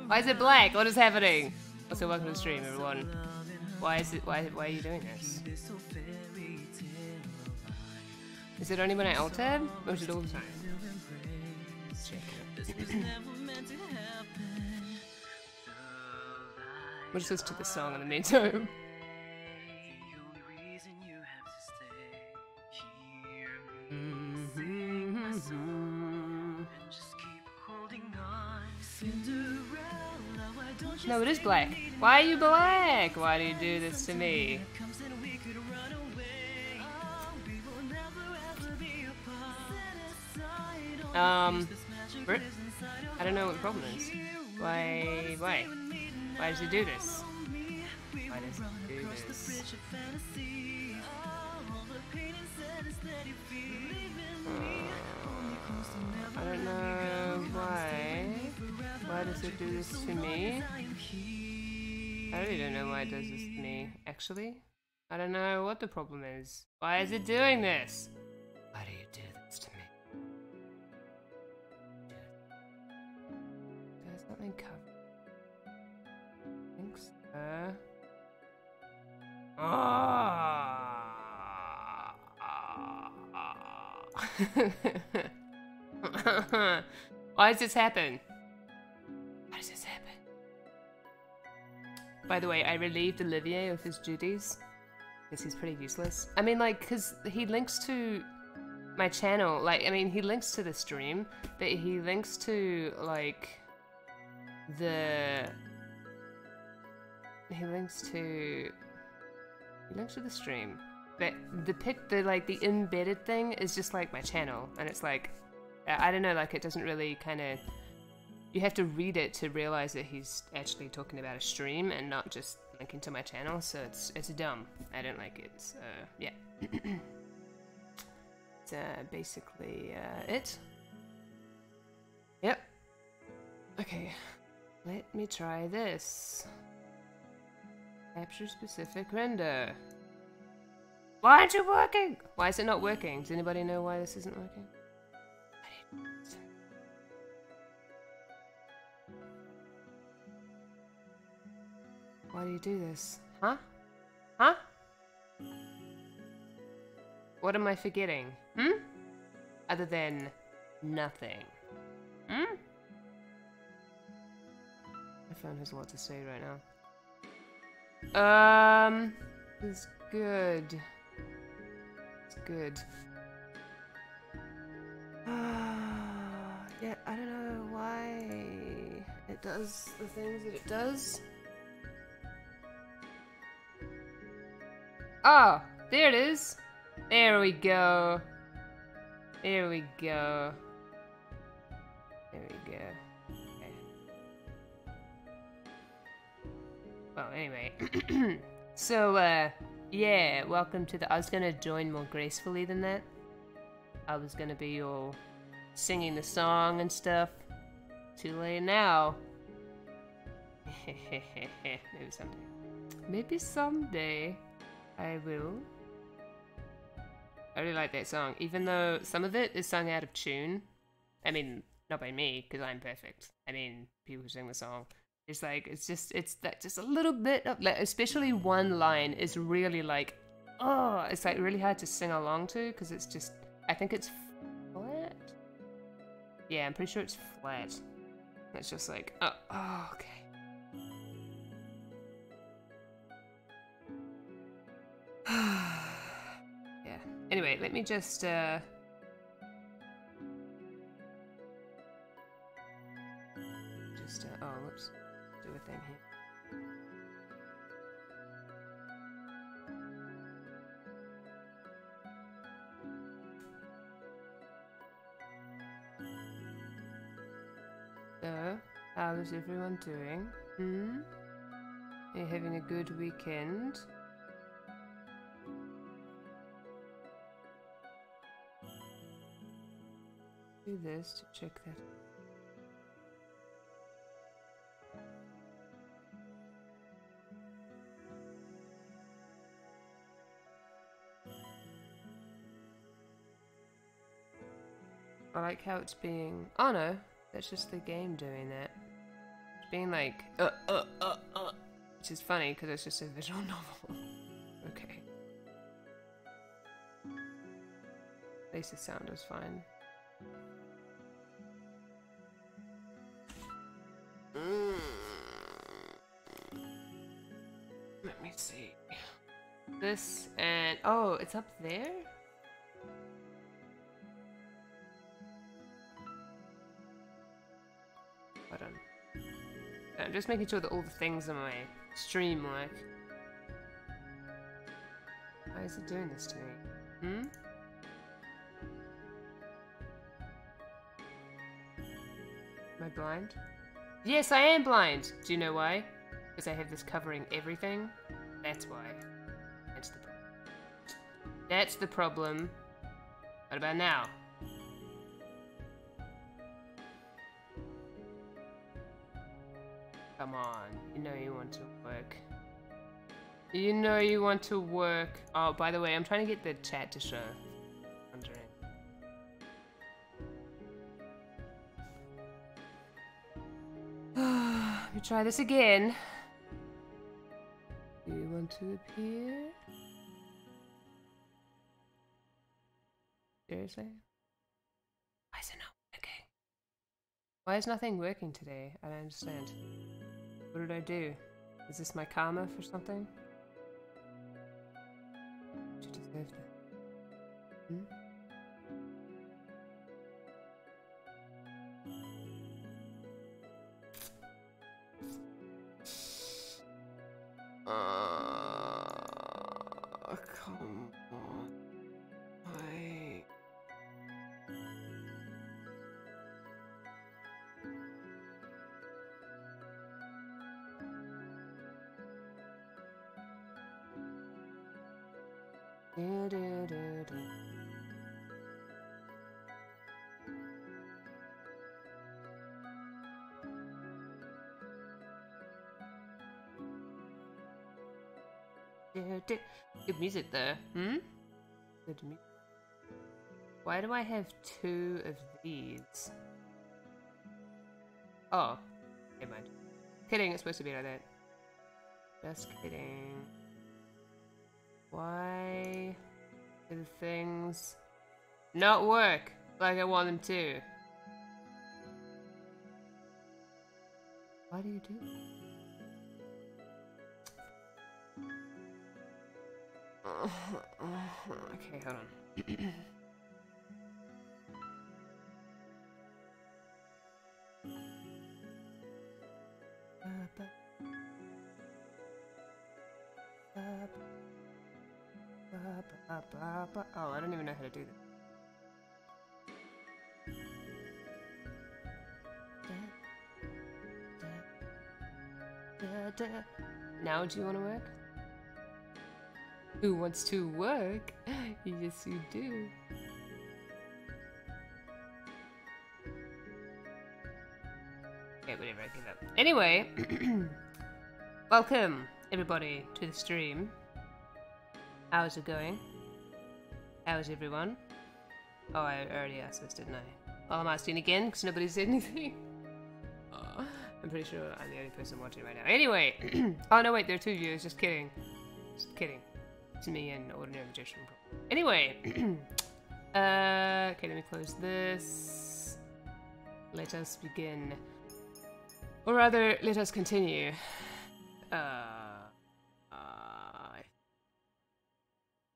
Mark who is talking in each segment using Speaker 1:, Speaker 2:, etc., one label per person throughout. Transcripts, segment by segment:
Speaker 1: Why is it black? What is happening? Also, welcome to the stream, everyone. Why are you doing this? Is it only when I alt-tab? Or is it all the time? Check it. We'll just listen to the song in the meantime. No, it is black. Why are you black? Why do you do this to me? Brit? I don't know what the problem is. Why? Why does he do this? Why does he do this? I don't know why. Why does it do this to me? I really don't know why it does this to me, actually. I don't know what the problem is. Why is it doing this? Why do you do this to me? There's nothing covered. I think so. Why does this happen? Why does this happen? By the way, I relieved Olivier of his duties because he's pretty useless. I mean, like, because he links to my channel. Like, I mean, he links to the stream, but he links to, like, he links to the stream. But the embedded thing is just like my channel, and it's like, I don't know, like it doesn't really kind of, you have to read it to realize that he's actually talking about a stream and not just linking to my channel, so it's dumb. I don't like it, so yeah. It's basically it. Yep. Okay, let me try this. Capture specific render. Why aren't you working? Why is it not working? Does anybody know why this isn't working? Why do you do this? Huh? Huh? What am I forgetting? Hmm? Other than nothing. Hmm? My phone has a lot to say right now. It's good. It's good. Yeah, I don't know why it does the things that it does. Oh, there it is. There we go. There we go. There we go. Okay. Well, anyway. So, yeah, welcome to the... I was gonna join more gracefully than that. I was gonna be all singing the song and stuff. Too late now. Maybe someday. Maybe someday I will. I really like that song, even though some of it is sung out of tune. I mean, not by me, because I'm perfect. I mean, people who sing the song. It's like, it's that just a little bit of, like, especially one line is really like, oh, it's like really hard to sing along to, because it's just, I think it's flat? Yeah, I'm pretty sure it's flat. It's just like, oh okay. Yeah. Anyway, let me just, oh, whoops. Do a thing here. So, how is everyone doing? Hmm? Are you having a good weekend? Do this to check that. I like how it's being... Oh no, that's just the game doing that. It's being like, which is funny because it's just a visual novel. Okay. At least the sound is fine. Let me see. This and... Oh, it's up there? Hold on. I'm just making sure that all the things on my stream work. Why is it doing this to me? Hmm? Am I blind? Yes, I am blind! Do you know why? Because I have this covering everything. That's why. That's the problem. That's the problem. What about now? Come on, you know you want to work. You know you want to work. Oh, by the way, I'm trying to get the chat to show. Wondering. Let me try this again. Do you want to appear? Seriously? Why is it not working? Why is nothing working today? I don't understand. What did I do? Is this my karma for something? You deserve that. Hmm? Come on. Why? Good music there. Hmm? Good music. Why do I have 2 of these? Oh. Never mind. Kidding, it's supposed to be like that. Just kidding. Why do the things not work like I want them to? Why do you do that? Okay, hold on. Oh, I don't even know how to do that. Now do you want to work? Who wants to work? Yes, you do. Okay, whatever, I give up. Anyway, welcome everybody to the stream. How's it going? How's everyone? Oh, I already asked this, didn't I? Well, I'm asking again because nobody said anything. I'm pretty sure I'm the only person watching right now. Anyway, oh no, wait, there are 2 viewers. Just kidding. Just kidding. It's me and Ordinary Magician. Anyway, okay, let me close this. Let us begin. Or rather, let us continue.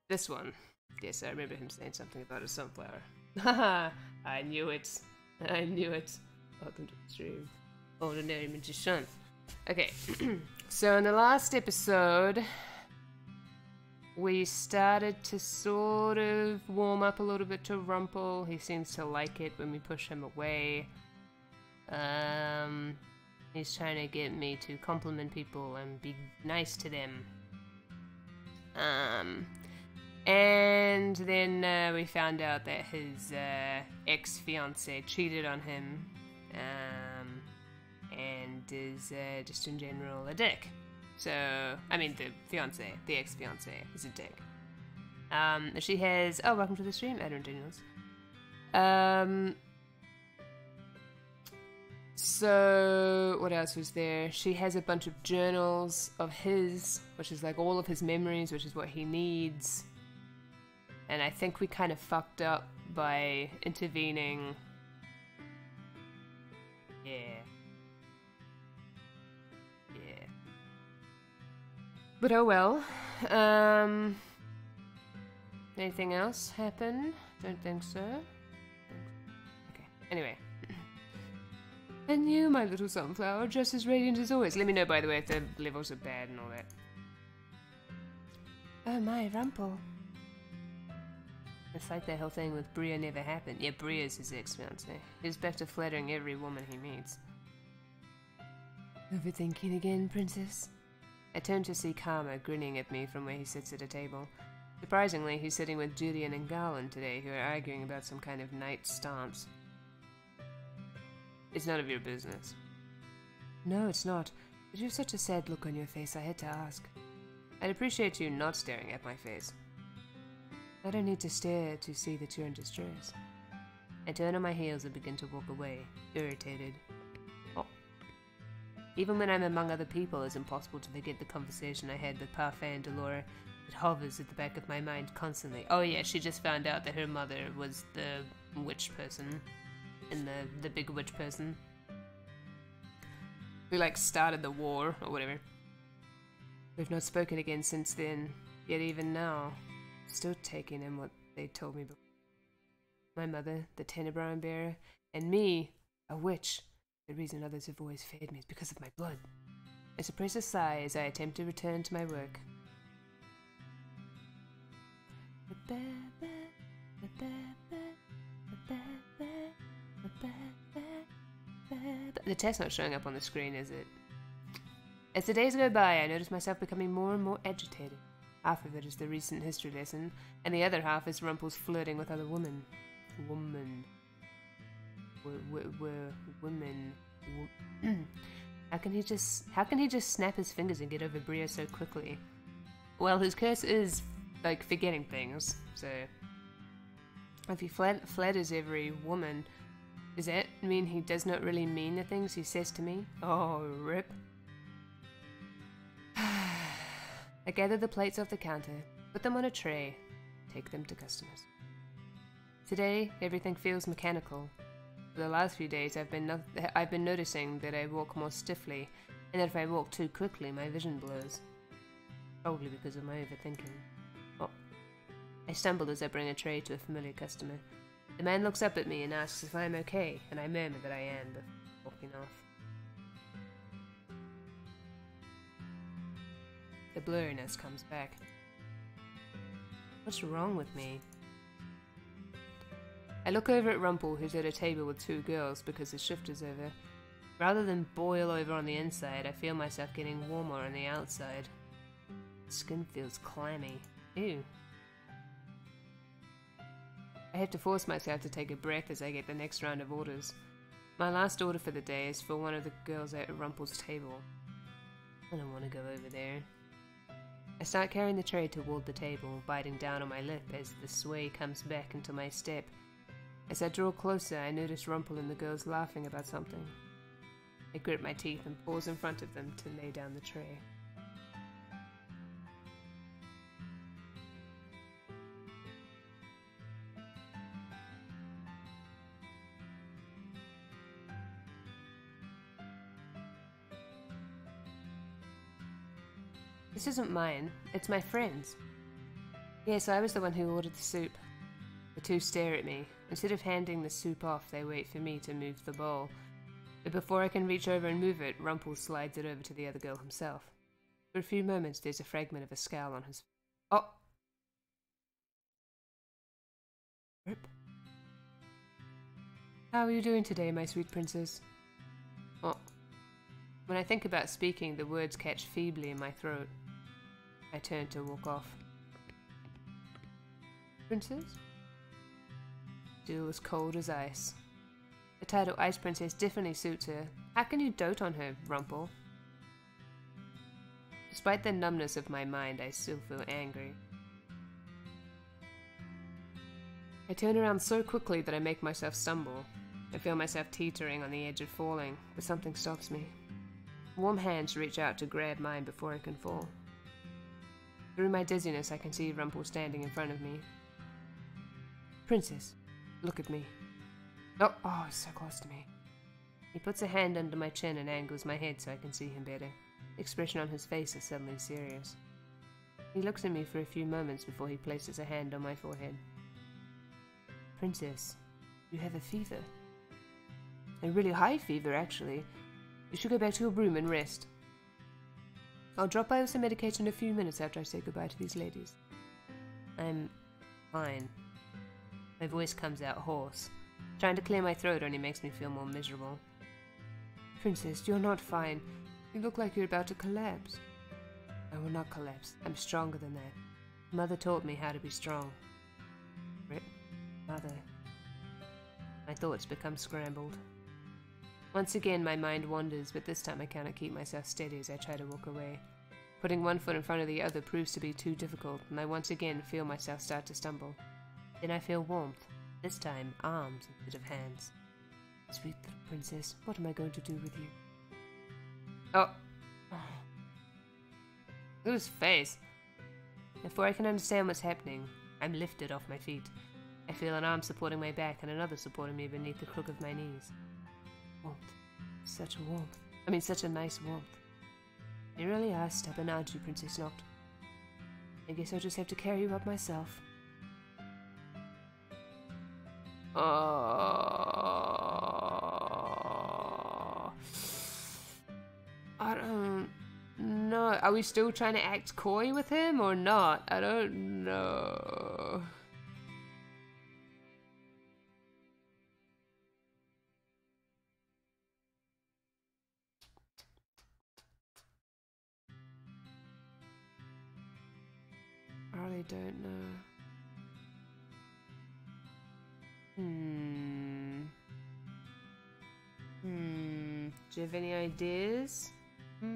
Speaker 1: This one. Yes, I remember him saying something about a sunflower. Haha, I knew it. I knew it. Welcome to the stream. Ordinary Magician. Okay, so in the last episode, we started to sort of warm up a little bit to Rumple. He seems to like it when we push him away. He's trying to get me to compliment people and be nice to them. And then we found out that his ex-fiancée cheated on him, and is just in general a dick. So, I mean, the ex-fiancée is a dick. She has... Oh, welcome to the stream, NocturnalOwlie. So, what else was there? She has a bunch of journals of his, which is like all of his memories, which is what he needs. And I think we kind of fucked up by intervening. Yeah. Yeah. But oh well. Anything else happen? Don't think so. Okay, anyway. And you, my little sunflower, just as radiant as always. Let me know, by the way, if the levels are bad and all that. Oh my, Rumple. It's like that whole thing with Bria never happened. Yeah, Bria's his ex-fiancée. He's back to flattering every woman he meets. Overthinking again, princess? I turn to see Karma grinning at me from where he sits at a table. Surprisingly, he's sitting with Julian and Garland today, who are arguing about some kind of knight stance. It's none of your business. No, it's not. But you have such a sad look on your face, I had to ask. I'd appreciate you not staring at my face. I don't need to stare to see that you're in distress. I turn on my heels and begin to walk away, irritated. Oh. Even when I'm among other people, it's impossible to forget the conversation I had with Parfait and Delora. It hovers at the back of my mind constantly. Oh yeah, she just found out that her mother was the witch person. And the big witch person. Who like started the war, or whatever. We've not spoken again since then, yet even now, still taking in what they told me before. My mother, the Tenebrae bearer, and me, a witch. The reason others have always feared me is because of my blood. I suppress a sigh as I attempt to return to my work. The text not showing up on the screen, is it? As the days go by, I notice myself becoming more and more agitated. Half of it is the recent history lesson, and the other half is Rumple's flirting with other women. Women. How can he just snap his fingers and get over Bria so quickly? Well, his curse is, like, forgetting things, so... If he flatters every woman, does that mean he does not really mean the things he says to me? Oh, rip. I gather the plates off the counter, put them on a tray, take them to customers. Today, everything feels mechanical. For the last few days, I've been noticing that I walk more stiffly, and that if I walk too quickly, my vision blurs. Probably because of my overthinking. Oh. I stumble as I bring a tray to a familiar customer. The man looks up at me and asks if I'm okay, and I murmur that I am before walking off. The blurriness comes back. What's wrong with me? I look over at Rumple, who's at a table with two girls because his shift is over. Rather than boil over on the inside, I feel myself getting warmer on the outside. The skin feels clammy. Ew. I have to force myself to take a breath as I get the next round of orders. My last order for the day is for one of the girls at Rumple's table. I don't want to go over there. I start carrying the tray toward the table, biting down on my lip as the sway comes back into my step. As I draw closer, I notice Rumple and the girls laughing about something. I grit my teeth and pause in front of them to lay down the tray. This isn't mine, it's my friend's. Yes, I was the one who ordered the soup. The two stare at me. Instead of handing the soup off, they wait for me to move the bowl. But before I can reach over and move it, Rumple slides it over to the other girl himself. For a few moments, there's a fragment of a scowl on his face. Oh! Rip. How are you doing today, my sweet princess? When I think about speaking, the words catch feebly in my throat. I turn to walk off. Princess? Still as cold as ice. The title Ice Princess definitely suits her. How can you dote on her, Rumple? Despite the numbness of my mind, I still feel angry. I turn around so quickly that I make myself stumble. I feel myself teetering on the edge of falling, but something stops me. Warm hands reach out to grab mine before I can fall. Through my dizziness, I can see Rumple standing in front of me. Princess, look at me. Oh, he's so close to me. He puts a hand under my chin and angles my head so I can see him better. The expression on his face is suddenly serious. He looks at me for a few moments before he places a hand on my forehead. Princess, you have a fever. A really high fever, actually. You should go back to your room and rest. I'll drop by with some medication in a few minutes after I say goodbye to these ladies. I'm fine. My voice comes out hoarse. Trying to clear my throat only makes me feel more miserable. Princess, you're not fine. You look like you're about to collapse. I will not collapse. I'm stronger than that. Mother taught me how to be strong. Mother. My thoughts become scrambled. Once again my mind wanders, but this time I cannot keep myself steady as I try to walk away. Putting one foot in front of the other proves to be too difficult, and I once again feel myself start to stumble. Then I feel warmth, this time arms instead of hands. Sweet little princess, what am I going to do with you? Oh! Look at his face. Before I can understand what's happening, I'm lifted off my feet. I feel an arm supporting my back and another supporting me beneath the crook of my knees. Warmth. Such a warmth. I mean, such a nice warmth. You really are stubborn, aren't you, Princess Noct? I guess I'll just have to carry you up myself. Oh. I don't know. Are we still trying to act coy with him or not? I don't know. I really don't know. Do you have any ideas? I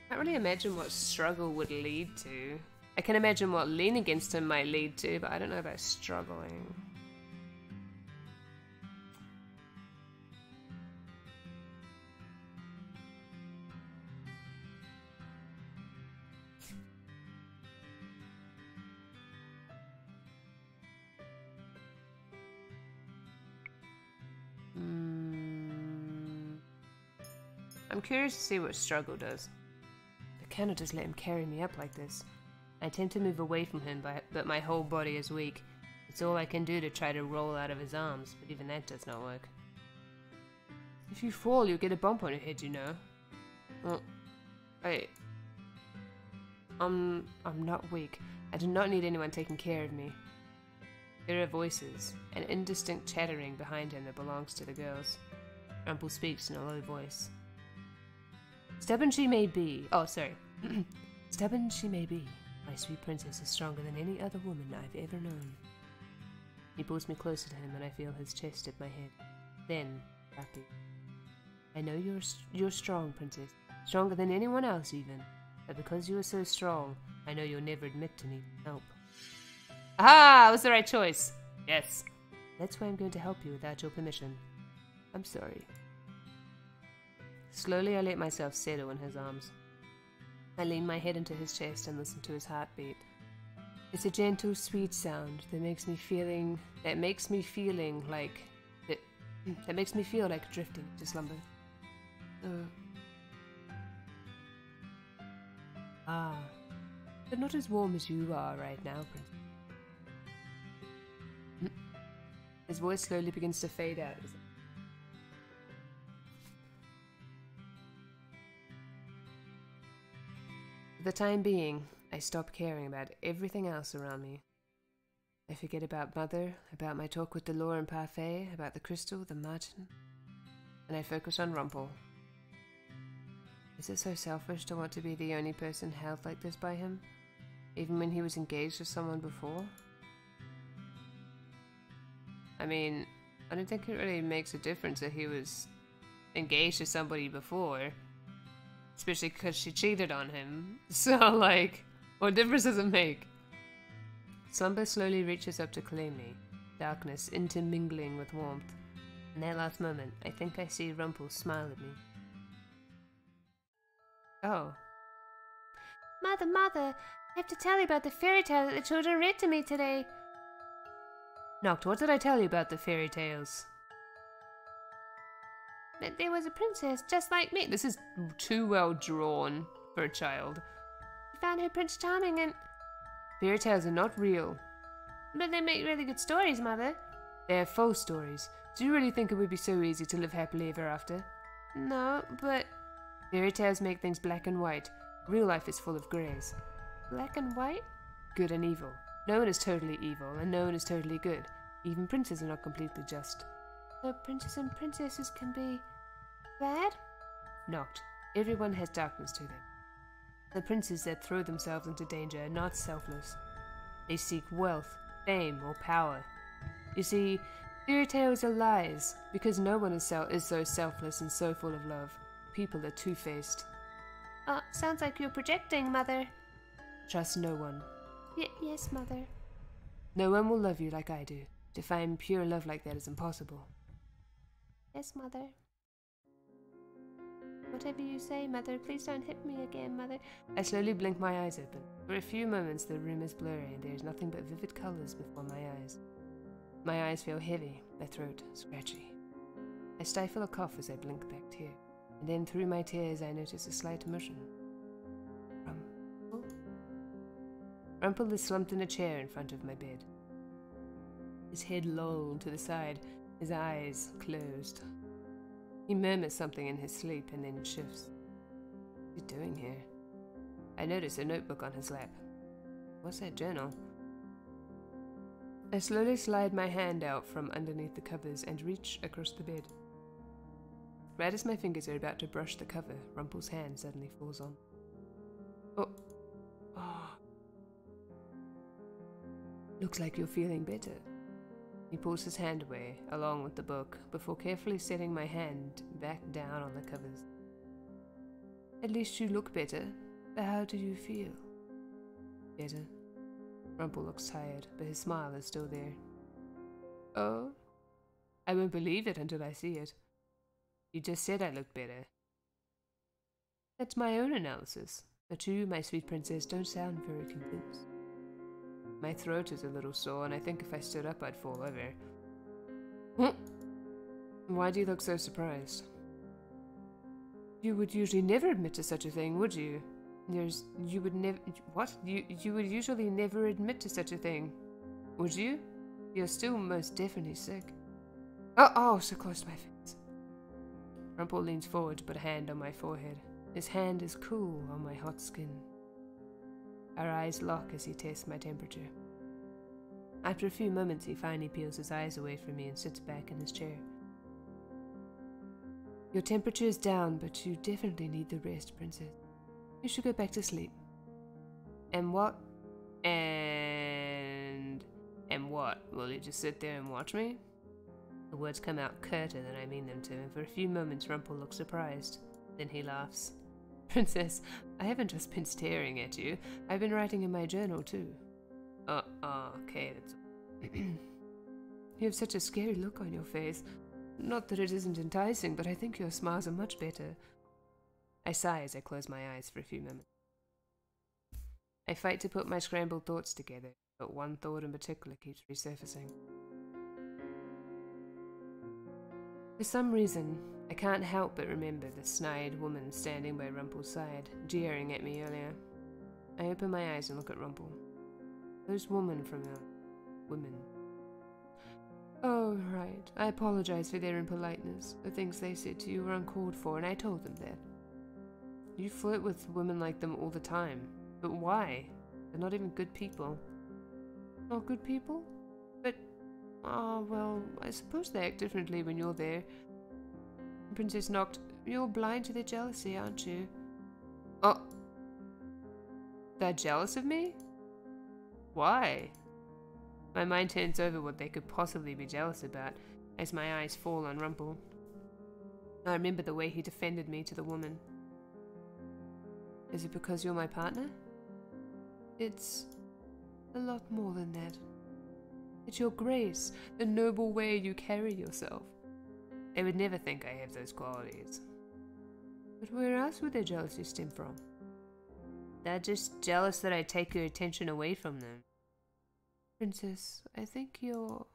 Speaker 1: can't really imagine what struggle would lead to. I can imagine what lean against him might lead to, but I don't know about struggling. I'm curious to see what struggle does. I cannot just let him carry me up like this. I attempt to move away from him, but my whole body is weak. It's all I can do to try to roll out of his arms, but even that does not work. If you fall, you'll get a bump on your head, you know. Well, I'm not weak. I do not need anyone taking care of me. There are voices, an indistinct chattering behind him that belongs to the girls. Rumple speaks in a low voice. Stubborn she may be. Oh, sorry. Stubborn she may be. My sweet princess is stronger than any other woman I've ever known. He pulls me closer to him and I feel his chest at my head. Then, happy. I know you're strong, princess. Stronger than anyone else, even. But because you are so strong, I know you'll never admit to needing help. Ah, was the right choice. Yes. That's why I'm going to help you without your permission. I'm sorry. Slowly I let myself settle in his arms. I lean my head into his chest and listen to his heartbeat. It's a gentle, sweet sound that makes me feel like drifting to slumber. But not as warm as you are right now, Princess. His voice slowly begins to fade out. For the time being, I stop caring about everything else around me. I forget about Mother, about my talk with Delore and Parfait, about the crystal, the margin, and I focus on Rumpel. Is it so selfish to want to be the only person held like this by him, even when he was engaged to someone before? I mean, I don't think it really makes a difference that he was engaged to somebody before, especially because she cheated on him. So, like, what difference does it make? Slumber slowly reaches up to claim me, darkness intermingling with warmth. In that last moment, I think I see Rumpel smile at me. Oh.
Speaker 2: Mother, I have to tell you about the fairy tale that the children read to me today.
Speaker 1: Noct, what did I tell you about the fairy tales?
Speaker 2: That there was a princess just like me.
Speaker 1: This is too well drawn for a child.
Speaker 2: She found her Prince Charming and...
Speaker 1: Fairy tales are not real.
Speaker 2: But they make really good stories, Mother.
Speaker 1: They are faux stories. Do you really think it would be so easy to live happily ever after?
Speaker 2: No, but...
Speaker 1: Fairy tales make things black and white. Real life is full of greys.
Speaker 2: Black and white?
Speaker 1: Good and evil. No one is totally evil, and no one is totally good. Even princes are not completely just.
Speaker 2: So princes and princesses can be... bad?
Speaker 1: Not. Everyone has darkness to them. The princes that throw themselves into danger are not selfless. They seek wealth, fame, or power. You see, fairy tales are lies, because no one is so selfless and so full of love. People are two-faced.
Speaker 2: Oh, sounds like you're projecting, Mother.
Speaker 1: Trust no one.
Speaker 2: Yes, Mother.
Speaker 1: No one will love you like I do. To find pure love like that is impossible.
Speaker 2: Yes, Mother. Whatever you say, Mother, please don't hit me again, Mother.
Speaker 1: I slowly blink my eyes open. For a few moments the room is blurry and there is nothing but vivid colors before my eyes. My eyes feel heavy, my throat scratchy. I stifle a cough as I blink back tear, and then through my tears I notice a slight motion. Rumpel? Rumpel is slumped in a chair in front of my bed. His head lolled to the side, his eyes closed. He murmurs something in his sleep and then shifts. What's he doing here? I notice a notebook on his lap. What's that journal? I slowly slide my hand out from underneath the covers and reach across the bed. Right as my fingers are about to brush the cover, Rumpel's hand suddenly falls on. Oh. Looks like you're feeling better. He pulls his hand away, along with the book, before carefully setting my hand back down on the covers. At least you look better, but how do you feel? Better. Rumpel looks tired, but his smile is still there. Oh? I won't believe it until I see it. You just said I looked better. That's my own analysis, but you, my sweet princess, don't sound very convinced. My throat is a little sore, and I think if I stood up I'd fall over. Why do you look so surprised? You would usually never admit to such a thing, would you? You would never... What? You would usually never admit to such a thing, would you? You're still most definitely sick. Oh, so close to my face. Rumpel leans forward to put a hand on my forehead. His hand is cool on my hot skin. Our eyes lock as he tests my temperature. After a few moments, he finally peels his eyes away from me and sits back in his chair. Your temperature is down, but you definitely need the rest, princess. You should go back to sleep. And what? And what? Will you just sit there and watch me? The words come out curter than I mean them to, and for a few moments Rumpel looks surprised. Then he laughs. Princess, I haven't just been staring at you. I've been writing in my journal, too. Okay, that's... You have such a scary look on your face. Not that it isn't enticing, but I think your smiles are much better. I sigh as I close my eyes for a few moments. I fight to put my scrambled thoughts together, but one thought in particular keeps resurfacing. For some reason, I can't help but remember the snide woman standing by Rumpel's side, jeering at me earlier. I open my eyes and look at Rumpel. Those women from women. Oh, right. I apologize for their impoliteness. The things they said to you were uncalled for, and I told them that. You flirt with women like them all the time. But why? They're not even good people. Not good people? But, oh, well, I suppose they act differently when you're there. Princess Noct, you're blind to their jealousy, aren't you? Oh. They're jealous of me? Why? My mind turns over what they could possibly be jealous about as my eyes fall on Rumple. I remember the way he defended me to the woman. Is it because you're my partner? It's a lot more than that. It's your grace, the noble way you carry yourself. They would never think I have those qualities. But where else would their jealousy stem from? They're just jealous that I take your attention away from them. Princess, I think you're...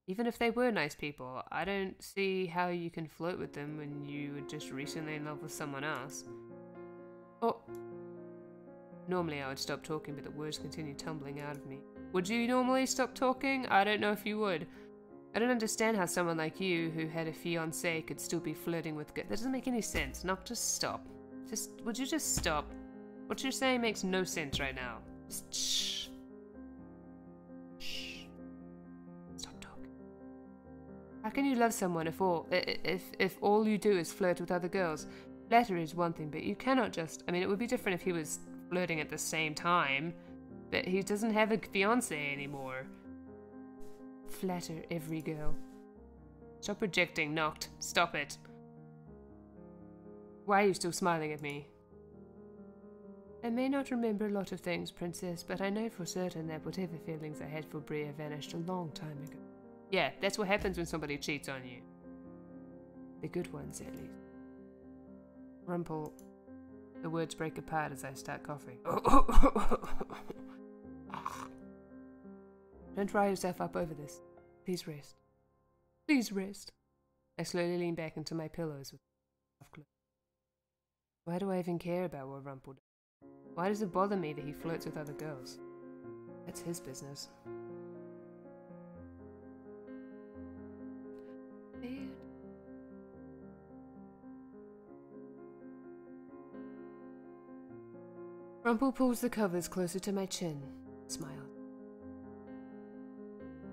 Speaker 1: Even if they were nice people, I don't see how you can flirt with them when you were just recently in love with someone else. Oh. Normally I would stop talking, but the words continue tumbling out of me. Would you normally stop talking? I don't know if you would. I don't understand how someone like you, who had a fiancé, could still be flirting with... That doesn't make any sense. Noct, just stop. Would you just stop? What you're saying makes no sense right now. Just shh. Shh. Stop talking. How can you love someone if all you do is flirt with other girls? Flattery is one thing, but you cannot just... I mean, it would be different if he was flirting at the same time, but he doesn't have a fiancé anymore. Flatter every girl. Stop projecting, Noct. Stop it. Why are you still smiling at me? I may not remember a lot of things, Princess, but I know for certain that whatever feelings I had for Bria vanished a long time ago. Yeah, that's what happens when somebody cheats on you. The good ones, at least. Rumple. The words break apart as I start coughing. Don't rile yourself up over this. Please rest. Please rest. I slowly lean back into my pillows with half closed. Why do I even care about what Rumple does? Why does it bother me that he flirts with other girls? That's his business. Rumple pulls the covers closer to my chin. Smile.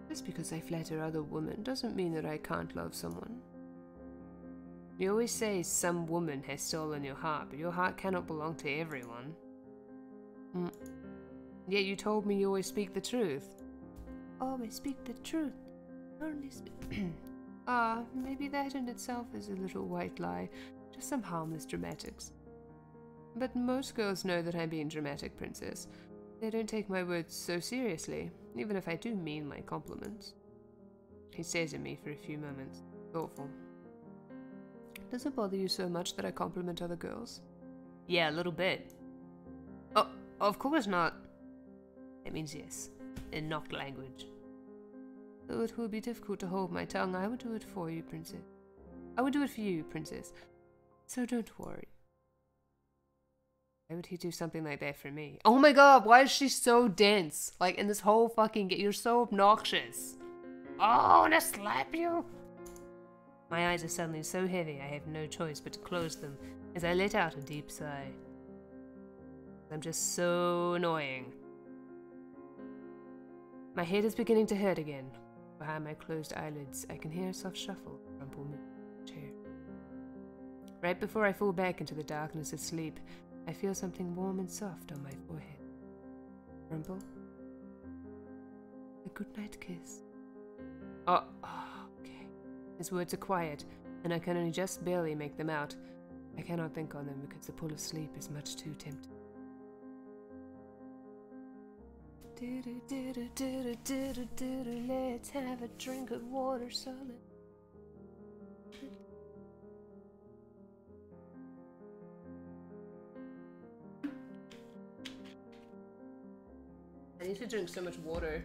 Speaker 1: Just because I flatter other women doesn't mean that I can't love someone. You always say some woman has stolen your heart, but your heart cannot belong to everyone. Yet you told me you always speak the truth. Always speak the truth. Only speak. Maybe that in itself is a little white lie. Just some harmless dramatics. But most girls know that I'm being dramatic, Princess. They don't take my words so seriously, even if I do mean my compliments. He stares at me for a few moments, thoughtful. Does it bother you so much that I compliment other girls? Yeah, a little bit. Oh, of course not. That means yes, in Noct language. Though it will be difficult to hold my tongue, I will do it for you, Princess. I will do it for you, Princess. So don't worry. Why would he do something like that for me? Oh my god, why is she so dense? Like, in this whole fucking game, you're so obnoxious. Oh, I wanna slap you. My eyes are suddenly so heavy I have no choice but to close them as I let out a deep sigh. I'm just so annoying. My head is beginning to hurt again. Behind my closed eyelids, I can hear a soft shuffle. Rumple move in the chair. Right before I fall back into the darkness of sleep, I feel something warm and soft on my forehead. Rumple? A goodnight kiss. Oh, okay. His words are quiet, and I can only just barely make them out. I cannot think on them because the pull of sleep is much too tempting. Let's have a drink of water, solid. I need to drink so much water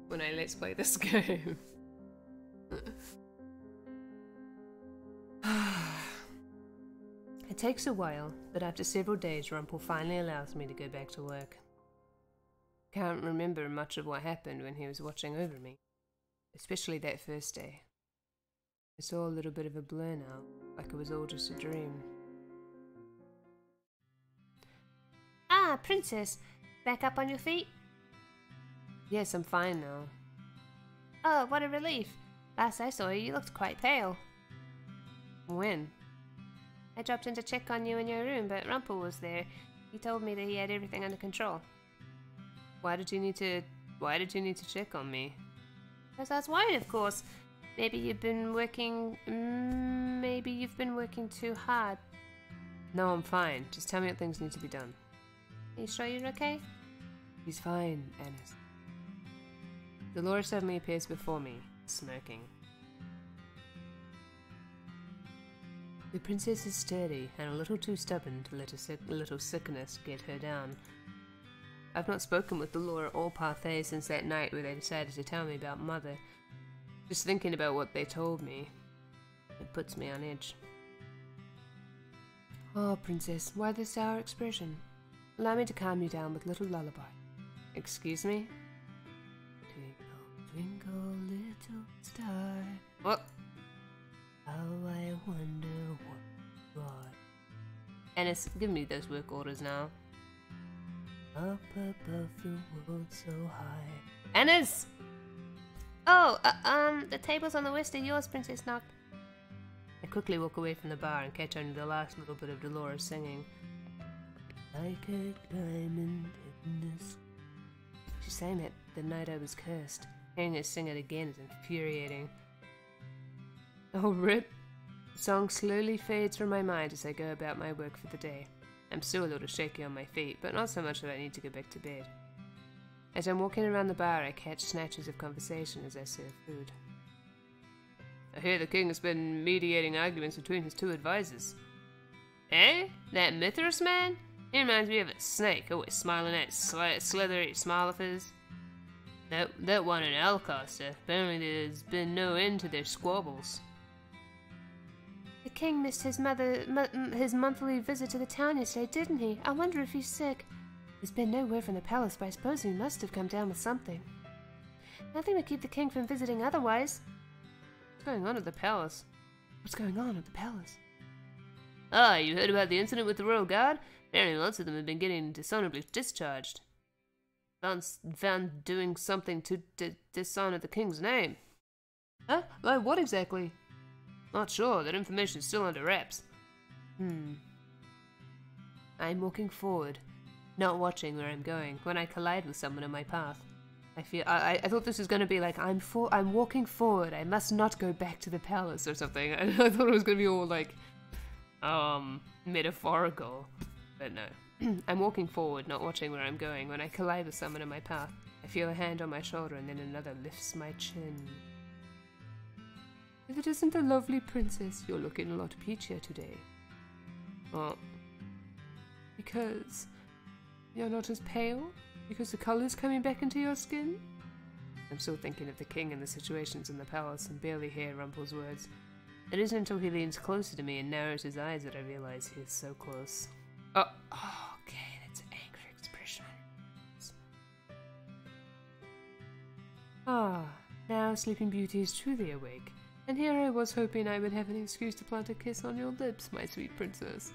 Speaker 1: when I let's play this game. It takes a while, but after several days, Rumple finally allows me to go back to work. Can't remember much of what happened when he was watching over me, especially that first day. It's all a little bit of a blur now, like it was all just a dream.
Speaker 2: Princess, back up on your feet?
Speaker 1: Yes, I'm fine now.
Speaker 2: Oh, what a relief. Last I saw you, you looked quite pale.
Speaker 1: When?
Speaker 2: I dropped in to check on you in your room, but Rumpel was there. He told me that he had everything under control.
Speaker 1: Why did you need to check on me?
Speaker 2: Because I was worried, of course. Maybe you've been working too hard.
Speaker 1: No, I'm fine. Just tell me what things need to be done.
Speaker 2: Are you sure you're okay?
Speaker 1: He's fine, Annis. Dolores suddenly appears before me, smirking. The princess is sturdy and a little too stubborn to let a little sickness get her down. I've not spoken with Dolores or Parthé since that night where they decided to tell me about Mother. Just thinking about what they told me, it puts me on edge. Oh, princess, why this sour expression? Allow me to calm you down with a little lullaby. Excuse me? Twinkle, twinkle, little star. What? How I wonder what you are. Annis, give me those work orders now. Up above the world so high. Annis!
Speaker 2: Oh, the tables on the west are yours, Princess Noct.
Speaker 1: I quickly walk away from the bar and catch only the last little bit of Dolores singing. Like a diamond in this. She sang that the night I was cursed. Hearing her sing it again is infuriating. Oh, rip. The song slowly fades from my mind as I go about my work for the day. I'm still a little shaky on my feet, but not so much that I need to go back to bed. As I'm walking around the bar, I catch snatches of conversation as I serve food. I hear the king has been mediating arguments between his two advisors. Eh? That Mithras man? He reminds me of a snake, always smiling that slithery smile of his. That one in Alcaster. Apparently there's been no end to their squabbles.
Speaker 2: The king missed his monthly visit to the town yesterday, didn't he? I wonder if he's sick. There's been no word from the palace, but I suppose he must have come down with something. Nothing would keep the king from visiting otherwise.
Speaker 1: What's going on at the palace?
Speaker 2: What's going on at the palace?
Speaker 1: Ah, you heard about the incident with the royal guard? Apparently lots of them have been getting dishonorably discharged. Found doing something to dishonor the king's name. Huh? Like what exactly? Not sure. That information is still under wraps. I'm walking forward, not watching where I'm going, when I collide with someone in my path. I thought this was going to be like, I'm walking forward, I must not go back to the palace or something. I thought it was going to be all like, metaphorical. But no. I'm walking forward, not watching where I'm going, when I collide with someone in my path. I feel a hand on my shoulder and then another lifts my chin. If it isn't the lovely princess, you're looking a lot peachier today. Oh. Because you're not as pale? Because the colour's coming back into your skin? I'm still thinking of the king and the situations in the palace and barely hear Rumpel's words. It isn't until he leans closer to me and narrows his eyes that I realize he is so close. Oh, okay, that's an angry expression. Ah, now Sleeping Beauty is truly awake. And here I was hoping I would have an excuse to plant a kiss on your lips, my sweet princess.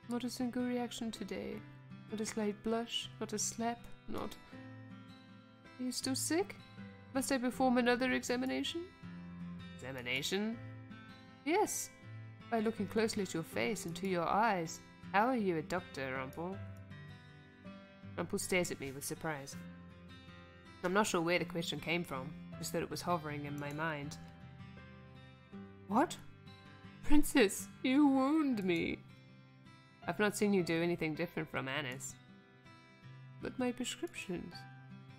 Speaker 1: Not a single reaction today. Not a slight blush, not a slap, not... Are you still sick? Must I perform another examination? Examination? Yes. By looking closely at your face and to your eyes. How are you a doctor, Rumpel? Rumpel stares at me with surprise. I'm not sure where the question came from, just that it was hovering in my mind. What? Princess, you wound me. I've not seen you do anything different from Annis. But my prescriptions.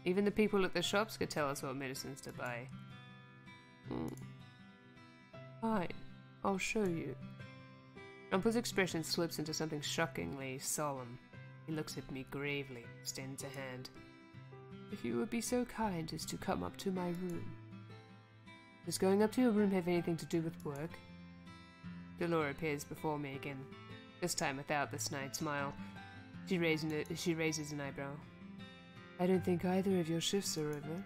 Speaker 1: Even the people at the shops could tell us what medicines to buy. Fine, I'll show you. Rumpel's expression slips into something shockingly solemn. He looks at me gravely, extends a hand. If you would be so kind as to come up to my room. Does going up to your room have anything to do with work? Dolores appears before me again, this time without the snide smile. She raises an eyebrow. I don't think either of your shifts are over.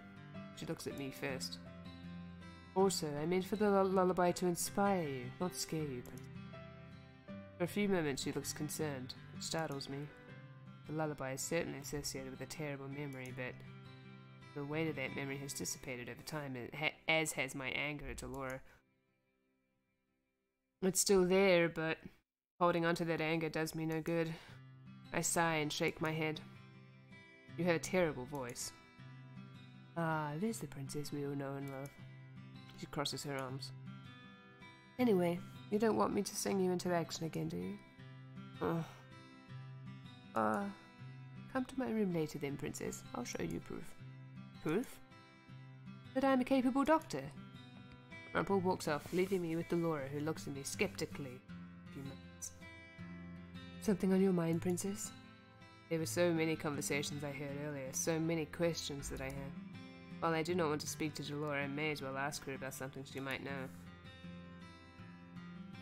Speaker 1: She looks at me first. Also, I meant for the lullaby to inspire you, not scare you. For a few moments she looks concerned, but startles me. The lullaby is certainly associated with a terrible memory, but the weight of that memory has dissipated over time, as has my anger at Laura. It's still there, but holding on to that anger does me no good. I sigh and shake my head. You have a terrible voice. Ah, there's the princess we all know and love. She crosses her arms. Anyway, you don't want me to sing you into action again, do you? Come to my room later then, princess. I'll show you proof. Proof? That I'm a capable doctor. Rumple walks off, leaving me with Laura, who looks at me skeptically. A few moments. Something on your mind, princess? There were so many conversations I heard earlier, so many questions that I had. While I do not want to speak to Delora, I may as well ask her about something she might know.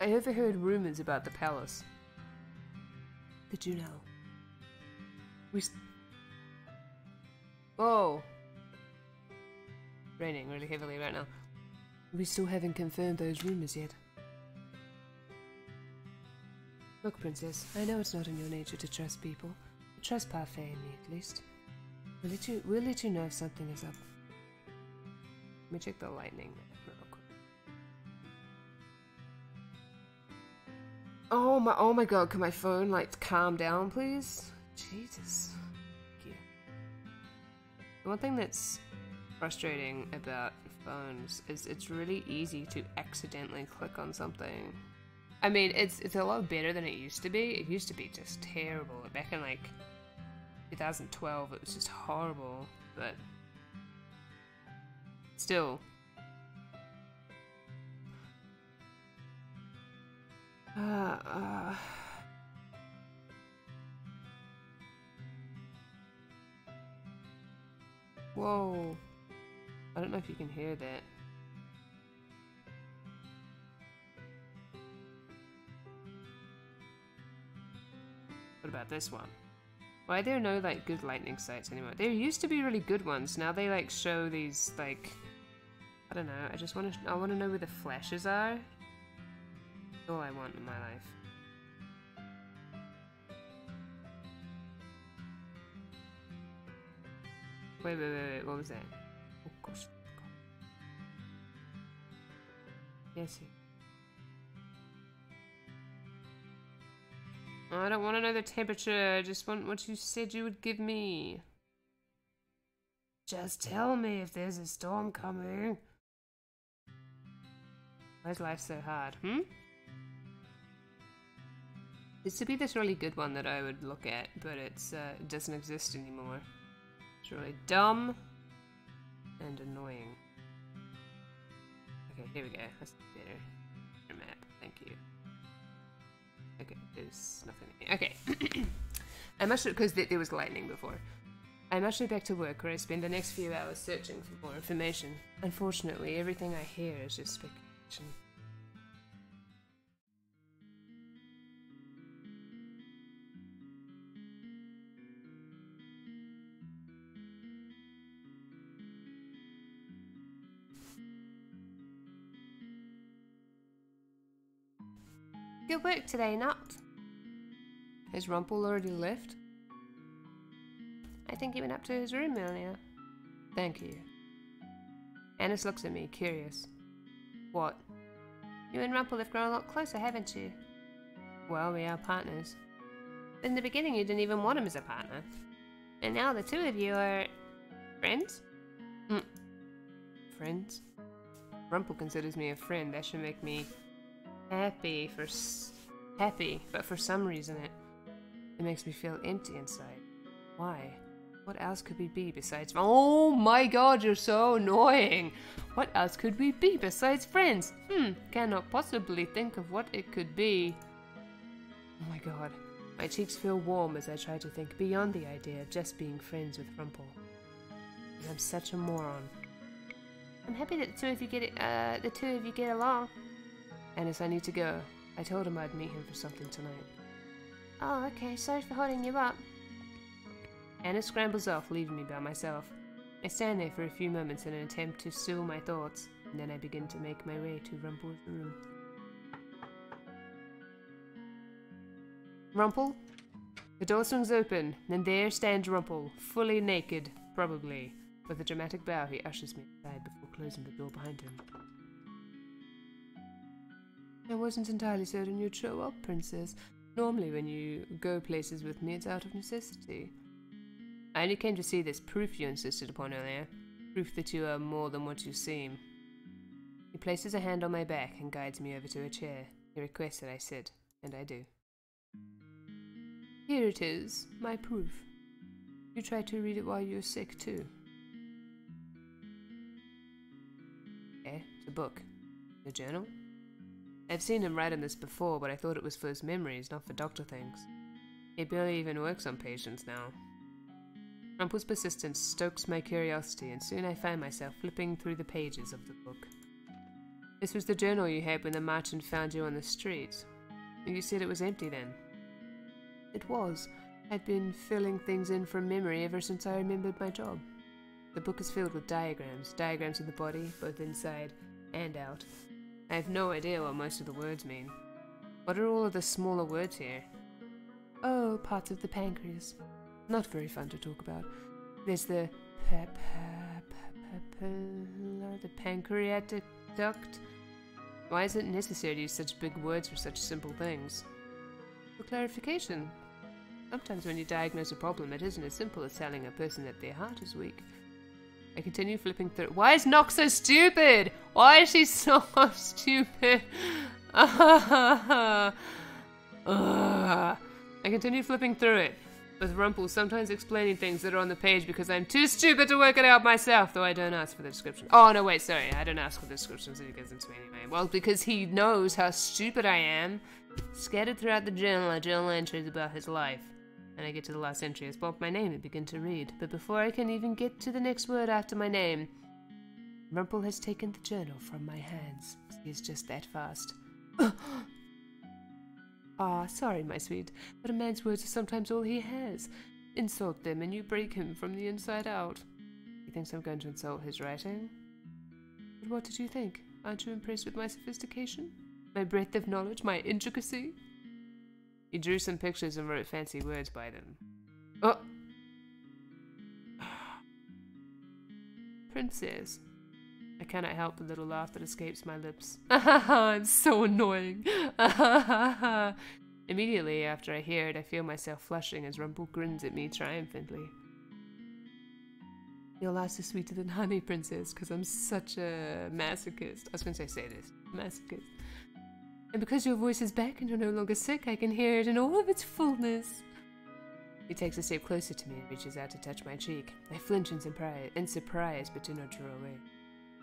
Speaker 1: I overheard rumors about the palace. Did you know? Oh! Raining really heavily right now. We still haven't confirmed those rumors yet. Look, princess, I know it's not in your nature to trust people. But trust Parfait and me, at least. We'll let you know if something is up. Let me check the lightning real quick. Oh my god, can my phone like calm down, please? Jesus. Thank you. The one thing that's frustrating about phones is it's really easy to accidentally click on something. I mean, it's a lot better than it used to be. It used to be just terrible. Back in like 2012, it was just horrible, but still. Whoa. I don't know if you can hear that. What about this one? Why are there no like good lightning sites anymore? There used to be really good ones. Now they like show these like, I don't know. I want to know where the flashes are. That's all I want in my life. Wait, what was that? Oh gosh. Yes. I don't want to know the temperature. I just want what you said you would give me. Just tell me if there's a storm coming. Why is life so hard, Used to be this really good one that I would look at, but it doesn't exist anymore. It's really dumb and annoying. Okay, here we go. That's better. Better map. Thank you. Okay, there's nothing here. Okay. I'm actually, because there was lightning before. I'm actually back to work where I spend the next few hours searching for more information. Unfortunately, everything I hear is just speculation.
Speaker 2: Good work today, Noct.
Speaker 1: Has Rumple already left?
Speaker 2: I think he went up to his room earlier.
Speaker 1: Thank you. Annis looks at me, curious. What?
Speaker 2: You and Rumple have grown a lot closer, haven't you?
Speaker 1: Well, we are partners.
Speaker 2: In the beginning you didn't even want him as a partner. And now the two of you are... friends?
Speaker 1: Friends? Rumple considers me a friend. That should make me happy, but for some reason it makes me feel empty inside. Why? What else could we be besides... Oh my god, you're so annoying! What else could we be besides friends? Cannot possibly think of what it could be. Oh my god. My cheeks feel warm as I try to think beyond the idea of just being friends with Rumple. And I'm such a moron.
Speaker 2: I'm happy that the two of you get along.
Speaker 1: Annis, I need to go. I told him I'd meet him for something tonight.
Speaker 2: Oh, okay. Sorry for holding you up.
Speaker 1: Annis scrambles off, leaving me by myself. I stand there for a few moments in an attempt to still my thoughts, and then I begin to make my way to Rumple's room. Rumple? The door swings open, and there stands Rumple, fully naked, probably. With a dramatic bow, he ushers me inside before closing the door behind him. I wasn't entirely certain you'd show up, Princess. Normally when you go places with me, it's out of necessity. I only came to see this proof you insisted upon earlier. Proof that you are more than what you seem. He places a hand on my back and guides me over to a chair. He requests that I sit, and I do. Here it is, my proof. You tried to read it while you were sick, too. It's a book. A journal? I've seen him write on this before, but I thought it was for his memories, not for doctor things. He barely even works on patients now. Rumple's persistence stokes my curiosity, and soon I find myself flipping through the pages of the book. This was the journal you had when the merchant found you on the street. You said it was empty then. It was. I'd been filling things in from memory ever since I remembered my job. The book is filled with diagrams of the body, both inside and out. I have no idea what most of the words mean. What are all of the smaller words here? Oh, parts of the pancreas. Not very fun to talk about. There's the pancreatic duct. Why is it necessary to use such big words for such simple things? For clarification. Sometimes when you diagnose a problem, it isn't as simple as telling a person that their heart is weak. I continue flipping through. Why is Nox so stupid? Why is she so stupid? I continue flipping through it, with Rumple sometimes explaining things that are on the page because I'm too stupid to work it out myself, though I don't ask for the description. Oh, no, wait, sorry. I don't ask for the descriptions if he gives them to me anyway. Well, because he knows how stupid I am. Scattered throughout the journal are journal entries about his life. And I get to the last entry, I spell my name and begin to read. But before I can even get to the next word after my name, Rumple has taken the journal from my hands. He is just that fast. Sorry, my sweet, but a man's words are sometimes all he has. Insult them and you break him from the inside out. He thinks I'm going to insult his writing? But what did you think? Aren't you impressed with my sophistication? My breadth of knowledge? My intricacy? He drew some pictures and wrote fancy words by them. Oh! Princess. I cannot help the little laugh that escapes my lips. I'm so annoying. Immediately after I hear it, I feel myself flushing as Rumple grins at me triumphantly. Your laugh is sweeter than honey, Princess, because I'm such a masochist. I was going to say this. Masochist. And because your voice is back and you're no longer sick, I can hear it in all of its fullness. He takes a step closer to me and reaches out to touch my cheek. I flinch in surprise, but do not draw away.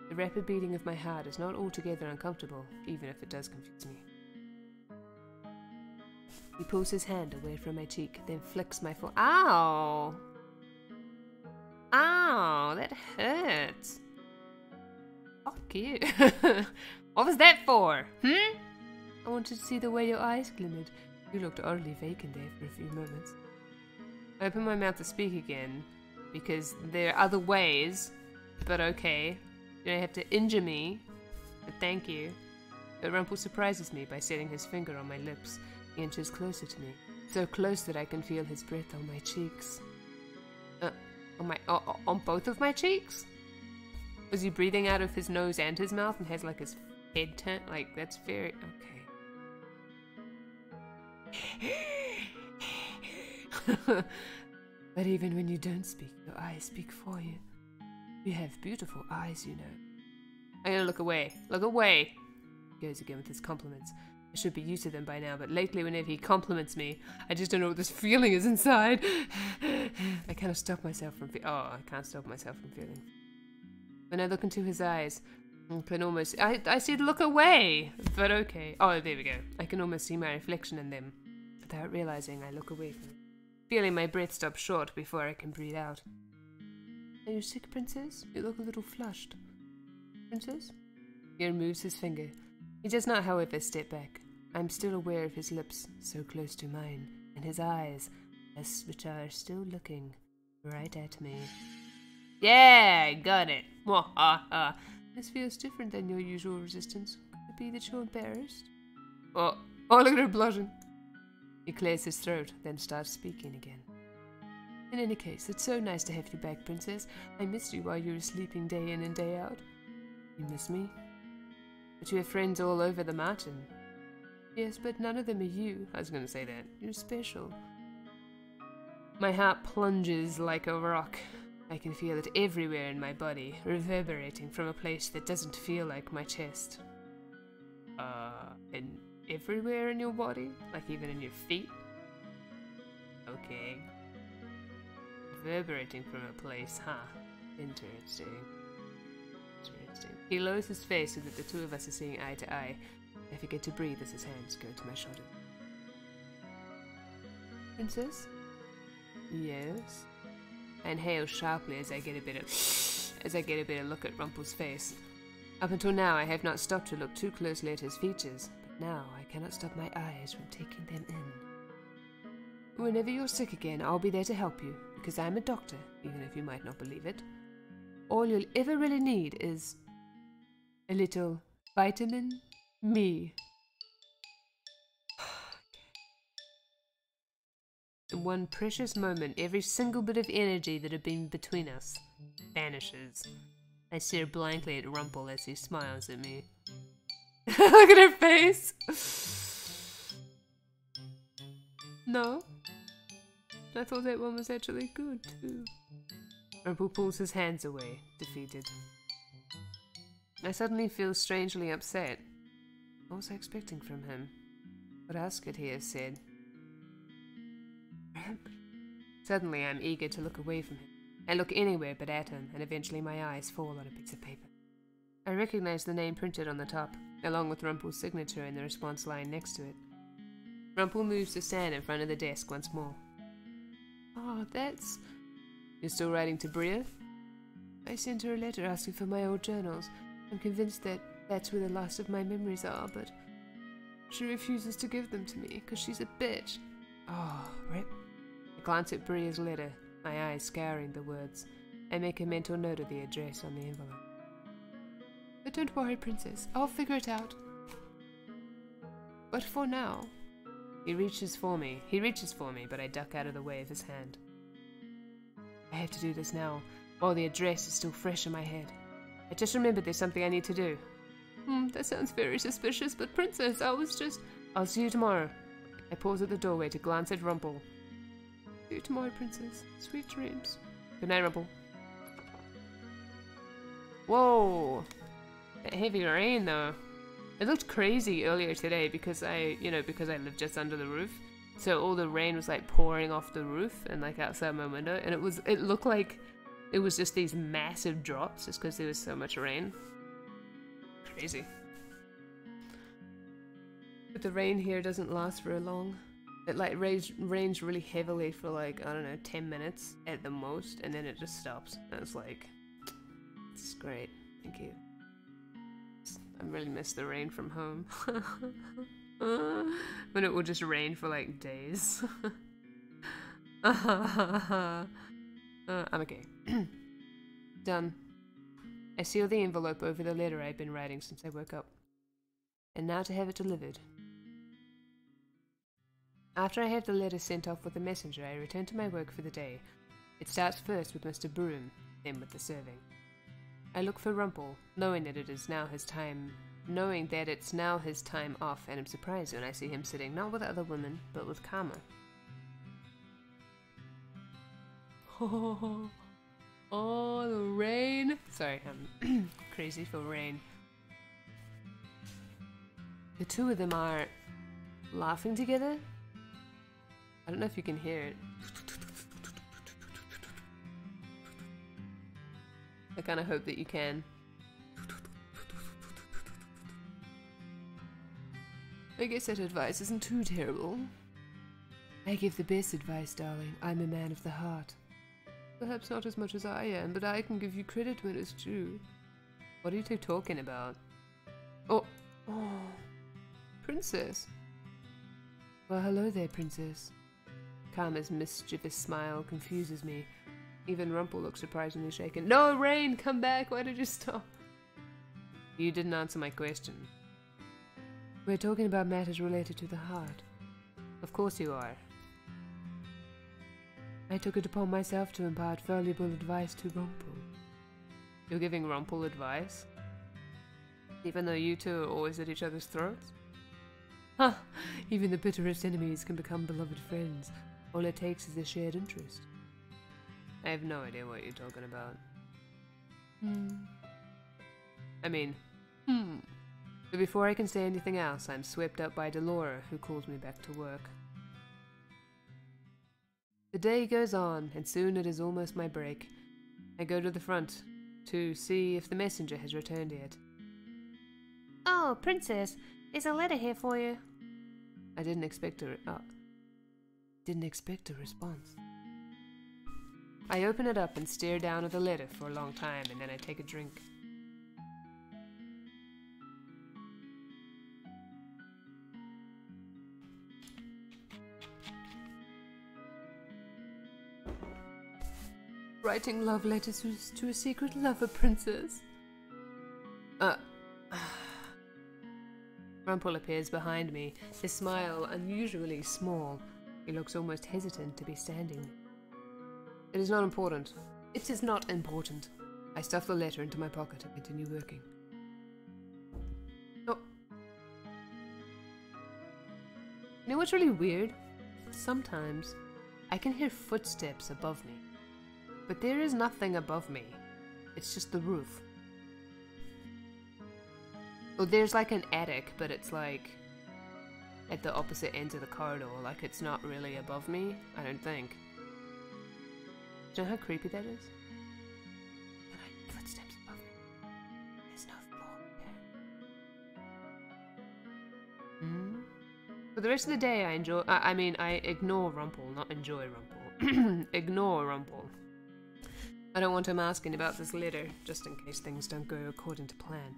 Speaker 1: The rapid beating of my heart is not altogether uncomfortable, even if it does confuse me. He pulls his hand away from my cheek, then flicks my foot. Ow! Ow, that hurts. Fuck you. What was that for? I wanted to see the way your eyes glimmered. You looked utterly vacant there for a few moments. I open my mouth to speak again, because there are other ways, but okay. You don't have to injure me, but thank you. But Rumple surprises me by setting his finger on my lips. He inches closer to me, so close that I can feel his breath on my cheeks. On both of my cheeks? Was he breathing out of his nose and his mouth and has like his head turned? Like, that's very... okay. But even when you don't speak, your eyes speak for you. You have beautiful eyes, you know. I'm gonna look away. Look away! He goes again with his compliments. I should be used to them by now, but lately whenever he compliments me, I just don't know what this feeling is inside. I cannot stop myself from I can't stop myself from feeling. When I look into his eyes, I can almost... I said look away! But okay. Oh, there we go. I can almost see my reflection in them. Without realizing, I look away from it. Feeling my breath stop short before I can breathe out. Are you sick, Princess? You look a little flushed. Princess? He removes his finger. He does not, however, step back. I am still aware of his lips, so close to mine, and his eyes, which are still looking right at me. Yeah, got it. This feels different than your usual resistance. Could it be that you're embarrassed? Oh, look at her blushing. He
Speaker 2: He clears his throat, then starts speaking again. In any case, it's so nice to have you back, Princess. I missed you while you were sleeping day in and day out. You miss me? But you have friends all over the mountain. Yes, but none of them are you. I was going to say that. You're special. My heart plunges like a rock. I can feel it everywhere in my body, reverberating from a place that doesn't feel like my chest. And everywhere in your body? Like even in your feet? Okay. Reverberating from a place, huh? Interesting. Interesting. He lowers his face so that the two of us are seeing eye to eye. I forget to breathe as his hands go to my shoulder. Princess? Yes? I inhale sharply as I get a better look at Rumpel's face. Up until now, I have not stopped to look too closely at his features, but now I cannot stop my eyes from taking them in. Whenever you're sick again, I'll be there to help you, because I'm a doctor, even if you might not believe it. All you'll ever really need is a little vitamin me. In one precious moment, every single bit of energy that had been between us vanishes. I stare blankly at Rumpel as he smiles at me. Look at her face! No? I thought that one was actually good, too. Rumpel pulls his hands away, defeated. I suddenly feel strangely upset. What was I expecting from him? What else could he have said? Suddenly I'm eager to look away from him. I look anywhere but at him, and eventually my eyes fall on a piece of paper. I recognize the name printed on the top, along with Rumpel's signature and the response line next to it. Rumpel moves to stand in front of the desk once more. Oh, that's... You're still writing to Bria? I sent her a letter asking for my old journals. I'm convinced that that's where the last of my memories are, but she refuses to give them to me because she's a bitch. Oh, rip. I glance at Bria's letter, my eyes scouring the words. I make a mental note of the address on the envelope. But don't worry, Princess. I'll figure it out. But for now... He reaches for me, but I duck out of the way of his hand. I have to do this now, while the address is still fresh in my head. I just remembered there's something I need to do. That sounds very suspicious, but Princess, I'll see you tomorrow. I pause at the doorway to glance at Rumpel. See you tomorrow, Princess. Sweet dreams. Good night, Rumpel. Whoa! That heavy rain, though. It looked crazy earlier today because I live just under the roof. So all the rain was like pouring off the roof and like outside my window, and it looked like it was just these massive drops just because there was so much rain. Crazy. But the rain here doesn't last very long. It like rains really heavily for like, I don't know, 10 minutes at the most, and then it just stops. And it's like, it's great. Thank you. I really miss the rain from home. When it will just rain for like days. I'm okay. Done. I seal the envelope over the letter I've been writing since I woke up. And now to have it delivered. After I have the letter sent off with the messenger, I return to my work for the day. It starts first with Mr. Broom, then with the serving. I look for Rumpel, knowing that it's now his time off, and am surprised when I see him sitting not with other women, but with Karma. Oh, the rain. Sorry, I'm crazy for rain. The two of them are laughing together. I don't know if you can hear it. I kind of hope that you can. I guess that advice isn't too terrible. I give the best advice, darling. I'm a man of the heart. Perhaps not as much as I am, but I can give you credit when it's due. What are you two talking about? Oh, Princess. Well, hello there, Princess. Karma's mischievous smile confuses me. Even Rumpel looks surprisingly shaken. No, Rain, come back! Why did you stop? You didn't answer my question. We're talking about matters related to the heart.
Speaker 1: Of course you are. I took it upon myself to impart valuable advice to Rumpel. You're giving Rumpel advice? Even though you two are always at each other's throats? Huh, even the bitterest enemies can become beloved friends. All it takes is a shared interest. I have no idea what you're talking about. But before I can say anything else, I'm swept up by Delora, who calls me back to work. The day goes on, and soon it is almost my break. I go to the front to see if the messenger has returned yet.
Speaker 2: Oh, Princess, there's a letter here for you.
Speaker 1: I didn't expect a response. I open it up and stare down at the letter for a long time, and then I take a drink. Writing love letters to a secret lover, Princess. Rumpel appears behind me, his smile unusually small. He looks almost hesitant to be standing. It is not important. It is not important. I stuff the letter into my pocket and continue working. Oh. You know what's really weird? Sometimes I can hear footsteps above me. But there is nothing above me. It's just the roof. Oh, there's like an attic, but it's like at the opposite end of the corridor. Like it's not really above me, I don't think. Do you know how creepy that is? But I hear footsteps above me. There's no floor there. For the rest of the day, I ignore Rumpel, not enjoy Rumpel. Ignore Rumpel. I don't want him asking about this letter, just in case things don't go according to plan.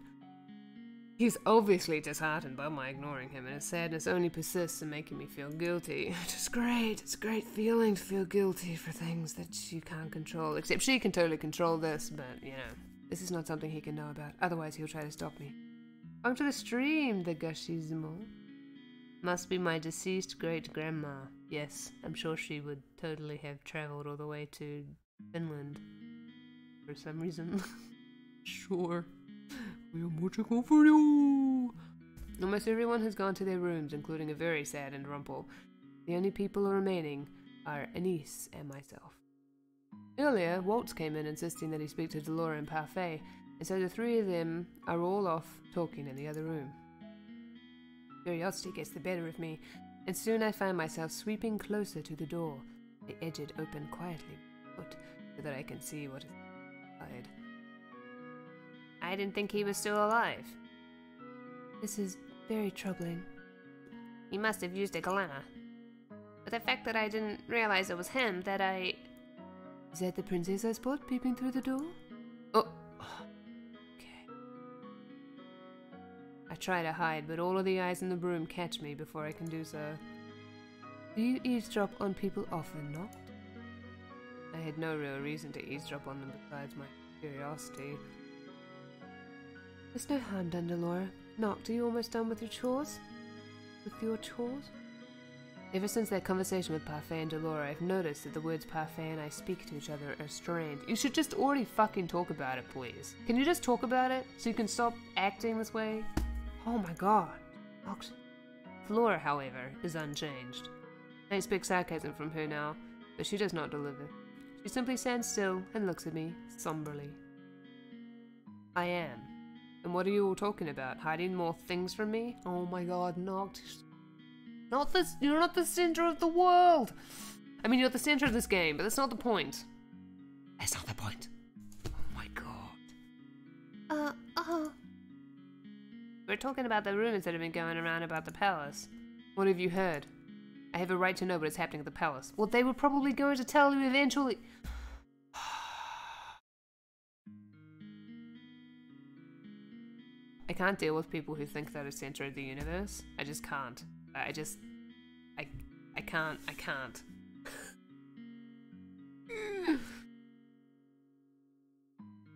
Speaker 1: He's obviously disheartened by my ignoring him, and his sadness only persists in making me feel guilty. It's great. It's a great feeling to feel guilty for things that you can't control. Except she can totally control this, but, you know, this is not something he can know about. Otherwise, he'll try to stop me. Welcome to the stream, the Gashizmo. Must be my deceased great-grandma. Yes, I'm sure she would totally have traveled all the way to Finland. For some reason. Sure. We are watching over you. Almost everyone has gone to their rooms, including a very saddened Rumpel. The only people remaining are Anise and myself. Earlier, Waltz came in insisting that he speak to Delora and Parfait, and so the three of them are all off talking in the other room. Curiosity gets the better of me, and soon I find myself sweeping closer to the door, the edged open quietly, so that I can see what is inside. I didn't think he was still alive. This is very troubling. He must have used a glamour. But the fact that I didn't realize it was him, that I... Is that the princess I spot peeping through the door? Oh. Okay. I try to hide, but all of the eyes in the room catch me before I can do so. Do you eavesdrop on people often, Noct? I had no real reason to eavesdrop on them besides my curiosity. There's no harm done, Delora. Noct, are you almost done with your chores? Ever since that conversation with Parfait and Delora, I've noticed that the words Parfait and I speak to each other are strange. You should just already fucking talk about it, please. Can you just talk about it so you can stop acting this way? Oh my god. Noct. Flora, however, is unchanged. I expect sarcasm from her now, but she does not deliver. She simply stands still and looks at me somberly. I am. And what are you all talking about? Hiding more things from me? Oh my god, Noct. Not this. You're not the center of the world. I mean, you're the center of this game, but that's not the point. That's not the point. Oh my god. We're talking about the rumors that have been going around about the palace. What have you heard? I have a right to know what is happening at the palace. Well, they were probably going to tell you eventually. I can't deal with people who think they're the center of the universe. I just can't. I can't.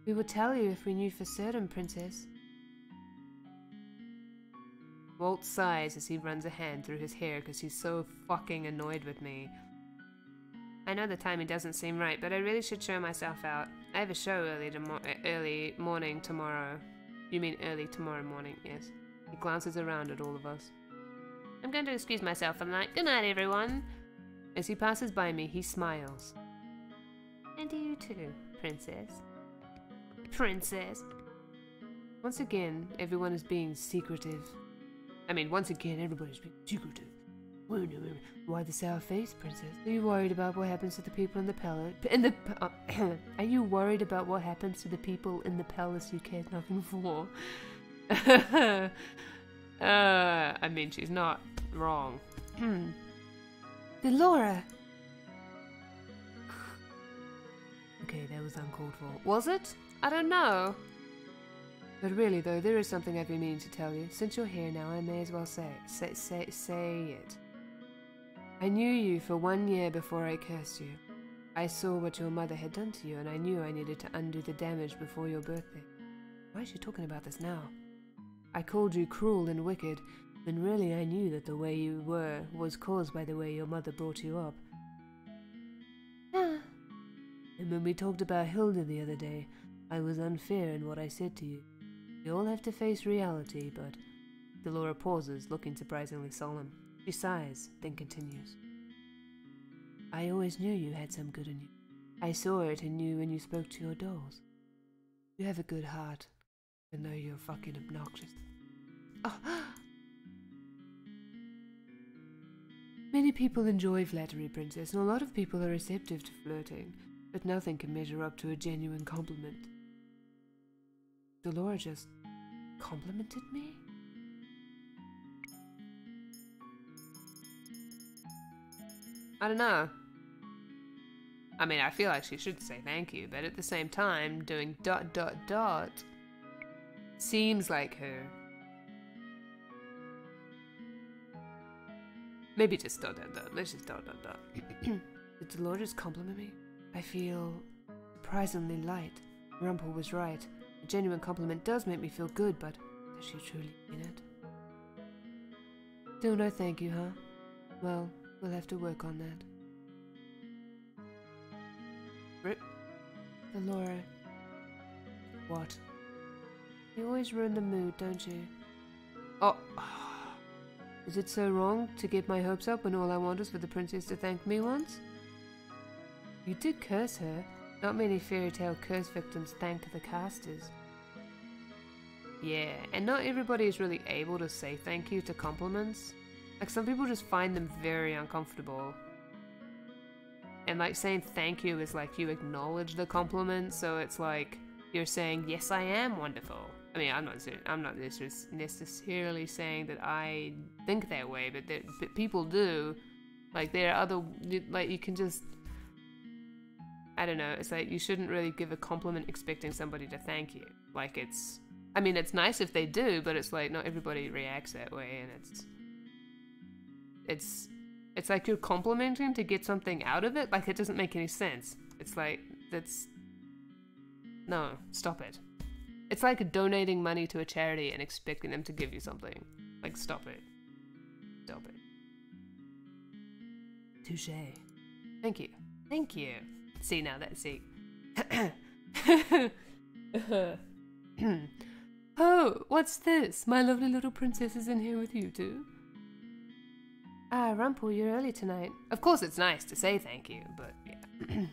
Speaker 1: We would tell you if we knew for certain, Princess. Walt sighs as he runs a hand through his hair because he's so fucking annoyed with me. I know the timing doesn't seem right, but I really should show myself out. I have a show early morning tomorrow. You mean early tomorrow morning, yes. He glances around at all of us. I'm going to excuse myself for the night. Good night, everyone. As he passes by me, he smiles. And you too, princess. Princess. Once again, everyone is being secretive. Once again, everybody's being secretive. Why the sour face, princess? Are you worried about what happens to the people in the palace? Are you worried about what happens to the people in the palace you cared nothing for? She's not wrong.
Speaker 2: Delora!
Speaker 1: Okay, that was uncalled for. Was it? I don't know. But really, though, there is something I've been meaning to tell you. Since you're here now, I may as well say it. I knew you for 1 year before I cursed you. I saw what your mother had done to you, and I knew I needed to undo the damage before your birthday. Why is she talking about this now? I called you cruel and wicked, when really I knew that the way you were was caused by the way your mother brought you up. And when we talked about Hilda the other day, I was unfair in what I said to you. We all have to face reality, but... Delora pauses, looking surprisingly solemn. She sighs, then continues. I always knew you had some good in you. I saw it in you when you spoke to your dolls. You have a good heart, even though you're fucking obnoxious. Oh. Many people enjoy flattery, princess, and a lot of people are receptive to flirting, but nothing can measure up to a genuine compliment. Delora just complimented me? I don't know. I feel like she should say thank you, but at the same time, doing ... seems like her. Maybe just ... Let's just ... Did Delora just compliment me? I feel surprisingly light. Rumpel was right. A genuine compliment does make me feel good, but does she truly mean it? Still no thank you, huh? Well, we'll have to work on that. Rip. Delora. What? You always ruin the mood, don't you? Oh. Is it so wrong to get my hopes up when all I want is for the princess to thank me once? You did curse her. Not many fairy tale curse victims thank the casters. Yeah, and not everybody is really able to say thank you to compliments. Like, some people just find them very uncomfortable. And like, saying thank you is like you acknowledge the compliment, so it's like you're saying, yes, I am wonderful. I'm not necessarily saying that I think that way, but people do. Like, there are other, like, you can just, I don't know, it's like you shouldn't really give a compliment expecting somebody to thank you. Like, it's nice if they do, but it's like not everybody reacts that way, and it's like you're complimenting to get something out of it. Like, it doesn't make any sense. It's like, no, stop it. It's like donating money to a charity and expecting them to give you something. Like, stop it. Stop it. Touché. Thank you. Thank you. See, now that's it. Oh, what's this? My lovely little princess is in here with you too? Ah, Rumpel, you're early tonight. Of course it's nice to say thank you, but yeah.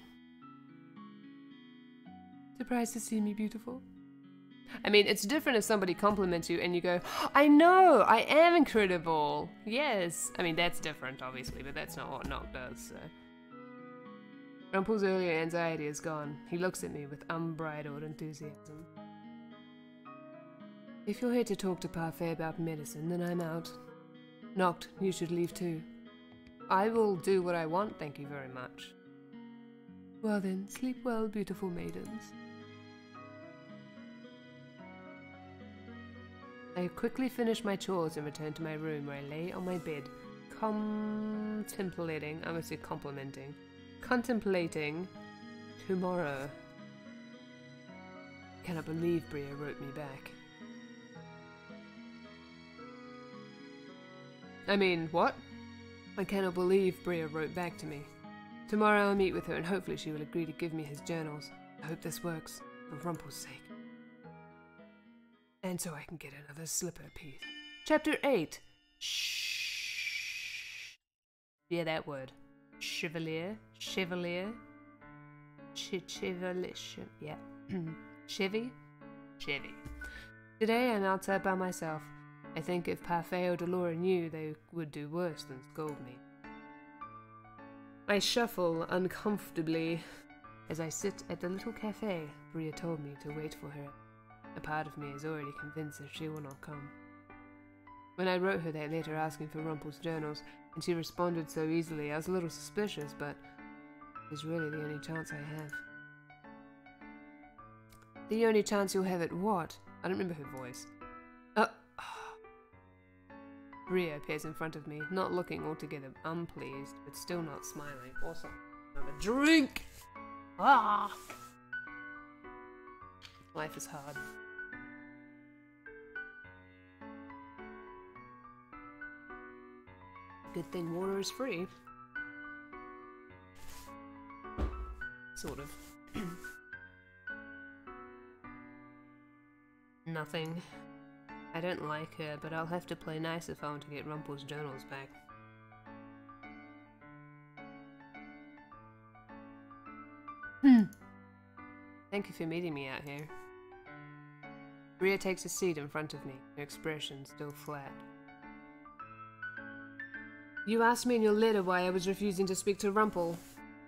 Speaker 1: Surprised to see me, beautiful? It's different if somebody compliments you and you go, I know, I am incredible. Yes. That's different, obviously, but that's not what Noct does, so. Rumpel's earlier anxiety is gone. He looks at me with unbridled enthusiasm. If you're here to talk to Parfait about medicine, then I'm out. Noct, you should leave too. I will do what I want, thank you very much. Well then, sleep well, beautiful maidens. I quickly finish my chores and return to my room, where I lay on my bed, contemplating tomorrow. Cannot believe Bria wrote me back. I mean, what? I cannot believe Bria wrote back to me. Tomorrow I'll meet with her and hopefully she will agree to give me his journals. I hope this works, for Rumpel's sake. And so I can get another slipper piece. Chapter 8. Shh. Yeah, that word. Chevalier. Chevalier. Chevalier. Yeah. Chevy. Chevy. Today I'm outside by myself. I think if Parfait or Delora knew, they would do worse than scold me. I shuffle uncomfortably as I sit at the little cafe Bria told me to wait for her. A part of me is already convinced that she will not come. When I wrote her that letter asking for Rumpel's journals, and she responded so easily, I was a little suspicious, but it was really the only chance I have. The only chance you'll have at what? I don't remember her voice. Bria appears in front of me, not looking altogether unpleased, but still not smiling. Also, another drink! Ah! Life is hard. Good thing water is free. Sort of. Nothing. I don't like her, but I'll have to play nice if I want to get Rumpel's journals back. Thank you for meeting me out here. Bria takes a seat in front of me, her expression still flat. You asked me in your letter why I was refusing to speak to Rumpel,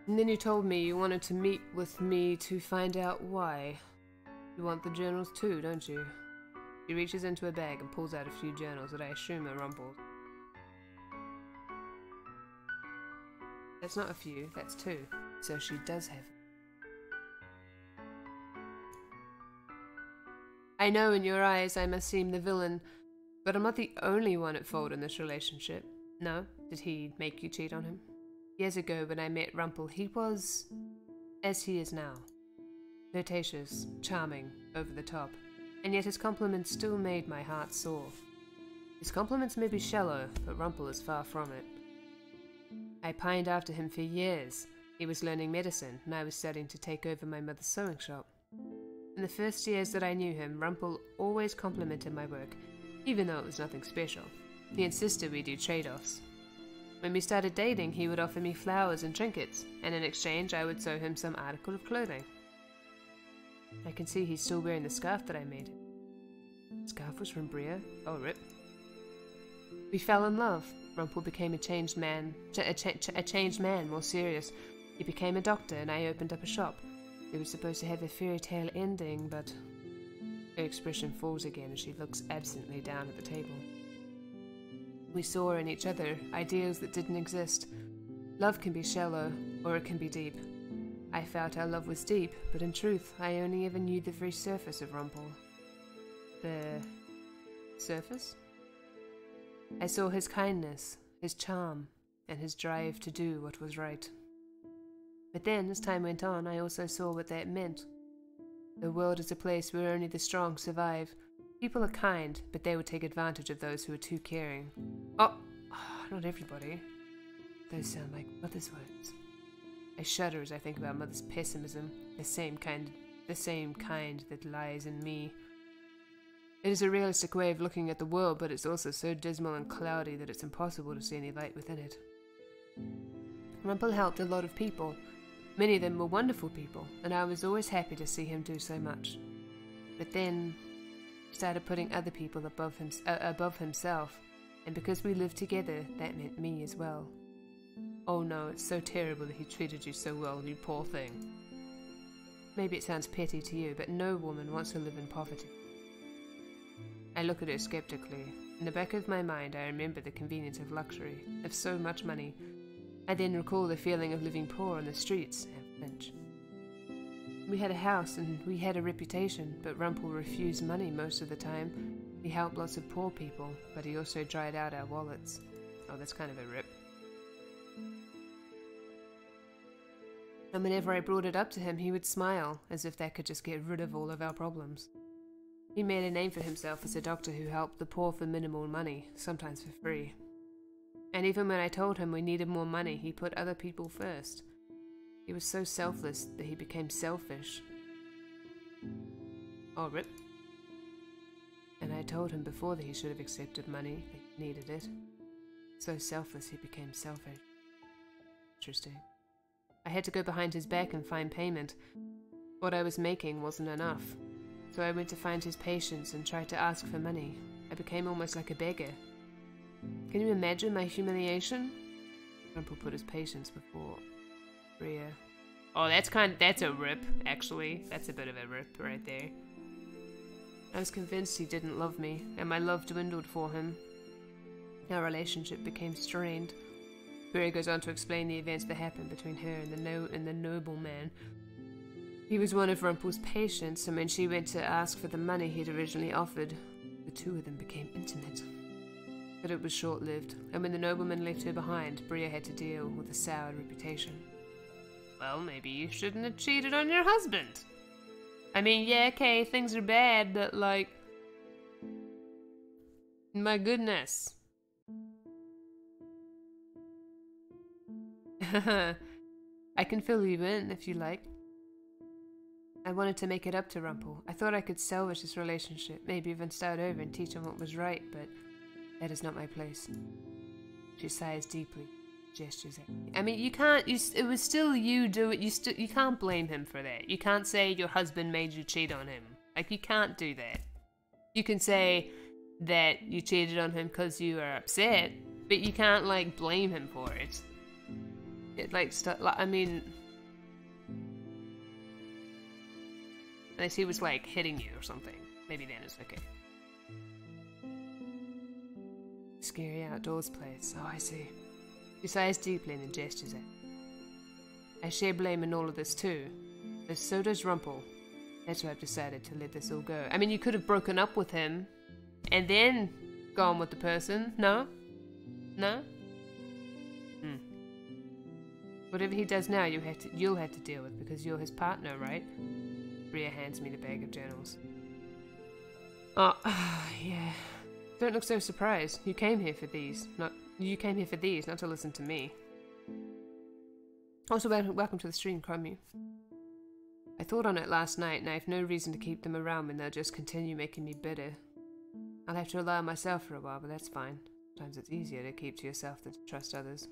Speaker 1: and then you told me you wanted to meet with me to find out why. You want the journals too, don't you? She reaches into a bag and pulls out a few journals that I assume are Rumpel's. That's not a few, that's 2. So she does have. I know in your eyes I must seem the villain, but I'm not the only one at fault in this relationship. No? Did he make you cheat on him? Years ago when I met Rumpel, he was as he is now. Flirtatious, charming, over the top. And yet his compliments still made my heart sore. His compliments may be shallow, but Rumpel is far from it. I pined after him for years. He was learning medicine, and I was starting to take over my mother's sewing shop. In the first years that I knew him, Rumpel always complimented my work, even though it was nothing special. He insisted we do trade-offs. When we started dating, he would offer me flowers and trinkets, and in exchange I would sew him some article of clothing. I can see he's still wearing the scarf that I made him. The scarf was from Bria? Oh, rip. We fell in love. Rumpel became a changed man, more serious. He became a doctor, and I opened up a shop. It was supposed to have a fairy tale ending, but her expression falls again as she looks absently down at the table. We saw in each other ideals that didn't exist. Love can be shallow, or it can be deep. I felt our love was deep, but in truth, I only ever knew the very surface of Rumpel. The surface? I saw his kindness, his charm, and his drive to do what was right. But then, as time went on, I also saw what that meant. The world is a place where only the strong survive. People are kind, but they would take advantage of those who are too caring. Oh, not everybody. Those sound like Mother's words. I shudder as I think about Mother's pessimism, the same kind that lies in me. It is a realistic way of looking at the world, but it's also so dismal and cloudy that it's impossible to see any light within it. Rumpel helped a lot of people. Many of them were wonderful people, and I was always happy to see him do so much. But then he started putting other people above himself, and because we lived together, that meant me as well. Oh no, it's so terrible that he treated you so well, you poor thing. Maybe it sounds petty to you, but no woman wants to live in poverty. I look at her skeptically. In the back of my mind, I remember the convenience of luxury, of so much money. I then recall the feeling of living poor on the streets and flinch. We had a house and we had a reputation, but Rumpel refused money most of the time. He helped lots of poor people, but he also dried out our wallets. Oh, that's kind of a rip. And whenever I brought it up to him, he would smile, as if that could just get rid of all of our problems. He made a name for himself as a doctor who helped the poor for minimal money, sometimes for free. And even when I told him we needed more money, he put other people first. He was so selfless that he became selfish. Oh, rip. And I told him before that he should have accepted money, that he needed it. So selfless he became selfish. Interesting. I had to go behind his back and find payment. What I was making wasn't enough. So I went to find his patients and tried to ask for money. I became almost like a beggar. Can you imagine my humiliation? Grandpa put his patients before Bria. Oh, that's a rip, actually. That's a bit of a rip right there. I was convinced he didn't love me, and my love dwindled for him. Our relationship became strained. Bria goes on to explain the events that happened between her and the nobleman. He was one of Rumpel's patients, and when she went to ask for the money he'd originally offered, the two of them became intimate. But it was short-lived, and when the nobleman left her behind, Bria had to deal with a soured reputation. Well, maybe you shouldn't have cheated on your husband. I mean, yeah, okay, things are bad, but like... my goodness. I can fill you in if you like. I wanted to make it up to Rumpel. I thought I could salvage this relationship, maybe even start over and teach him what was right, but that is not my place. She sighs deeply, gestures at me. I mean, you can't, it was still you do it, you can't blame him for that. You can't say your husband made you cheat on him. Like, you can't do that. You can say that you cheated on him because you are upset, but you can't, like, blame him for it. I mean... unless he was, like, hitting you or something. Maybe then it's okay. Scary outdoors place. Oh, I see. She sighs deeply and then gestures at me. I share blame in all of this too. But so does Rumpel. That's why I've decided to let this all go. I mean, you could have broken up with him and then gone with the person. No? No? Whatever he does now, you'll have to deal with because you're his partner, right? Bria hands me the bag of journals. Oh, yeah. Don't look so surprised. You came here for these, not to listen to me. Also, welcome to the stream, Crummy. I thought on it last night, and I have no reason to keep them around when they'll just continue making me bitter. I'll have to rely on myself for a while, but that's fine. Sometimes it's easier to keep to yourself than to trust others.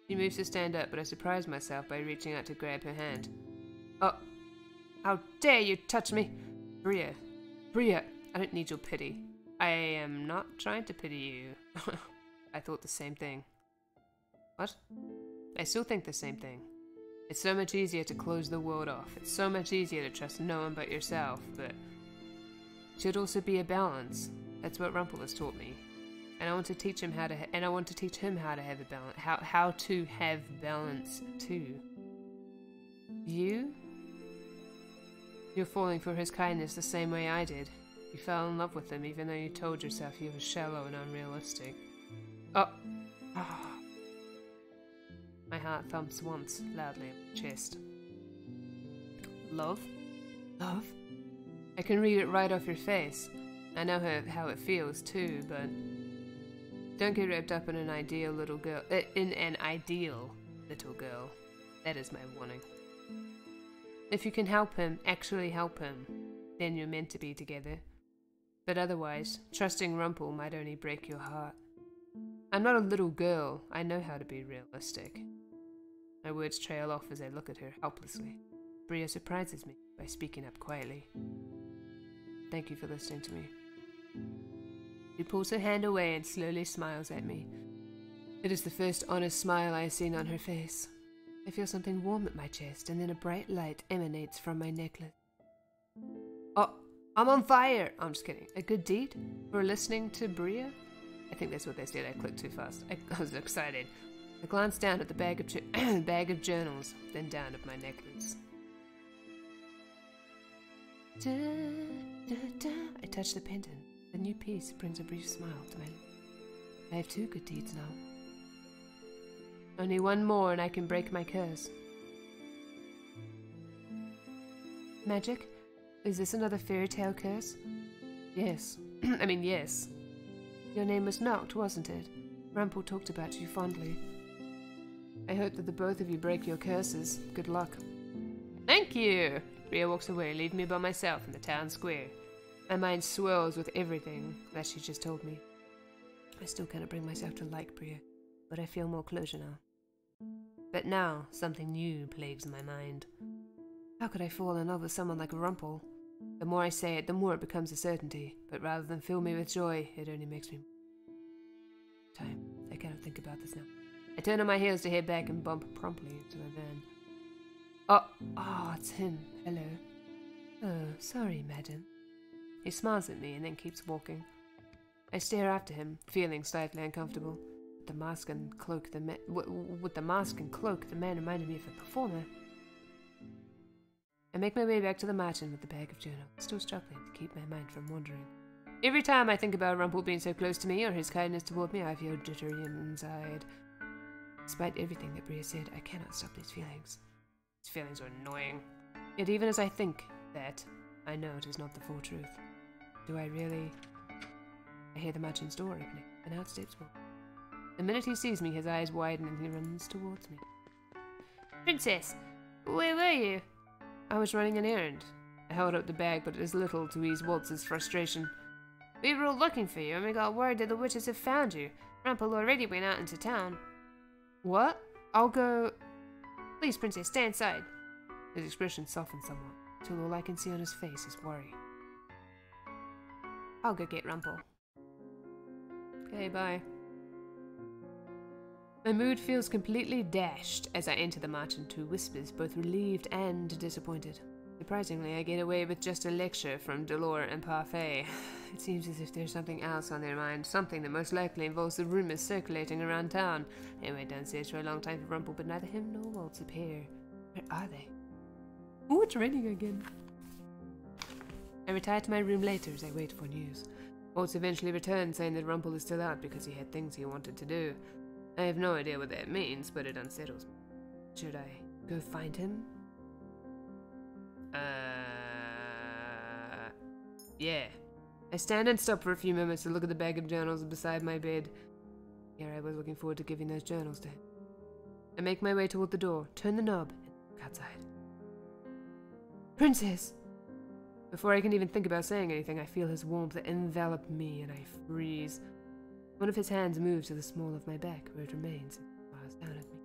Speaker 1: She moves to stand up, but I surprise myself by reaching out to grab her hand. Oh, how dare you touch me! Bria, I don't need your pity. I am not trying to pity you. I thought the same thing. What? I still think the same thing. It's so much easier to close the world off. It's so much easier to trust no one but yourself, but it should also be a balance. That's what Rumpel has taught me. And I want to teach him how to have a balance. How to have balance too. You're falling for his kindness the same way I did. You fell in love with him even though you told yourself he was shallow and unrealistic. Oh. My heart thumps once, loudly on my chest. Love? Love? I can read it right off your face. I know how it feels too, but... don't get wrapped up in an ideal little girl. That is my warning. If you can help him, actually help him, then you're meant to be together. But otherwise, trusting Rumpel might only break your heart. I'm not a little girl. I know how to be realistic. My words trail off as I look at her helplessly. Bria surprises me by speaking up quietly. Thank you for listening to me. She pulls her hand away and slowly smiles at me. It is the first honest smile I have seen on her face. I feel something warm at my chest, and then a bright light emanates from my necklace. Oh, I'm on fire! I'm just kidding. A good deed? For listening to Bria? I think that's what they said. I clicked too fast. I was excited. I glanced down at the bag of journals, then down at my necklace. Da, da, da. I touch the pendant. The new piece brings a brief smile to my lips. I have 2 good deeds now. Only one more and I can break my curse. Magic? Is this another fairy tale curse? Yes. I mean, yes. Your name was Noct, wasn't it?
Speaker 2: Rumpel talked about you fondly. I hope that the both of you break your curses. Good luck.
Speaker 1: Thank you! Bria walks away, leaving me by myself in the town square. My mind swirls with everything that she just told me.
Speaker 2: I still cannot bring myself to like Bria, but I feel more closure now.
Speaker 1: But now, something new plagues my mind.
Speaker 2: How could I fall in love with someone like Rumpel?
Speaker 1: The more I say it, the more it becomes a certainty, but rather than fill me with joy, it only makes me...
Speaker 2: Time. I cannot think about this now.
Speaker 1: I turn on my heels to head back and bump promptly into my van.
Speaker 2: Oh, it's him. Hello. Oh, sorry, madam.
Speaker 1: He smiles at me and then keeps walking. I stare after him, feeling slightly uncomfortable. With the mask and cloak, the man reminded me of the performer. I make my way back to the Martin with the bag of journals, still struggling to keep my mind from wandering. Every time I think about Rumpel being so close to me or his kindness toward me, I feel jittery inside. Despite everything that Bria said, I cannot stop these feelings. These feelings are annoying. Yet even as I think that, I know it is not the full truth. Do I really? I hear the Martin's door opening, and out steps Will. The minute he sees me, his eyes widen and he runs towards me. Princess, where were you? I was running an errand. I held out the bag, but it is little to ease Waltz's frustration. We were all looking for you, and we got word that the witches have found you. Rumpel already went out into town. What? I'll go... Please, Princess, stay inside. His expression softens somewhat, till all I can see on his face is worry. I'll go get Rumpel. Okay, bye. My mood feels completely dashed as I enter the Martin to whispers, both relieved and disappointed. Surprisingly, I get away with just a lecture from Delore and Parfait. It seems as if there's something else on their mind, something that most likely involves the rumors circulating around town. They went downstairs for a long time for Rumpel, but neither him nor Waltz appear. Where are they? Oh, it's raining again. I retire to my room later as I wait for news. Waltz eventually returns, saying that Rumpel is still out because he had things he wanted to do. I have no idea what that means, but it unsettles me. Should I go find him? Yeah. I stand and stop for a few moments to look at the bag of journals beside my bed. Here I was looking forward to giving those journals to him. I make my way toward the door, turn the knob, and look outside. Princess! Before I can even think about saying anything, I feel his warmth envelop me and I freeze. One of his hands moves to the small of my back, where it remains and smiles down at me.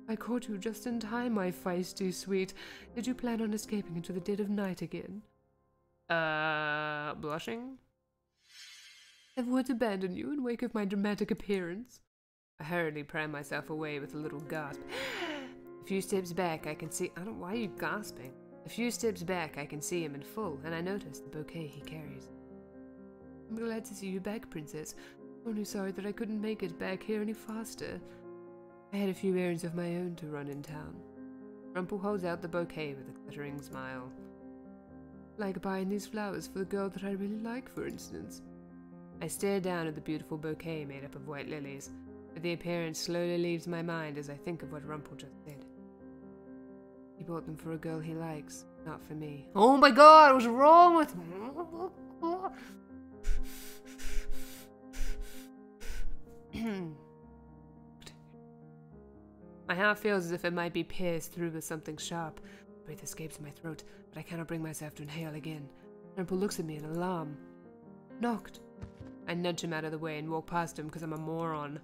Speaker 1: I caught you just in time, my feisty sweet. Did you plan on escaping into the dead of night again? Blushing? Have words abandoned you in wake of my dramatic appearance? I hurriedly pram myself away with a little gasp. A few steps back, I can see... why are you gasping? A few steps back, I can see him in full, and I notice the bouquet he carries. I'm glad to see you back, Princess. Only sorry that I couldn't make it back here any faster. I had a few errands of my own to run in town. Rumpel holds out the bouquet with a glittering smile. Like buying these flowers for the girl that I really like, for instance. I stare down at the beautiful bouquet made up of white lilies, but the appearance slowly leaves my mind as I think of what Rumpel just said. He bought them for a girl he likes, not for me. Oh my god, what's wrong with me? My heart feels as if it might be pierced through with something sharp. Breath escapes my throat, but I cannot bring myself to inhale again. Rumpel looks at me in alarm. Knocked. I nudge him out of the way and walk past him because I'm a moron.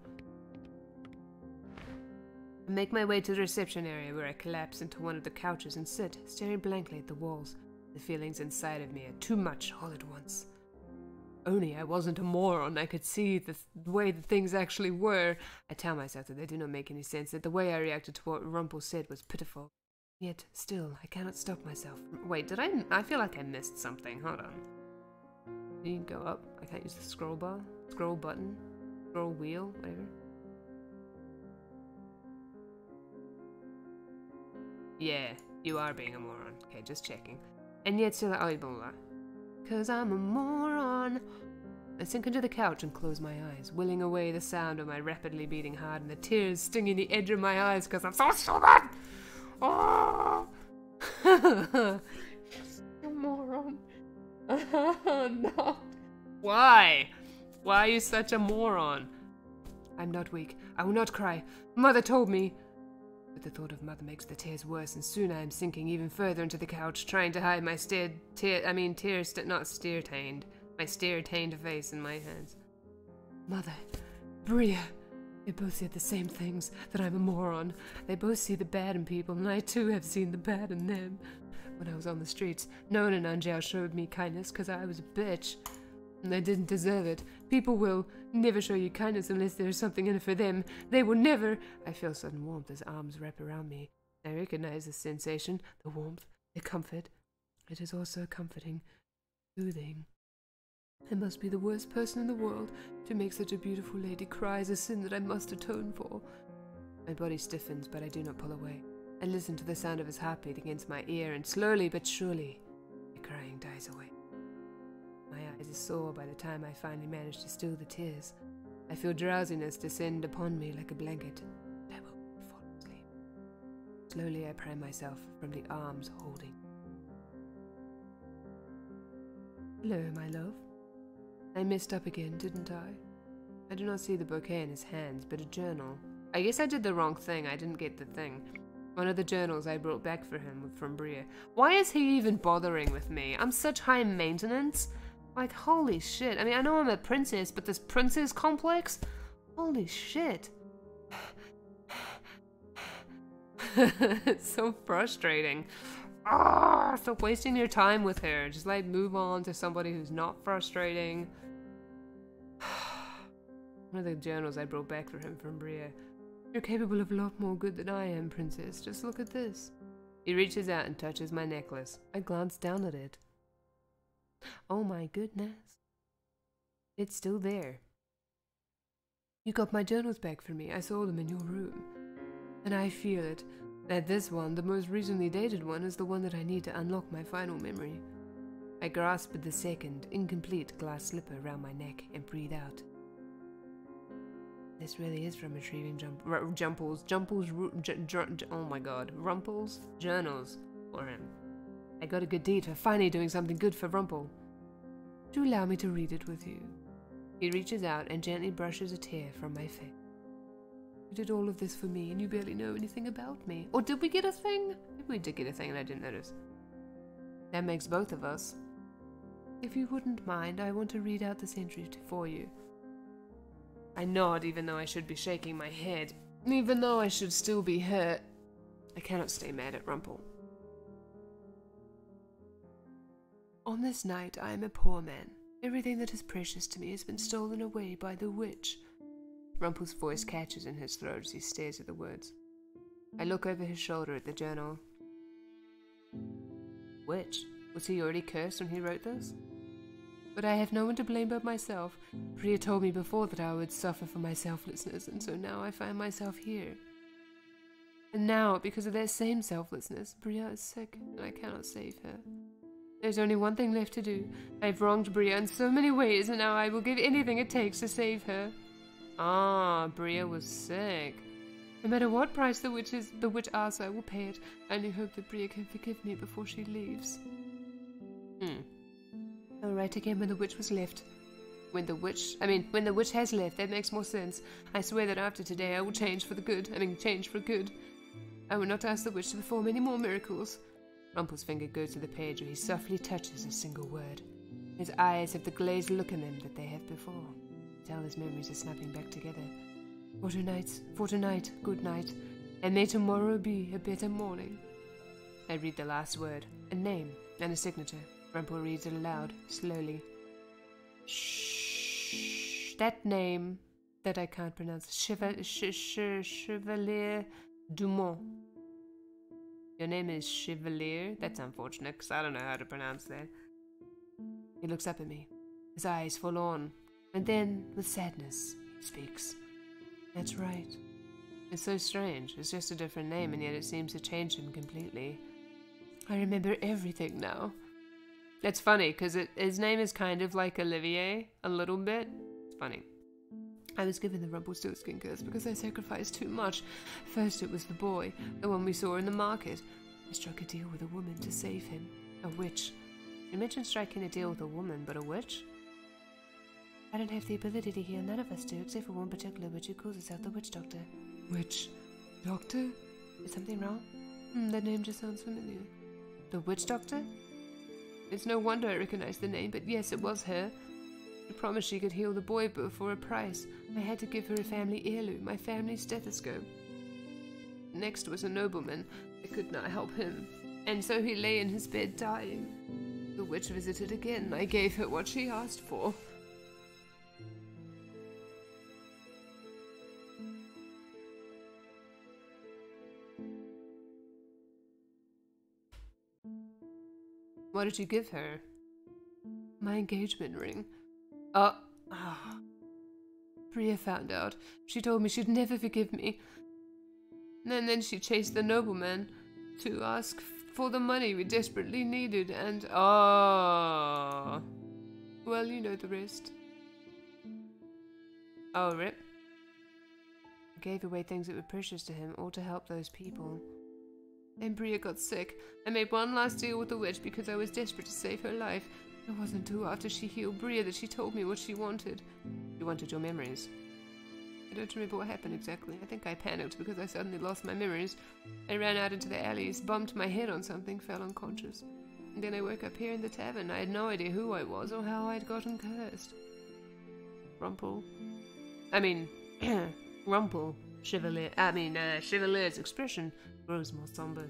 Speaker 1: I make my way to the reception area where I collapse into one of the couches and sit, staring blankly at the walls. The feelings inside of me are too much all at once. Only I wasn't a moron. I could see the way that things actually were. I tell myself that they do not make any sense, that the way I reacted to what Rumpel said was pitiful. Yet, still, I cannot stop myself. Wait, did I feel like I missed something. Hold on. You can go up. I can't use the scroll bar. Scroll button. Scroll wheel. Whatever. Yeah, you are being a moron. Okay, just checking. And yet still, oh, blah, blah. 'Cause I'm a moron. I sink into the couch and close my eyes, willing away the sound of my rapidly beating heart and the tears stinging the edge of my eyes because I'm so stupid. Oh! You moron. No. Why? Why are you such a moron? I'm not weak. I will not cry. Mother told me. But the thought of Mother makes the tears worse, and soon I am sinking even further into the couch, trying to hide my my tear-stained face in my hands. Mother, Bria, they both said the same things, that I'm a moron. They both see the bad in people, and I too have seen the bad in them. When I was on the streets, no one in Angel showed me kindness because I was a bitch. And I didn't deserve it. People will never show you kindness unless there's something in it for them. They will never. I feel sudden warmth as arms wrap around me. I recognize the sensation, the warmth, the comfort. It is also comforting, soothing. I must be the worst person in the world to make such a beautiful lady cry as a sin that I must atone for. My body stiffens, but I do not pull away. I listen to the sound of his heartbeat against my ear, and slowly but surely, the crying dies away. My eyes are sore by the time I finally manage to still the tears. I feel drowsiness descend upon me like a blanket, and I will fall asleep. Slowly I pry myself from the arms holding. Hello, my love. I messed up again, didn't I? I do not see the bouquet in his hands, but a journal. I guess I did the wrong thing. I didn't get the thing. One of the journals I brought back for him from Bria. Why is he even bothering with me? I'm such high maintenance. Like, holy shit. I mean, I know I'm a princess, but this princess complex? Holy shit. It's so frustrating. Ah, stop wasting your time with her. Just like move on to somebody who's not frustrating. One of the journals I brought back for him from Bria. You're capable of a lot more good than I am, princess. Just look at this. He reaches out and touches my necklace. I glance down at it. Oh my goodness. It's still there. You got my journals back for me. I saw them in your room. And I feel it, that this one, the most recently dated one, is the one that I need to unlock my final memory. I grasp the second, incomplete glass slipper around my neck and breathe out. This really is from retrieving oh my god, Rumpel's journals for him. I got a good deed for finally doing something good for Rumpel. Do allow me to read it with you. He reaches out and gently brushes a tear from my face. You did all of this for me and you barely know anything about me. Or did we get a thing? Maybe we did get a thing and I didn't notice. That makes both of us. If you wouldn't mind, I want to read out this entry for you. I nod, even though I should be shaking my head. Even though I should still be hurt. I cannot stay mad at Rumpel. On this night, I am a poor man. Everything that is precious to me has been stolen away by the witch. Rumpel's voice catches in his throat as he stares at the words. I look over his shoulder at the journal. Witch? Was he already cursed when he wrote this? But I have no one to blame but myself. Bria told me before that I would suffer for my selflessness, and so now I find myself here. And now, because of that same selflessness, Bria is sick, and I cannot save her. There's only one thing left to do. I've wronged Bria in so many ways, and now I will give anything it takes to save her. Ah, Bria was sick. No matter what price the witch asks, I will pay it. I only hope that Bria can forgive me before she leaves. I'll write again when the witch was left. When the witch has left, that makes more sense. I swear that after today I will change for good. I will not ask the witch to perform any more miracles. Rumpel's finger goes to the page where he softly touches a single word. His eyes have the glazed look in them that they have before. Tell his memories are snapping back together. For tonight, good night, and may tomorrow be a better morning. I read the last word, a name, and a signature. Rumpel reads it aloud, slowly. Shh. That name that I can't pronounce. Chevalier Dumont. Your name is Chevalier? That's unfortunate, because I don't know how to pronounce that. He looks up at me, his eyes full on, and then, with sadness, he speaks. That's right. It's so strange. It's just a different name, and yet it seems to change him completely. I remember everything now. It's funny, because his name is kind of like Olivier, a little bit. It's funny. I was given the Rumpelstiltskin curse because I sacrificed too much. First it was the boy, the one we saw in the market. I struck a deal with a woman to save him. A witch. You mentioned striking a deal with a woman, but a witch?
Speaker 2: I don't have the ability to heal, none of us do, except for one particular witch who calls herself the Witch Doctor.
Speaker 1: Witch Doctor?
Speaker 2: Is something wrong?
Speaker 1: That name just sounds familiar. The Witch Doctor? It's no wonder I recognized the name, but yes, it was her. She promised she could heal the boy, but for a price. I had to give her a family heirloom, my family stethoscope. Next was a nobleman. I could not help him, and so he lay in his bed dying. The witch visited again. I gave her what she asked for. What did you give her? My engagement ring. Bria found out. She told me she'd never forgive me. And then she chased the nobleman to ask for the money we desperately needed, and well, you know the rest. Oh, rip. He gave away things that were precious to him, all to help those people. Then Bria got sick. I made one last deal with the witch because I was desperate to save her life. It wasn't until after she healed Bria that she told me what she wanted. She wanted your memories. I don't remember what happened exactly. I think I panicked because I suddenly lost my memories. I ran out into the alleys, bumped my head on something, fell unconscious. And then I woke up here in the tavern. I had no idea who I was or how I'd gotten cursed. Rumple. Chevalier's expression grows more somber.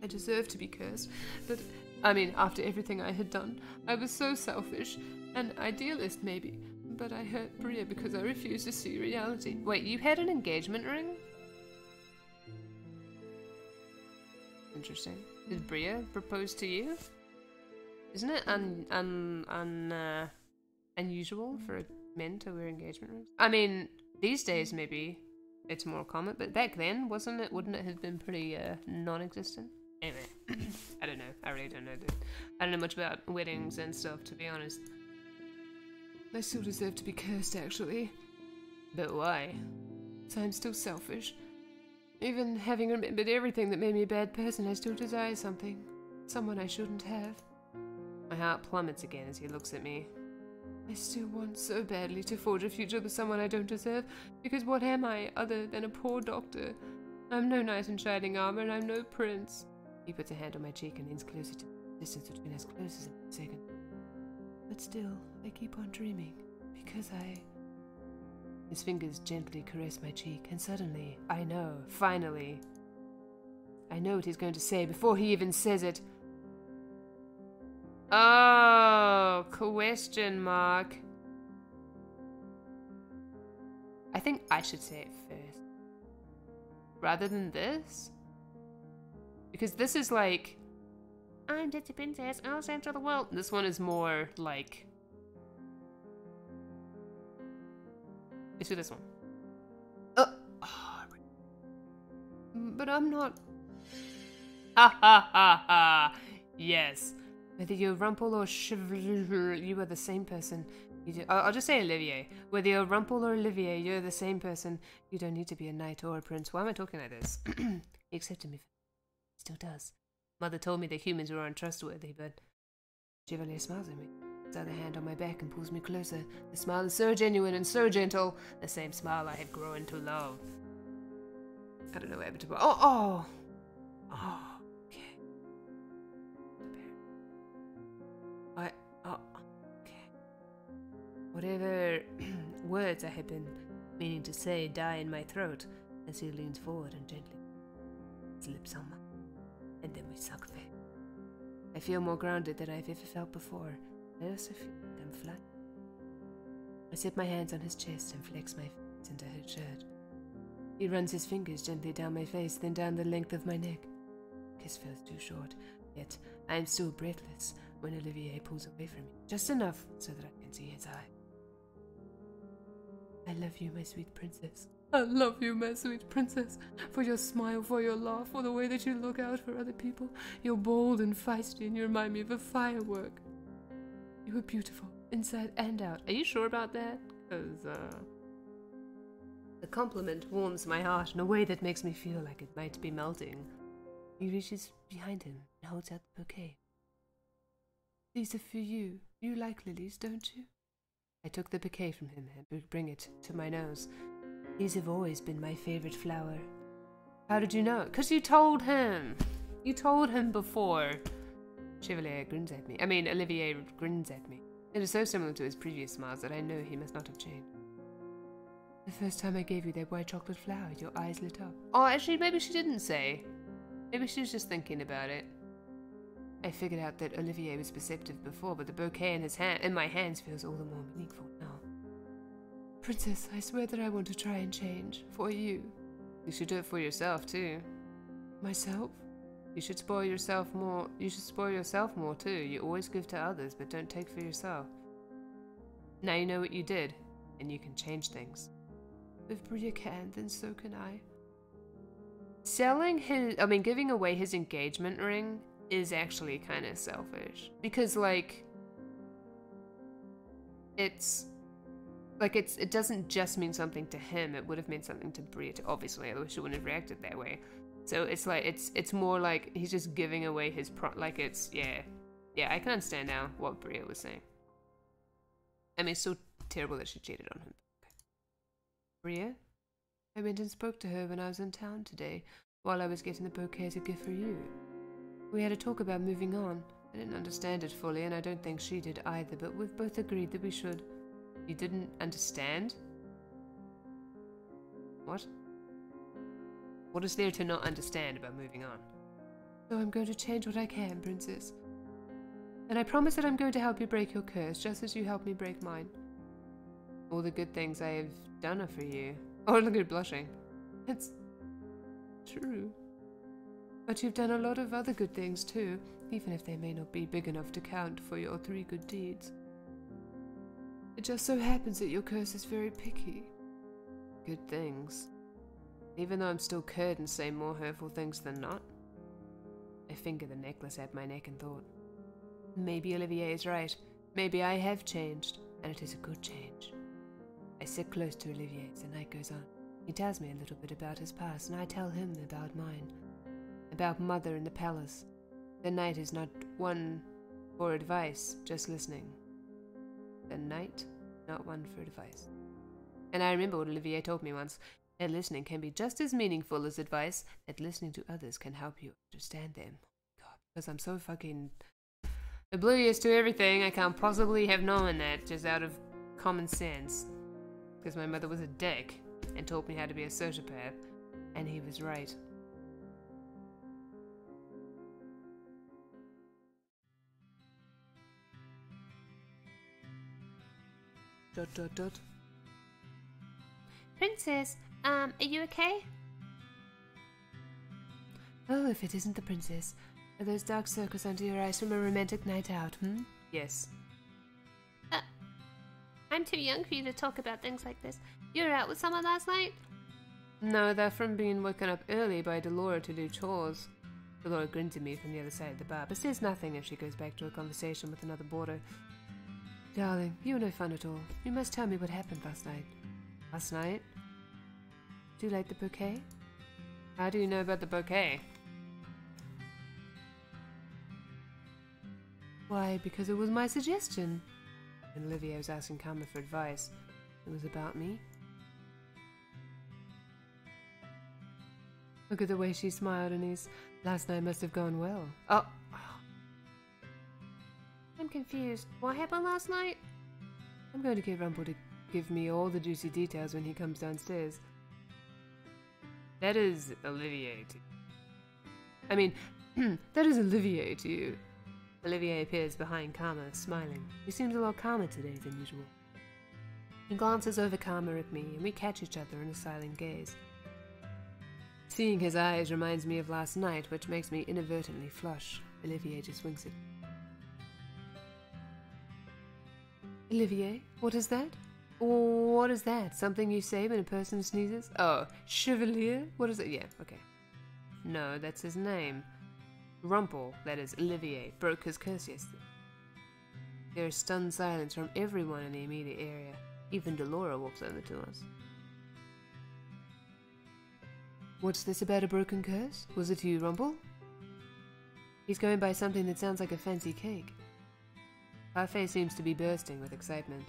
Speaker 1: I deserved to be cursed, but, after everything I had done, I was so selfish, an idealist maybe, but I hurt Bria because I refused to see reality. Wait, you had an engagement ring? Interesting. Did Bria propose to you? Isn't it unusual for men to wear engagement rings? These days maybe it's more common, but back then, wouldn't it have been pretty non-existent? Anyway, I don't know. I really don't know. I don't know much about weddings and stuff, to be honest. I still deserve to be cursed, actually. But why? So I'm still selfish. Even having remembered everything that made me a bad person, I still desire something. Someone I shouldn't have. My heart plummets again as he looks at me. I still want so badly to forge a future with someone I don't deserve, because what am I other than a poor doctor? I'm no knight in shining armor, and I'm no prince. He puts a hand on my cheek and leans closer to me. Distance between us closes in a second. But still, I keep on dreaming, because His fingers gently caress my cheek, and suddenly, I know, finally, I know what he's going to say before he even says it. Oh, question mark. I think I should say it first. Rather than this? Because this is like, I'm just a princess, I'll center the world. This one is more like, let's do this one. But I'm not. Ha ha ha ha. Yes. Whether you're Rumple or Chevalier, you are the same person. I'll just say Olivier. Whether you're Rumple or Olivier, you're the same person. You don't need to be a knight or a prince. Why am I talking like this? He accepted me. Still does. Mother told me that humans were untrustworthy, but Chevalier smiles at me. His other hand on my back and pulls me closer. The smile is so genuine and so gentle. The same smile I had grown to love. I don't know what happened to. Oh, okay. Okay. Whatever words I had been meaning to say die in my throat as he leans forward and gently his lips on mine. And then we suck fair. I feel more grounded than I've ever felt before. I also feel like I'm flat. I set my hands on his chest and flex my face into her shirt. He runs his fingers gently down my face, then down the length of my neck. Kiss feels too short, yet I am still breathless when Olivier pulls away from me, just enough so that I can see his eye. I love you, my sweet princess. I love you, my sweet princess, for your smile, for your laugh, for the way that you look out for other people. You're bold and feisty, and you remind me of a firework. You are beautiful, inside and out. Are you sure about that? Because, the compliment warms my heart in a way that makes me feel like it might be melting. He reaches behind him and holds out the bouquet. These are for you. You like lilies, don't you?
Speaker 2: I took the bouquet from him and would bring it to my nose. These have always been my favorite flower.
Speaker 1: How did you know? Because you told him. You told him before. Chevalier grins at me. I mean, Olivier grins at me. It is so similar to his previous smiles that I know he must not have changed.
Speaker 2: The first time I gave you that white chocolate flower, your eyes lit up.
Speaker 1: Oh, actually, maybe she didn't say. Maybe she was just thinking about it.
Speaker 2: I figured out that Olivier was perceptive before, but the bouquet in my hands feels all the more meaningful now. Princess, I swear that I want to try and change. For you.
Speaker 1: You should do it for yourself, too.
Speaker 2: Myself?
Speaker 1: You should spoil yourself more. You should spoil yourself more, too. You always give to others, but don't take for yourself. Now you know what you did, and you can change things.
Speaker 2: If Bria can, then so can I.
Speaker 1: Giving away his engagement ring is actually kind of selfish. Because, it doesn't just mean something to him, it would have meant something to Bria, obviously, otherwise she wouldn't have reacted that way. So it's more like he's just giving away his yeah, I can understand now what Bria was saying. I mean, it's so terrible that she cheated on him.
Speaker 2: Bria? I went and spoke to her when I was in town today, while I was getting the bouquet as a gift for you. We had a talk about moving on. I didn't understand it fully, and I don't think she did either, but we've both agreed that we should.
Speaker 1: You didn't understand? What? What is there to not understand about moving on?
Speaker 2: So I'm going to change what I can, Princess. And I promise that I'm going to help you break your curse, just as you helped me break mine.
Speaker 1: All the good things I have done are for you. Oh, look at her blushing.
Speaker 2: It's true. But you've done a lot of other good things too, even if they may not be big enough to count for your 3 good deeds. It just so happens that your curse is very picky.
Speaker 1: Good things. Even though I'm still curd and say more hurtful things than not. I finger the necklace at my neck and thought, maybe Olivier is right. Maybe I have changed, and it is a good change. I sit close to Olivier as the night goes on. He tells me a little bit about his past, and I tell him about mine. About Mother in the palace. The night is not one for advice, just listening. The night, not one for advice. And I remember what Olivier told me once, that listening can be just as meaningful as advice, that listening to others can help you understand them. God, because I'm so fucking oblivious to everything, I can't possibly have known that just out of common sense. Because my mother was a dick and taught me how to be a sociopath, and he was right.
Speaker 2: Dot dot dot.
Speaker 1: Princess, are you okay?
Speaker 2: Oh, if it isn't the princess. Are those dark circles under your eyes from a romantic night out,
Speaker 1: Yes.
Speaker 2: I'm too young for you to talk about things like this. You were out with someone last night?
Speaker 1: No, they're from being woken up early by Delora to do chores. Delora grins at me from the other side of the bar, but says nothing as she goes back to a conversation with another boarder.
Speaker 2: Darling, you're no fun at all. You must tell me what happened last night.
Speaker 1: Last night?
Speaker 2: Do you like the bouquet?
Speaker 1: How do you know about the bouquet?
Speaker 2: Why, because it was my suggestion.
Speaker 1: And Olivier was asking Karma for advice.
Speaker 2: It was about me. Look at the way she smiled, Anise. Last night must have gone well.
Speaker 1: Oh.
Speaker 2: I'm confused. What happened last night? I'm going to get Rumple to give me all the juicy details when he comes downstairs.
Speaker 1: That is Olivier to you.
Speaker 2: I mean, that is Olivier to you.
Speaker 1: Olivier appears behind Karma, smiling.
Speaker 2: He seems a lot calmer today than usual. He glances over Karma at me, and we catch each other in a silent gaze.
Speaker 1: Seeing his eyes reminds me of last night, which makes me inadvertently flush. Olivier just winks at me.
Speaker 2: Olivier, what is that?
Speaker 1: What is that? Something you say when a person sneezes? Oh, Chevalier? What is it? Yeah, okay. No, that's his name. Rumple, that is Olivier, broke his curse yesterday. There is stunned silence from everyone in the immediate area. Even Delora walks over to us.
Speaker 2: What's this about a broken curse? Was it you, Rumple? He's going by something that sounds like a fancy cake.
Speaker 1: Parfait seems to be bursting with excitement.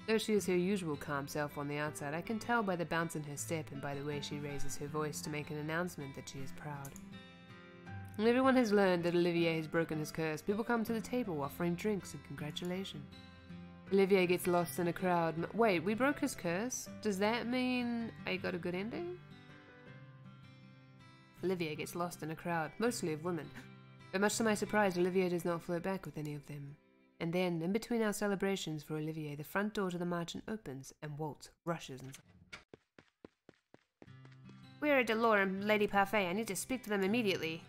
Speaker 1: Though she is her usual calm self on the outside, I can tell by the bounce in her step and by the way she raises her voice to make an announcement that she is proud. And everyone has learned that Olivier has broken his curse. People come to the table offering drinks and congratulations. Olivier gets lost in a crowd. Wait, we broke his curse? Does that mean I got a good ending? Olivier gets lost in a crowd, mostly of women. But much to my surprise, Olivier does not flirt back with any of them. And then, in between our celebrations for Olivier, the front door to the mansion opens, and Waltz rushes inside.
Speaker 2: Where are Delore and Lady Parfait? I need to speak to them immediately.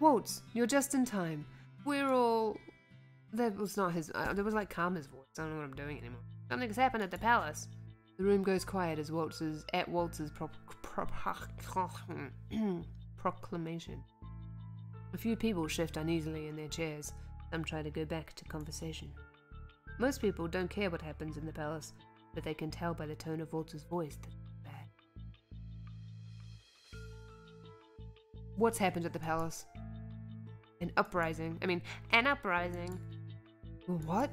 Speaker 1: Waltz, you're just in time. We're all... That was not his... that was like Karma's voice. I don't know what I'm doing anymore.
Speaker 2: Something's happened at the palace.
Speaker 1: The room goes quiet as Waltz's proclamation. A few people shift uneasily in their chairs. Some try to go back to conversation. Most people don't care what happens in the palace, but they can tell by the tone of Waltz's voice that it's bad. What's happened at the palace? An uprising. What?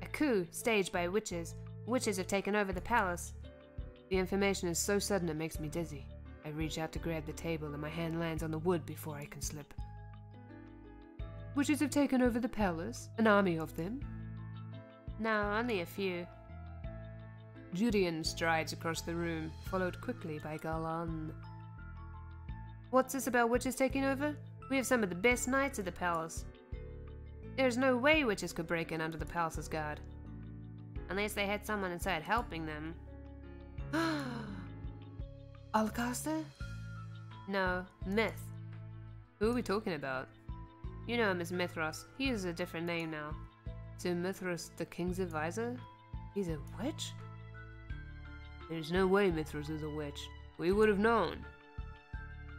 Speaker 2: A coup staged by witches. Witches have taken over the palace.
Speaker 1: The information is so sudden it makes me dizzy. I reach out to grab the table and my hand lands on the wood before I can slip. Witches have taken over the palace? An army of them?
Speaker 2: No, only a few.
Speaker 1: Julian strides across the room, followed quickly by Galan.
Speaker 2: What's this about witches taking over? We have some of the best knights at the palace. There's no way witches could break in under the palace's guard. Unless they had someone inside helping them.
Speaker 1: Alcaster?
Speaker 2: No, Myth.
Speaker 1: Who are we talking about?
Speaker 2: You know him as Mithras. He uses a different name now.
Speaker 1: So Mithras, the king's advisor? He's a witch? There's no way Mithras is a witch. We would have known.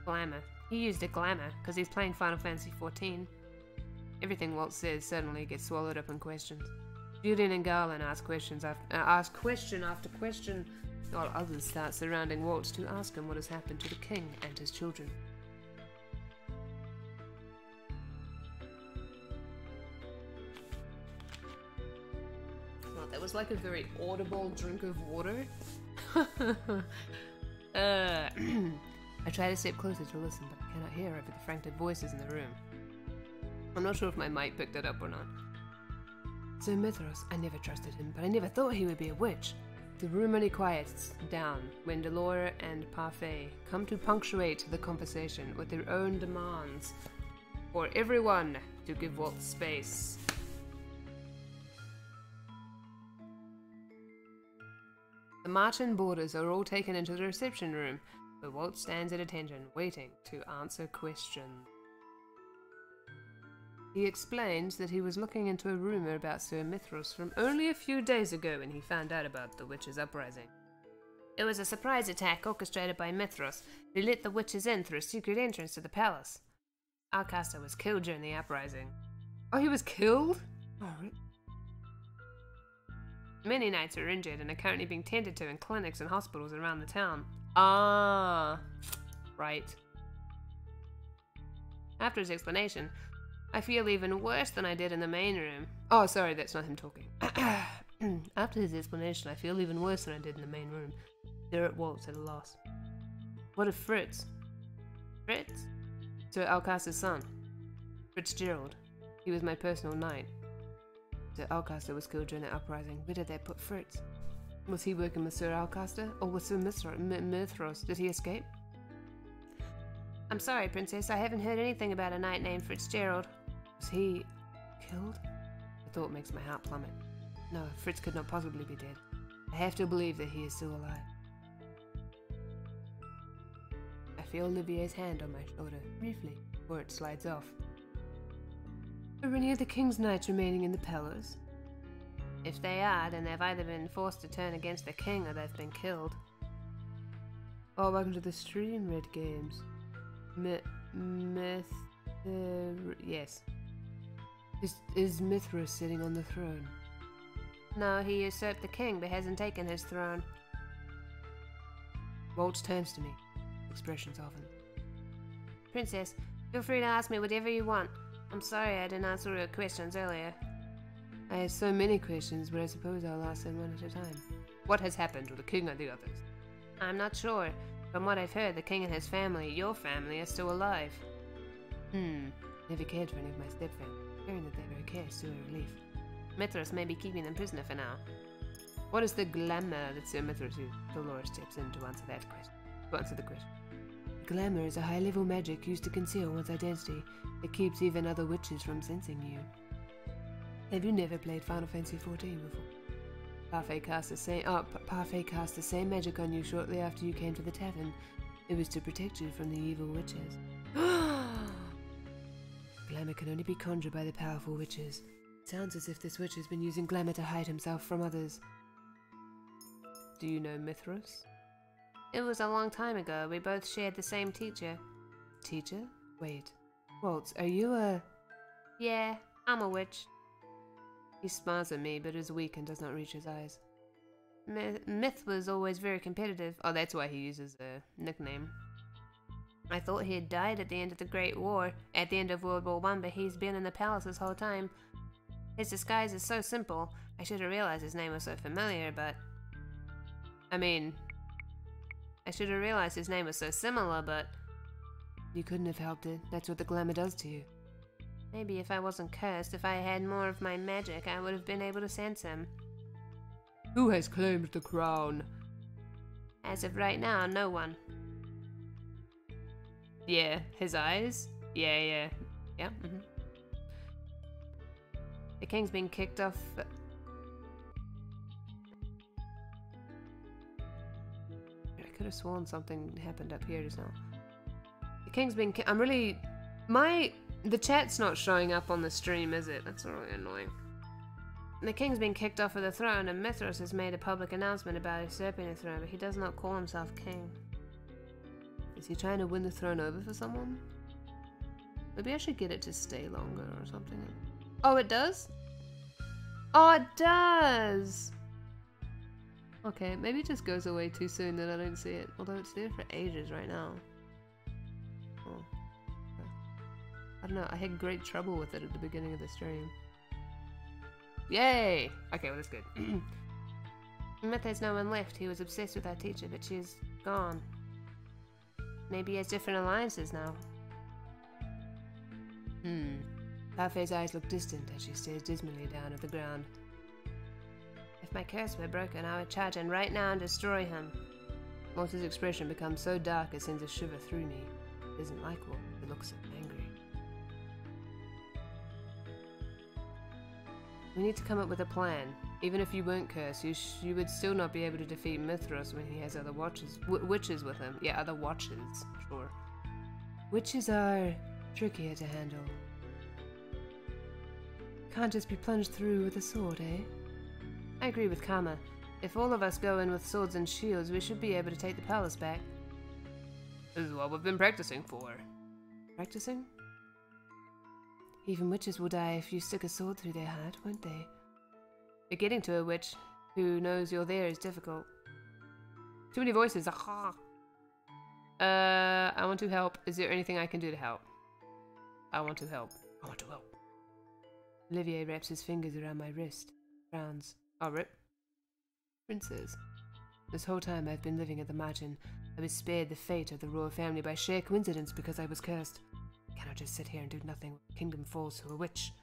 Speaker 2: Glamour. He used a glamour because he's playing Final Fantasy XIV.
Speaker 1: Everything Walt says suddenly gets swallowed up in questions. Julian and Garland ask question after question, while others start surrounding Walt to ask him what has happened to the king and his children. Well, that was like a very audible drink of water. I try to step closer to listen, but I cannot hear over the frantic voices in the room. I'm not sure if my mic picked it up or not. So Mithras, I never trusted him, but I never thought he would be a witch. The room only quiets down when Delore and Parfait come to punctuate the conversation with their own demands for everyone to give Walt space. The Martin boarders are all taken into the reception room, where Walt stands at attention, waiting to answer questions. He explains that he was looking into a rumor about Sir Mithras from only a few days ago when he found out about the witches' uprising.
Speaker 2: It was a surprise attack orchestrated by Mithras, who let the witches in through a secret entrance to the palace. Alcaster was killed during the uprising.
Speaker 1: Oh, he was killed? Oh, really?
Speaker 2: Many knights are injured and are currently being tended to in clinics and hospitals around the town.
Speaker 1: Ah, right.
Speaker 2: After his explanation, I feel even worse than I did in the main room.
Speaker 1: Oh, sorry, that's not him talking. After his explanation, I feel even worse than I did in the main room. There at Walt's at a loss. What of Fritz?
Speaker 2: Fritz?
Speaker 1: Sir Alcaster's son. Fitzgerald. He was my personal knight. Sir Alcaster was killed during the uprising. Where did they put Fritz? Was he working with Sir Alcaster? Or with Sir Mithras? Did he escape?
Speaker 2: I'm sorry, Princess. I haven't heard anything about a knight named Fitzgerald.
Speaker 1: Was he killed? The thought makes my heart plummet. No, Fritz could not possibly be dead. I have to believe that he is still alive. I feel Olivier's hand on my shoulder, briefly, before it slides off. Are any of the king's knights remaining in the palace?
Speaker 2: If they are, then they've either been forced to turn against the king or they've been killed.
Speaker 1: Oh, welcome to the stream, Red Games. Yes. Is Mithras sitting on the throne?
Speaker 2: No, he usurped the king, but hasn't taken his throne.
Speaker 1: Waltz turns to me. Expression softens.
Speaker 2: Princess, feel free to ask me whatever you want. I'm sorry I didn't answer your questions earlier. I have so many questions, but I suppose I'll ask them one at a time.
Speaker 1: What has happened to the king and the others?
Speaker 2: I'm not sure. From what I've heard, the king and his family, your family, are still alive.
Speaker 1: Never cared for any of my stepfamily. Hearing that they were okay is still a relief.
Speaker 2: Mithras may be keeping them prisoner for now.
Speaker 1: What is the glamour that Sir Mithras used? Dolores steps in to answer that question. To answer the question.
Speaker 2: Glamour is a high-level magic used to conceal one's identity. It keeps even other witches from sensing you. Have you never played Final Fantasy XIV before? Parfait cast the same magic on you shortly after you came to the tavern. It was to protect you from the evil witches. Glamour can only be conjured by the powerful witches. It sounds as if this witch has been using glamour to hide himself from others.
Speaker 1: Do you know Mithras?
Speaker 2: It was a long time ago. We both shared the same teacher.
Speaker 1: Teacher? Wait. Waltz, are you a...
Speaker 2: Yeah, I'm a witch.
Speaker 1: He smiles at me, but is weak and does not reach his eyes.
Speaker 2: Myth was always very competitive.
Speaker 1: Oh, that's why he uses a nickname.
Speaker 2: I thought he had died at the end of the Great War, at the end of World War I, but he's been in the palace this whole time. His disguise is so simple. I should have realized his name was so familiar, but... I should have realized his name was so similar, but...
Speaker 1: You couldn't have helped it. That's what the glamour does to you.
Speaker 2: Maybe if I wasn't cursed, if I had more of my magic, I would have been able to sense him.
Speaker 1: Who has claimed the crown?
Speaker 2: As of right now, no one.
Speaker 1: Yeah, his eyes? Yeah.
Speaker 2: The king's been kicked off...
Speaker 1: I could have sworn something happened up here just now.
Speaker 2: The king's been
Speaker 1: The chat's not showing up on the stream, is it? That's really annoying.
Speaker 2: The king's been kicked off of the throne, and Mithras has made a public announcement about usurping the throne, but he does not call himself king.
Speaker 1: Is he trying to win the throne over for someone? Maybe I should get it to stay longer or something.
Speaker 2: Oh, it does? Oh, it does!
Speaker 1: Okay, maybe it just goes away too soon that I don't see it. Although it's there for ages right now. Oh. I don't know, I had great trouble with it at the beginning of the stream. Yay! Okay, well that's good.
Speaker 2: Myth has no one left. He was obsessed with our teacher, but she's gone. Maybe he has different alliances now.
Speaker 1: Parfait's eyes look distant as she stares dismally down at the ground.
Speaker 2: If my curse were broken, I would charge in right now and destroy him.
Speaker 1: Walter's expression becomes so dark it sends a shiver through me. He doesn't like Walter. He looks so angry. We need to come up with a plan. Even if you weren't cursed, you would still not be able to defeat Mithras when he has other witches with him. Yeah, other watches, sure. Witches are trickier to handle. Can't just be plunged through with a sword, eh?
Speaker 2: I agree with Kama. If all of us go in with swords and shields, we should be able to take the palace back.
Speaker 1: This is what we've been practicing for.
Speaker 2: Practicing?
Speaker 1: Even witches will die if you stick a sword through their heart, won't they?
Speaker 2: But getting to a witch who knows you're there is difficult.
Speaker 1: Too many voices. Aha. I want to help. Is there anything I can do to help? I want to help. I want to help.
Speaker 2: Olivier wraps his fingers around my wrist. Frowns.
Speaker 1: Oh, rip.
Speaker 2: Princess. This whole time I've been living at the margin. I was spared the fate of the royal family by sheer coincidence because I was cursed. I cannot just sit here and do nothing when the kingdom falls to a witch.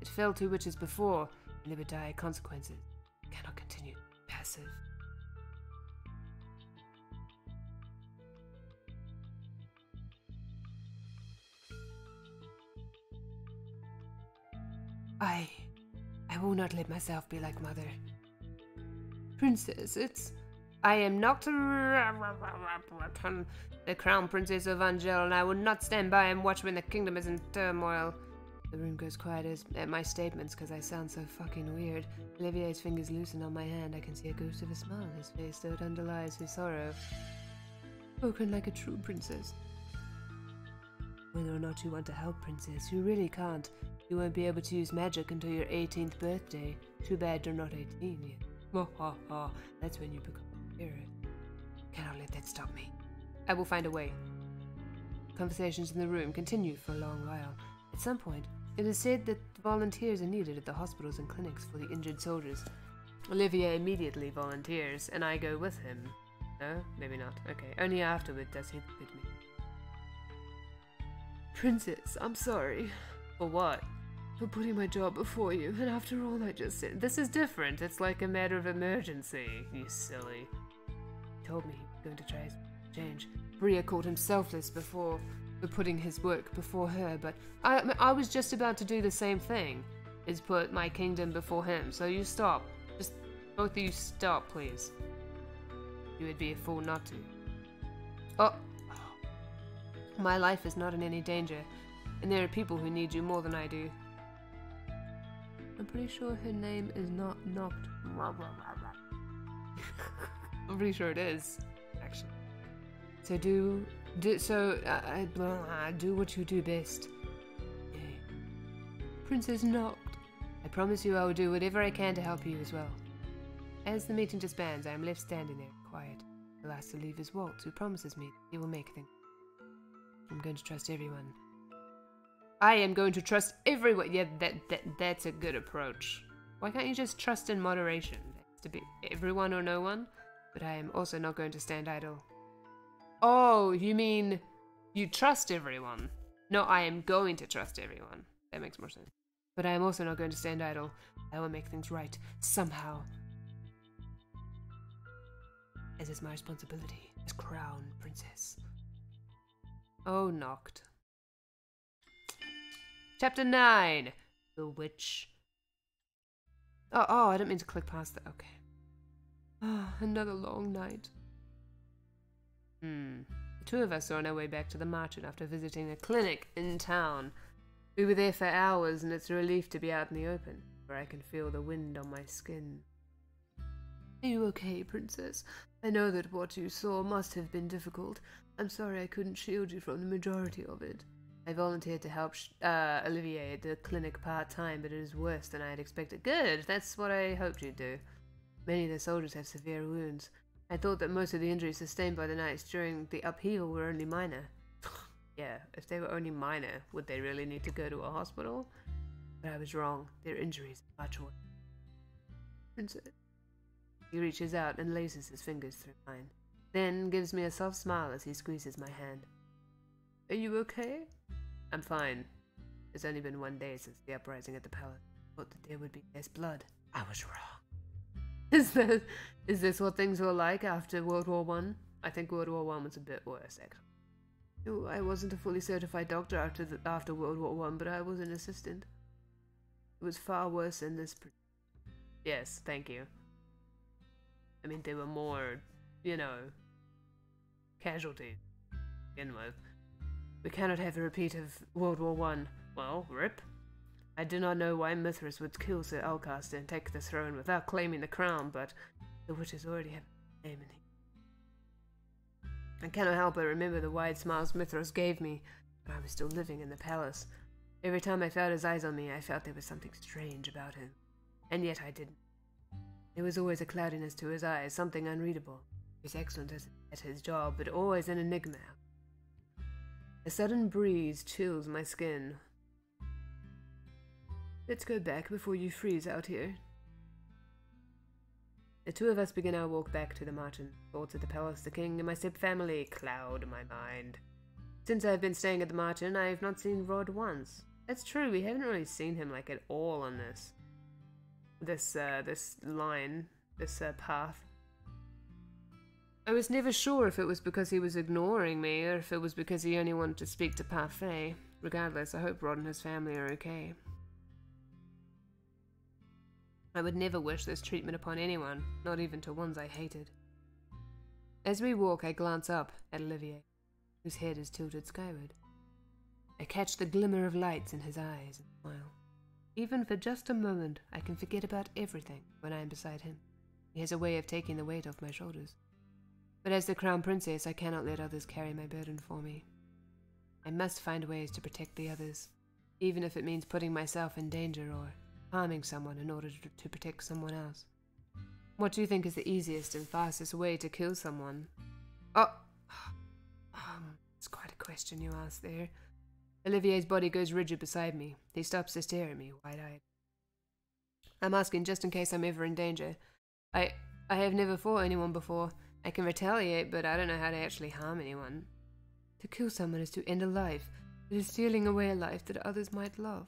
Speaker 2: It fell to witches before, and they would die consequences. I cannot continue passive. I will not let myself be like mother.
Speaker 1: Princess,
Speaker 2: I am NocturalOwlie, the crown princess of Angel, and I will not stand by and watch when the kingdom is in turmoil. The room goes quiet at my statements because I sound so fucking weird. Olivier's fingers loosen on my hand. I can see a ghost of a smile on his face, though it underlies his sorrow.
Speaker 1: Spoken like a true princess.
Speaker 2: Whether or not you want to help, princess, you really can't. You won't be able to use magic until your 18th birthday. Too bad you're not 18 yet. Ha ha ha, that's when you become a hero. Cannot let that stop me.
Speaker 1: I will find a way.
Speaker 2: Conversations in the room continued for a long while. At some point,
Speaker 1: It is said that volunteers are needed at the hospitals and clinics for the injured soldiers. Olivier immediately volunteers, and I go with him. No? Maybe not. Okay. Only afterward does he look at me. Princess, I'm sorry. For what? For putting my job before you, and after all I just said. This is different. It's like a matter of emergency, you silly. He told me he was going to try his change. Bria called him selfless for putting his work before her, but I was just about to do the same thing, is put my kingdom before him, so you stop. Just both of you stop, please. You would be a fool not to. Oh! My life is not in any danger, and there are people who need you more than I do. I'm pretty sure her name is not Noct. I'm pretty sure it is, actually. So do what you do best. Yay. Princess Noct. I promise you I will do whatever I can to help you as well. As the meeting disbands, I am left standing there, quiet. The last to leave is Walt, who promises me he will make things. I'm going to trust everyone. I am going to trust everyone. Yeah, that's a good approach. Why can't you just trust in moderation? It's to be everyone or no one. But I am also not going to stand idle. Oh, you mean you trust everyone? No, I am going to trust everyone. That makes more sense. But I am also not going to stand idle. I will make things right, somehow. As is my responsibility as crown princess. Oh, Noct. Chapter 9. The Witch. Oh, I didn't mean to click past that. Okay. Ah, another long night. The two of us are on our way back to the market after visiting a clinic in town. We were there for hours, and it's a relief to be out in the open, where I can feel the wind on my skin. Are you okay, Princess? I know that what you saw must have been difficult. I'm sorry I couldn't shield you from the majority of it. I volunteered to help Olivier at the clinic part-time, but it is worse than I had expected. Good, that's what I hoped you'd do. Many of the soldiers have severe wounds. I thought that most of the injuries sustained by the knights during the upheaval were only minor. Yeah, if they were only minor, would they really need to go to a hospital? But I was wrong. Their injuries are much worse. Princess. He reaches out and laces his fingers through mine, then gives me a soft smile as he squeezes my hand. Are you okay? I'm fine. It's only been 1 day since the uprising at the palace. I thought that there would be less blood. I was wrong. Is this what things were like after World War I? I think World War I was a bit worse, actually. No, I wasn't a fully certified doctor after World War I, but I was an assistant. It was far worse than this. Yes, thank you. I mean, there were more, casualties to begin with. We cannot have a repeat of World War I. Well, rip. I do not know why Mithras would kill Sir Alcastor and take the throne without claiming the crown, but the witches already have a name in it. I cannot help but remember the wide smiles Mithras gave me when I was still living in the palace. Every time I felt his eyes on me, I felt there was something strange about him. And yet I didn't. There was always a cloudiness to his eyes, something unreadable. He was excellent at his job, but always an enigma. A sudden breeze chills my skin. Let's go back before you freeze out here. The two of us begin our walk back to the martin. Thoughts of the palace, the king, and my step-family cloud my mind. Since I've been staying at the martin, I have not seen Rod once. That's true, we haven't really seen him at all on this path. I was never sure if it was because he was ignoring me, or if it was because he only wanted to speak to Parfait. Regardless, I hope Rod and his family are okay. I would never wish this treatment upon anyone, not even to ones I hated. As we walk, I glance up at Olivier, whose head is tilted skyward. I catch the glimmer of lights in his eyes and smile. Even for just a moment, I can forget about everything when I am beside him. He has a way of taking the weight off my shoulders. But as the crown princess, I cannot let others carry my burden for me. I must find ways to protect the others, even if it means putting myself in danger or harming someone in order to protect someone else. What do you think is the easiest and fastest way to kill someone? Oh, it's quite a question you asked there. Olivier's body goes rigid beside me. He stops to stare at me, wide-eyed. I'm asking just in case I'm ever in danger. I have never fought anyone before. I can retaliate, but I don't know how to actually harm anyone. To kill someone is to end a life. It is stealing away a life that others might love.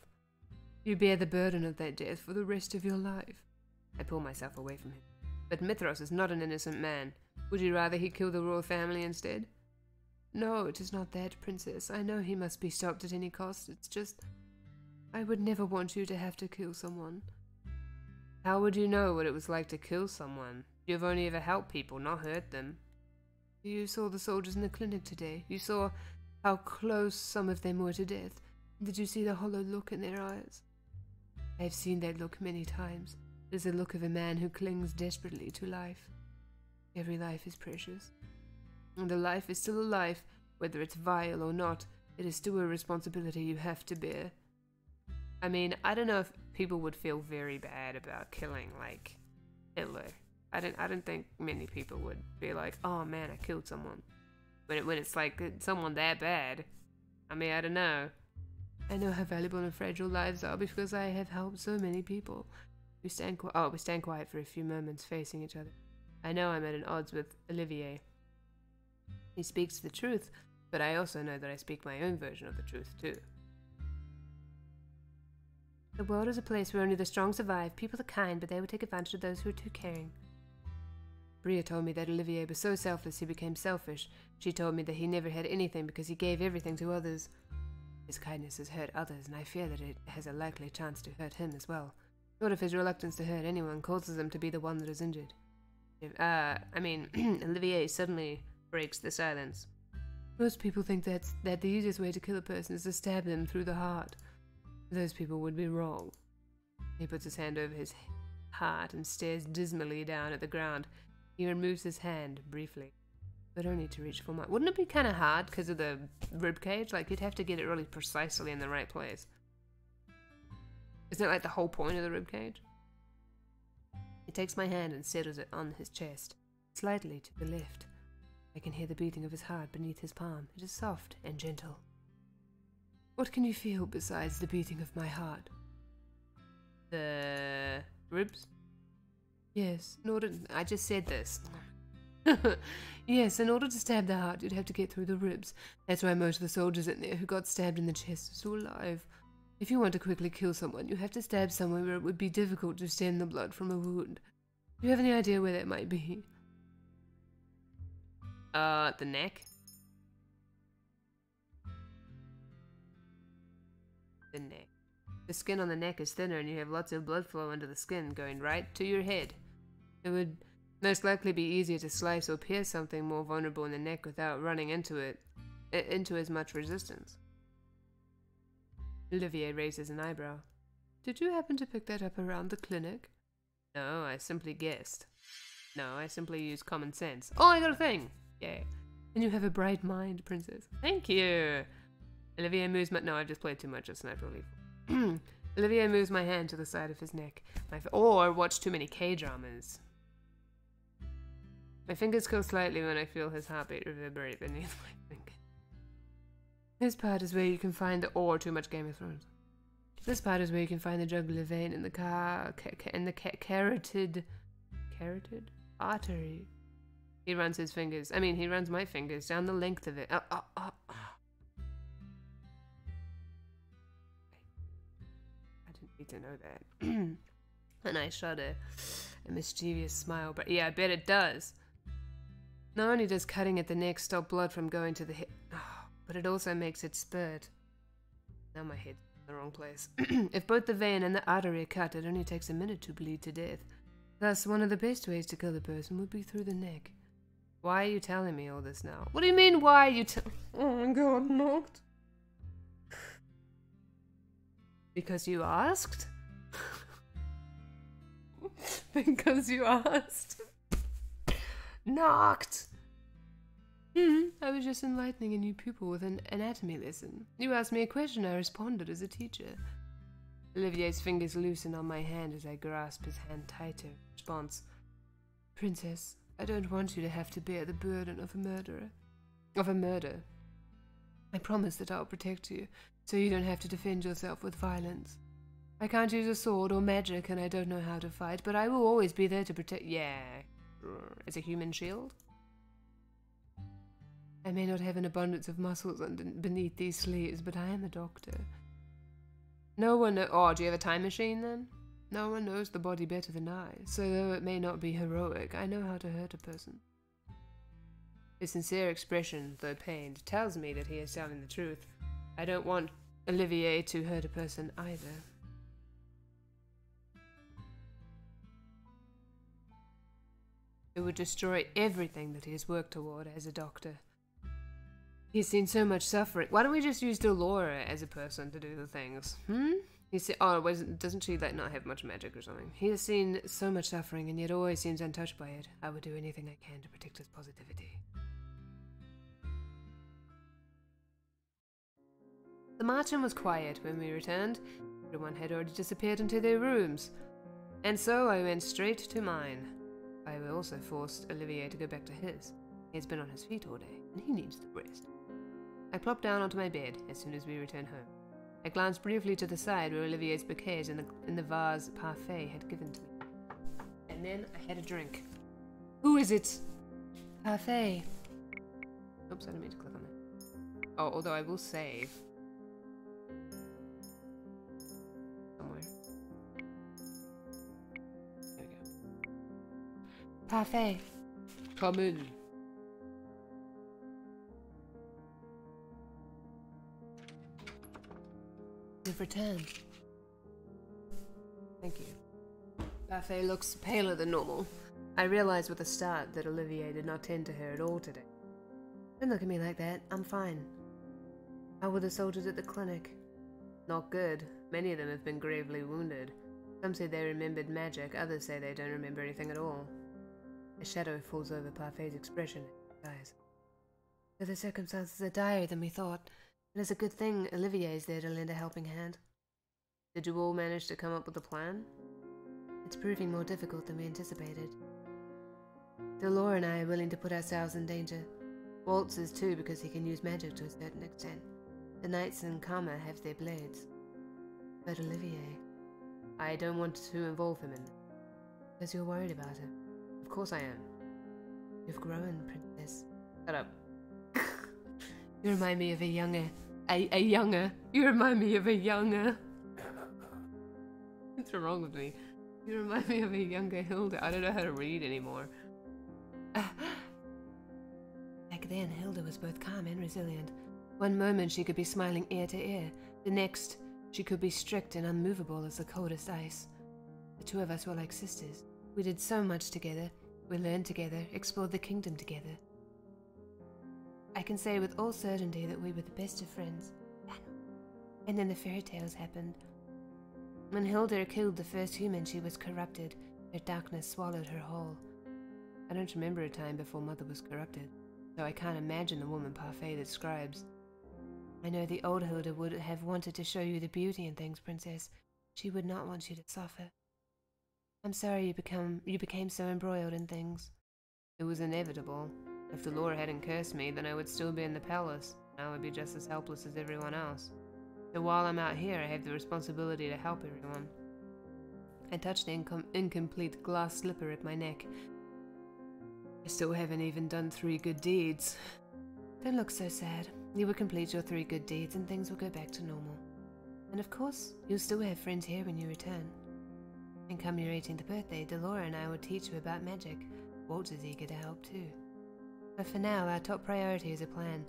Speaker 1: You bear the burden of that death for the rest of your life. I pull myself away from him. But Mithras is not an innocent man. Would you rather he kill the royal family instead? No, it is not that, Princess. I know he must be stopped at any cost. It's just... I would never want you to have to kill someone. How would you know what it was like to kill someone? You've only ever helped people, not hurt them. You saw the soldiers in the clinic today. You saw how close some of them were to death. Did you see the hollow look in their eyes? I have seen that look many times. It is the look of a man who clings desperately to life. Every life is precious. And a life is still a life, whether it's vile or not. It is still a responsibility you have to bear. I mean, I don't know if people would feel very bad about killing, like, Hitler. I don't think many people would be like, oh man, I killed someone. When it's like someone that bad. I mean, I don't know. I know how valuable and fragile lives are because I have helped so many people. We stand quiet for a few moments, facing each other. I know I'm at an odds with Olivier. He speaks the truth, but I also know that I speak my own version of the truth, too. The world is a place where only the strong survive. People are kind, but they will take advantage of those who are too caring. Bria told me that Olivier was so selfless he became selfish. She told me that he never had anything because he gave everything to others. His kindness has hurt others, and I fear that it has a likely chance to hurt him as well. What if his reluctance to hurt anyone causes him to be the one that is injured? Olivier suddenly breaks the silence. Most people think that the easiest way to kill a person is to stab them through the heart. Those people would be wrong. He puts his hand over his heart and stares dismally down at the ground. He removes his hand briefly, but only to reach for mine. Wouldn't it be kind of hard because of the rib cage? Like, you'd have to get it really precisely in the right place. Isn't it like the whole point of the rib cage? He takes my hand and settles it on his chest, slightly to the left. I can hear the beating of his heart beneath his palm. It is soft and gentle. What can you feel besides the beating of my heart? The ribs? Yes, I just said this. Yes, in order to stab the heart, you'd have to get through the ribs. That's why most of the soldiers in there who got stabbed in the chest are still alive. If you want to quickly kill someone, you have to stab somewhere where it would be difficult to stem the blood from a wound. Do you have any idea where that might be? The neck? The neck. The skin on the neck is thinner and you have lots of blood flow under the skin going right to your head. It would most likely be easier to slice or pierce something more vulnerable in the neck without running into as much resistance. Olivier raises an eyebrow. Did you happen to pick that up around the clinic? No, I simply guessed. No, I simply used common sense. Oh, I got a thing! Yay. And you have a bright mind, Princess. Thank you! Olivier moves my... No, I've just played too much of Sniper Elite. Olivier moves my hand to the side of his neck. Or watched too many K-dramas. My fingers curl slightly when I feel his heartbeat reverberate beneath my finger. This part is where you can find the... Or too much Game of Thrones. This part is where you can find the jugular vein in the carotid artery. He runs his fingers. He runs my fingers down the length of it. I didn't need to know that. And I shudder. A mischievous smile. But yeah, I bet it does. Not only does cutting at the neck stop blood from going to the hip, but it also makes it spurt. Now my head's in the wrong place. If both the vein and the artery are cut, it only takes a minute to bleed to death. Thus, one of the best ways to kill a person would be through the neck. Why are you telling me all this now? What do you mean, why are you Oh my god, Noct. Because you asked? Because you asked? Noct! I was just enlightening a new pupil with an anatomy lesson. You asked me a question, I responded as a teacher. Olivier's fingers loosen on my hand as I grasp his hand tighter. Response. Princess, I don't want you to have to bear the burden of a murder. I promise that I'll protect you.
Speaker 2: so you don't have to defend yourself with violence. I can't use a sword or magic, and I don't know how to fight, but I will always be there to protect— Yeah. As a human shield? I may not have an abundance of muscles beneath these sleeves, but I am a doctor. No one Oh, do you have a time machine, then? No one knows the body better than I, so though it may not be heroic, I know how to hurt a person. His sincere expression, though pained, tells me that he is telling the truth. I don't want Olivier to hurt a person either. It would destroy everything that he has worked toward as a doctor. He's seen so much suffering. Why don't we just use Delora as a person to do the things? Doesn't she not have much magic or something? He has seen so much suffering and yet always seems untouched by it. I would do anything I can to protect his positivity. The Marchen was quiet when we returned. Everyone had already disappeared into their rooms. And so I went straight to mine. I also forced Olivier to go back to his. He has been on his feet all day, and he needs the rest. I plopped down onto my bed as soon as we returned home. I glanced briefly to the side where Olivier's bouquets in the vase parfait had given to me. And then I had a drink. Who is it? Parfait. Oops, I didn't mean to click on that. Oh, although I will save. Somewhere. There we go. Parfait. Come in. You've returned. Thank you. Parfait looks paler than normal. I realized with a start that Olivier did not tend to her at all today. Don't look at me like that. I'm fine. How were the soldiers at the clinic? Not good. Many of them have been gravely wounded. Some say they remembered magic, others say they don't remember anything at all. A shadow falls over Parfait's expression and eyes. So the circumstances are dire than we thought. It is a good thing Olivier is there to lend a helping hand. Did you all manage to come up with a plan? It's proving more difficult than we anticipated. Delore and I are willing to put ourselves in danger. Waltz is too, because he can use magic to a certain extent. The knights in Karma have their blades. But Olivier, I don't want to involve him in that. Because you're worried about him. Of course I am. You've grown, princess. Shut up. You remind me of a younger. You remind me of a younger. What's wrong with me? You remind me of a younger Hilda. I don't know how to read anymore. Back then, Hilda was both calm and resilient. One moment she could be smiling ear to ear. The next, she could be strict and unmovable as the coldest ice. The two of us were like sisters. We did so much together. We learned together, explored the kingdom together. I can say with all certainty that we were the best of friends. And then the fairy tales happened. When Hilda killed the first human, she was corrupted. Her darkness swallowed her whole. I don't remember a time before Mother was corrupted, so I can't imagine the woman Parfait describes. I know the old Hilda would have wanted to show you the beauty in things, princess. She would not want you to suffer. I'm sorry you became so embroiled in things. It was inevitable. If Delora hadn't cursed me, then I would still be in the palace, and I would be just as helpless as everyone else. So while I'm out here, I have the responsibility to help everyone. I touched the incomplete glass slipper at my neck. I still haven't even done 3 good deeds. Don't look so sad. You will complete your 3 good deeds and things will go back to normal. And of course, you'll still have friends here when you return. And come your 18th birthday, Delora and I will teach you about magic. Waltz is eager to help too. But for now, our top priority is a plan.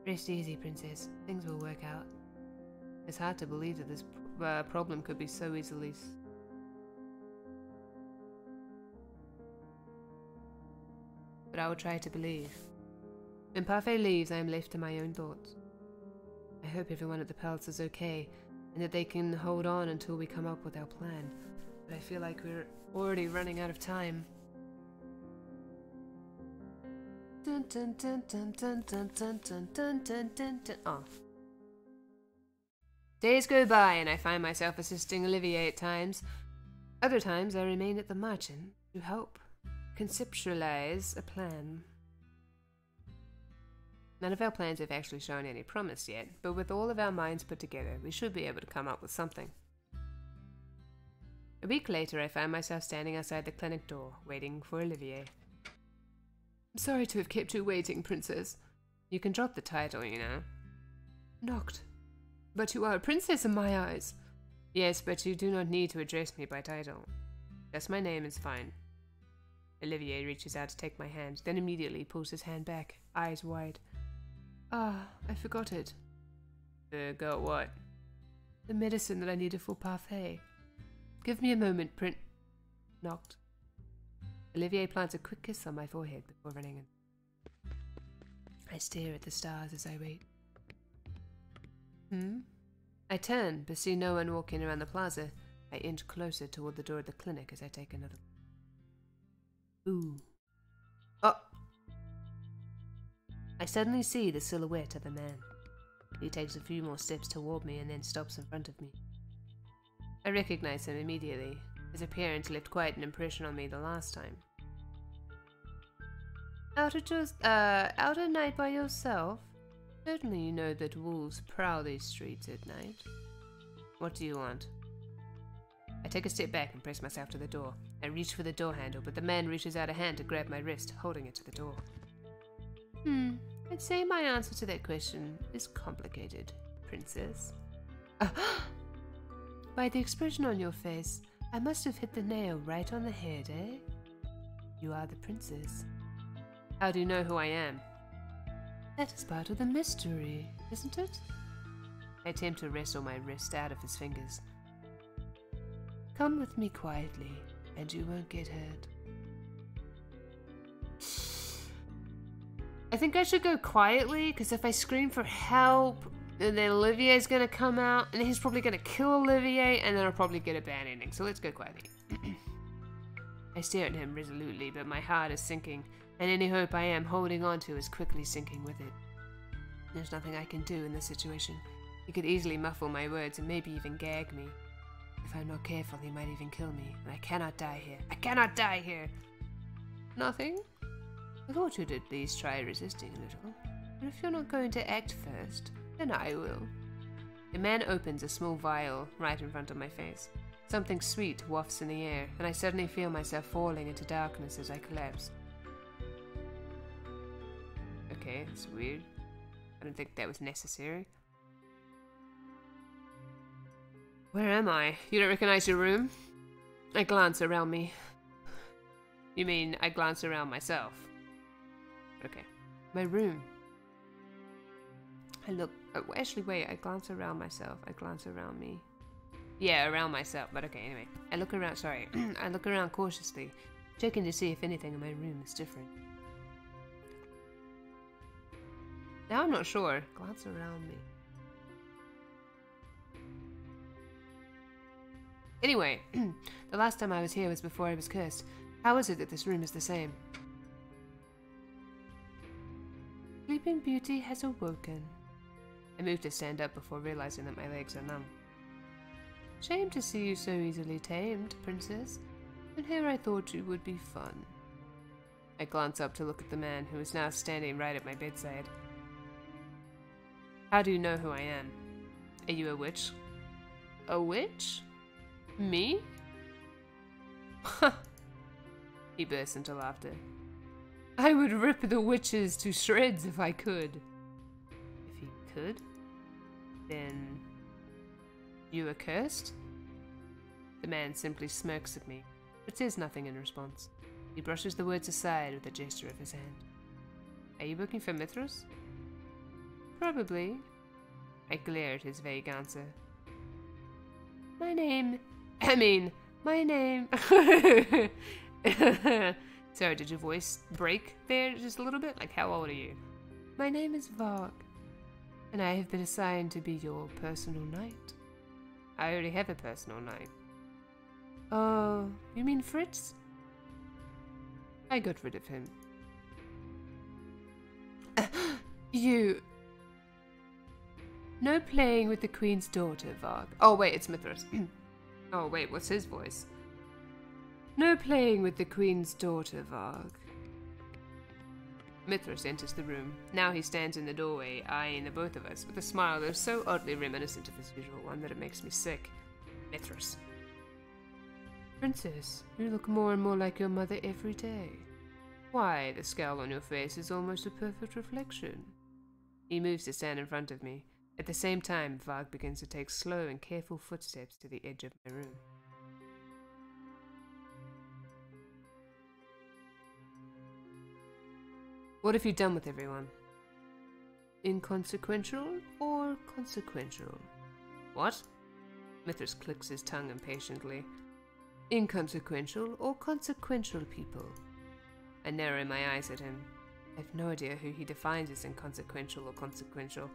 Speaker 2: Rest easy, princess. Things will work out. It's hard to believe that this problem could be so easily... But I will try to believe. When Parfait leaves, I am left to my own thoughts. I hope everyone at the palace is okay, and that they can hold on until we come up with our plan. But I feel like we're already running out of time. Dun, dun, dun, dun, dun, dun, dun, dun, dun, dun, dun, dun. Oh. Days go by and I find myself assisting Olivier at times. Other times I remain at the Marchen to help conceptualize a plan.
Speaker 1: None of our plans have actually shown any promise yet, but with all of our minds put together, we should be able to come up with something. A week later, I found myself standing outside the clinic door, waiting for Olivier. I'm sorry to have kept you waiting, Princess. You can drop the title, you know. Noct. But you are a princess in my eyes. Yes, but you do not need to address me by title. Just my name is fine. Olivier reaches out to take my hand, then immediately pulls his hand back, eyes wide. Ah, I forgot it. Forgot what? The medicine that I needed for parfait. Give me a moment, Noct. Olivier plants a quick kiss on my forehead before running in. I stare at the stars as I wait. I turn, but see no one walking around the plaza. I inch closer toward the door of the clinic as I take another. Ooh. Oh! I suddenly see the silhouette of a man. He takes a few more steps toward me and then stops in front of me. I recognize him immediately. His appearance left quite an impression on me the last time. Out at night by yourself? Certainly you know that wolves prowl these streets at night. What do you want? I take a step back and press myself to the door. I reach for the door handle, but the man reaches out a hand to grab my wrist, holding it to the door. I'd say my answer to that question is complicated, Princess. By the expression on your face, I must have hit the nail right on the head, eh? You are the princess. How do you know who I am? That is part of the mystery, isn't it? I attempt to wrestle my wrist out of his fingers. Come with me quietly, and you won't get hurt. I think I should go quietly, because if I scream for help, and then Olivier's gonna come out, and he's probably gonna kill Olivier, and then I'll probably get a bad ending, so let's go quietly. I stare at him resolutely, but my heart is sinking, and any hope I am holding on to is quickly sinking with it. There's nothing I can do in this situation. He could easily muffle my words and maybe even gag me. If I'm not careful, he might even kill me, and I cannot die here. I cannot die here! Nothing? I thought you'd at least try resisting a little. But if you're not going to act first, then I will. The man opens a small vial right in front of my face. Something sweet wafts in the air, and I suddenly feel myself falling into darkness as I collapse. Okay, that's weird. I don't think that was necessary. Where am I? You don't recognize your room? I glance around me. You mean I glance around myself? Okay. My room. I look... Oh, actually, wait. I glance around myself. I glance around me. Yeah, around myself. But okay, anyway. I look around... Sorry. I look around cautiously, checking to see if anything in my room is different. Now I'm not sure. Glance around me. Anyway, the last time I was here was before I was cursed. How is it that this room is the same? Sleeping Beauty has awoken. I move to stand up before realizing that my legs are numb. Shame to see you so easily tamed, Princess. And here I thought you would be fun. I glance up to look at the man who is now standing right at my bedside. How do you know who I am? Are you a witch? A witch? Me? He bursts into laughter. I would rip the witches to shreds if I could. If you could? Then... you are cursed? The man simply smirks at me, but says nothing in response. He brushes the words aside with a gesture of his hand. Are you looking for Mithras? Probably. I glare at his vague answer. My name... Sorry, did your voice break there just a little bit? Like, how old are you? My name is Varg, and I have been assigned to be your personal knight. I already have a personal knight. Oh, you mean Fritz? I got rid of him. You... No playing with the Queen's daughter, Varg. Oh, wait, it's Mithras. Oh, wait, what's his voice? No playing with the Queen's daughter, Varg. Mithras enters the room. Now he stands in the doorway, eyeing the both of us with a smile that is so oddly reminiscent of his usual one that it makes me sick. Mithras.
Speaker 2: Princess, you look more and more like your mother every day.
Speaker 1: Why, the scowl on your face is almost a perfect reflection. He moves to stand in front of me. At the same time, Varg begins to take slow and careful footsteps to the edge of my room. What have you done with everyone?
Speaker 2: Inconsequential or consequential?
Speaker 1: What? Mithras clicks his tongue impatiently.
Speaker 2: Inconsequential or consequential people?
Speaker 1: I narrow my eyes at him. I have no idea who he defines as inconsequential or consequential.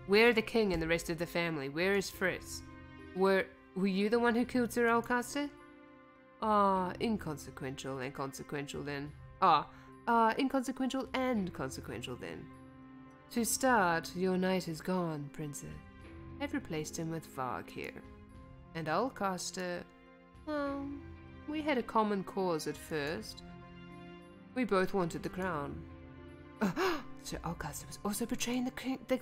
Speaker 1: Where are the king and the rest of the family? Where is Fritz? Were you the one who killed Sir Alcaster?
Speaker 2: Inconsequential and consequential then.
Speaker 1: Inconsequential and consequential then.
Speaker 2: To start, your knight is gone, princess. I've replaced him with Varg here. And Alcaster, well, we had a common cause at first. We both wanted the crown. Sir Alcaster was also betraying the king, the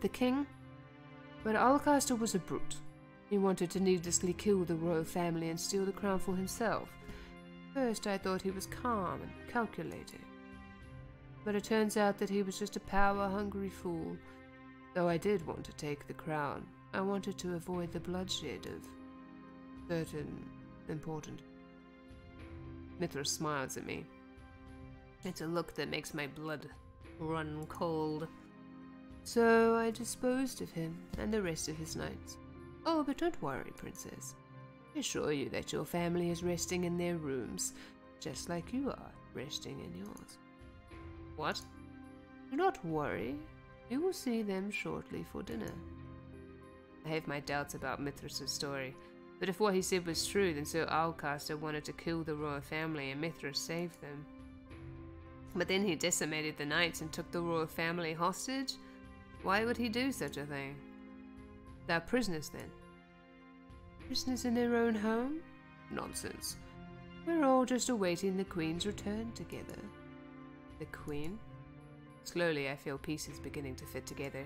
Speaker 2: king. But Alcaster was a brute. He wanted to needlessly kill the royal family and steal the crown for himself. First, I thought he was calm and calculated. But it turns out that he was just a power-hungry fool. Though I did want to take the crown, I wanted to avoid the bloodshed of certain important.
Speaker 1: Mithras smiles at me. It's a look that makes my blood run cold.
Speaker 2: So I disposed of him and the rest of his knights. Oh, but don't worry, princess. I assure you that your family is resting in their rooms, just like you are resting in yours.
Speaker 1: What?
Speaker 2: Do not worry. You will see them shortly for dinner.
Speaker 1: I have my doubts about Mithras' story, but if what he said was true, then Sir Alcaster wanted to kill the royal family and Mithras saved them. But then he decimated the knights and took the royal family hostage? Why would he do such a thing? They're prisoners then.
Speaker 2: Prisoners in their own home? Nonsense. We're all just awaiting the Queen's return together.
Speaker 1: The Queen? Slowly I feel pieces beginning to fit together.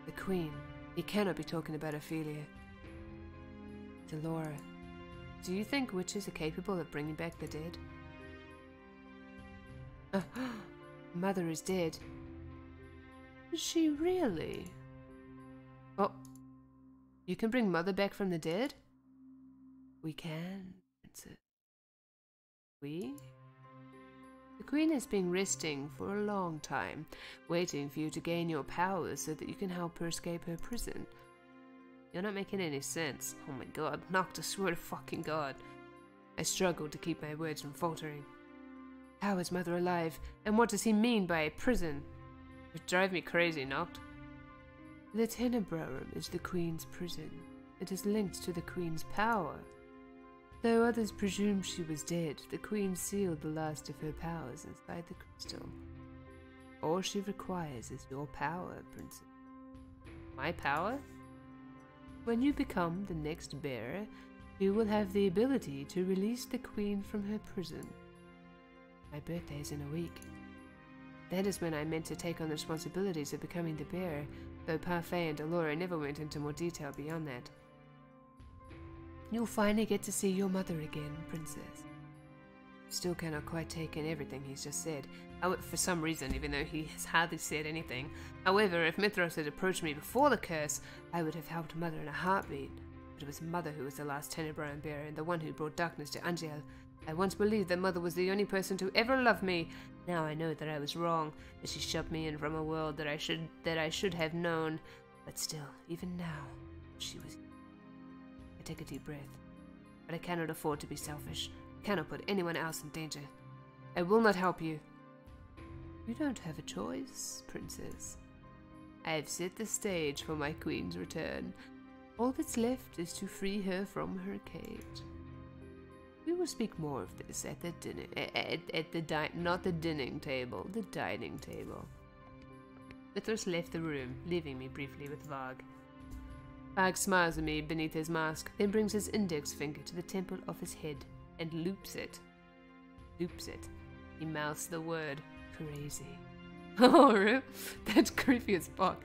Speaker 2: The Queen. He cannot be talking about Ophelia. Delora.
Speaker 1: Do you think witches are capable of bringing back the dead?
Speaker 2: Mother is dead. Is she really?
Speaker 1: Oh, you can bring Mother back from the dead?
Speaker 2: We can, princess.
Speaker 1: We?
Speaker 2: The Queen has been resting for a long time, waiting for you to gain your powers so that you can help her escape her prison.
Speaker 1: You're not making any sense. Oh my god, Noct, I swear to fucking god. I struggled to keep my words from faltering. How is Mother alive, and what does he mean by a prison? You drive me crazy, Noct.
Speaker 2: The Tenebra Room is the Queen's prison. It is linked to the Queen's power. Though others presume she was dead, the Queen sealed the last of her powers inside the crystal. All she requires is your power, princess.
Speaker 1: My power?
Speaker 2: When you become the next bearer, you will have the ability to release the Queen from her prison. My birthday is in a week. That is when I meant to take on the responsibilities of becoming the bearer, though Parfait and Delora never went into more detail beyond that. You'll finally get to see your mother again, princess.
Speaker 1: Still cannot quite take in everything he's just said, for some reason, even though he has hardly said anything. However, if Mithras had approached me before the curse, I would have helped Mother in a heartbeat. But it was Mother who was the last Tenebran bearer and the one who brought darkness to Angel. I once believed that Mother was the only person to ever love me. Now I know that I was wrong, that she shoved me in from a world that I should have known. But still, even now, she was... I take a deep breath. But I cannot afford to be selfish. I cannot put anyone else in danger. I will not help you.
Speaker 2: You don't have a choice, princess. I have set the stage for my queen's return. All that's left is to free her from her cage. We will speak more of this at the dinner, not the dining table, the dining table.
Speaker 1: Mithras left the room, leaving me briefly with Varg. Varg smiles at me beneath his mask, then brings his index finger to the temple of his head and loops it. Loops it. He mouths the word crazy. Oh, really? That's creepy as fuck.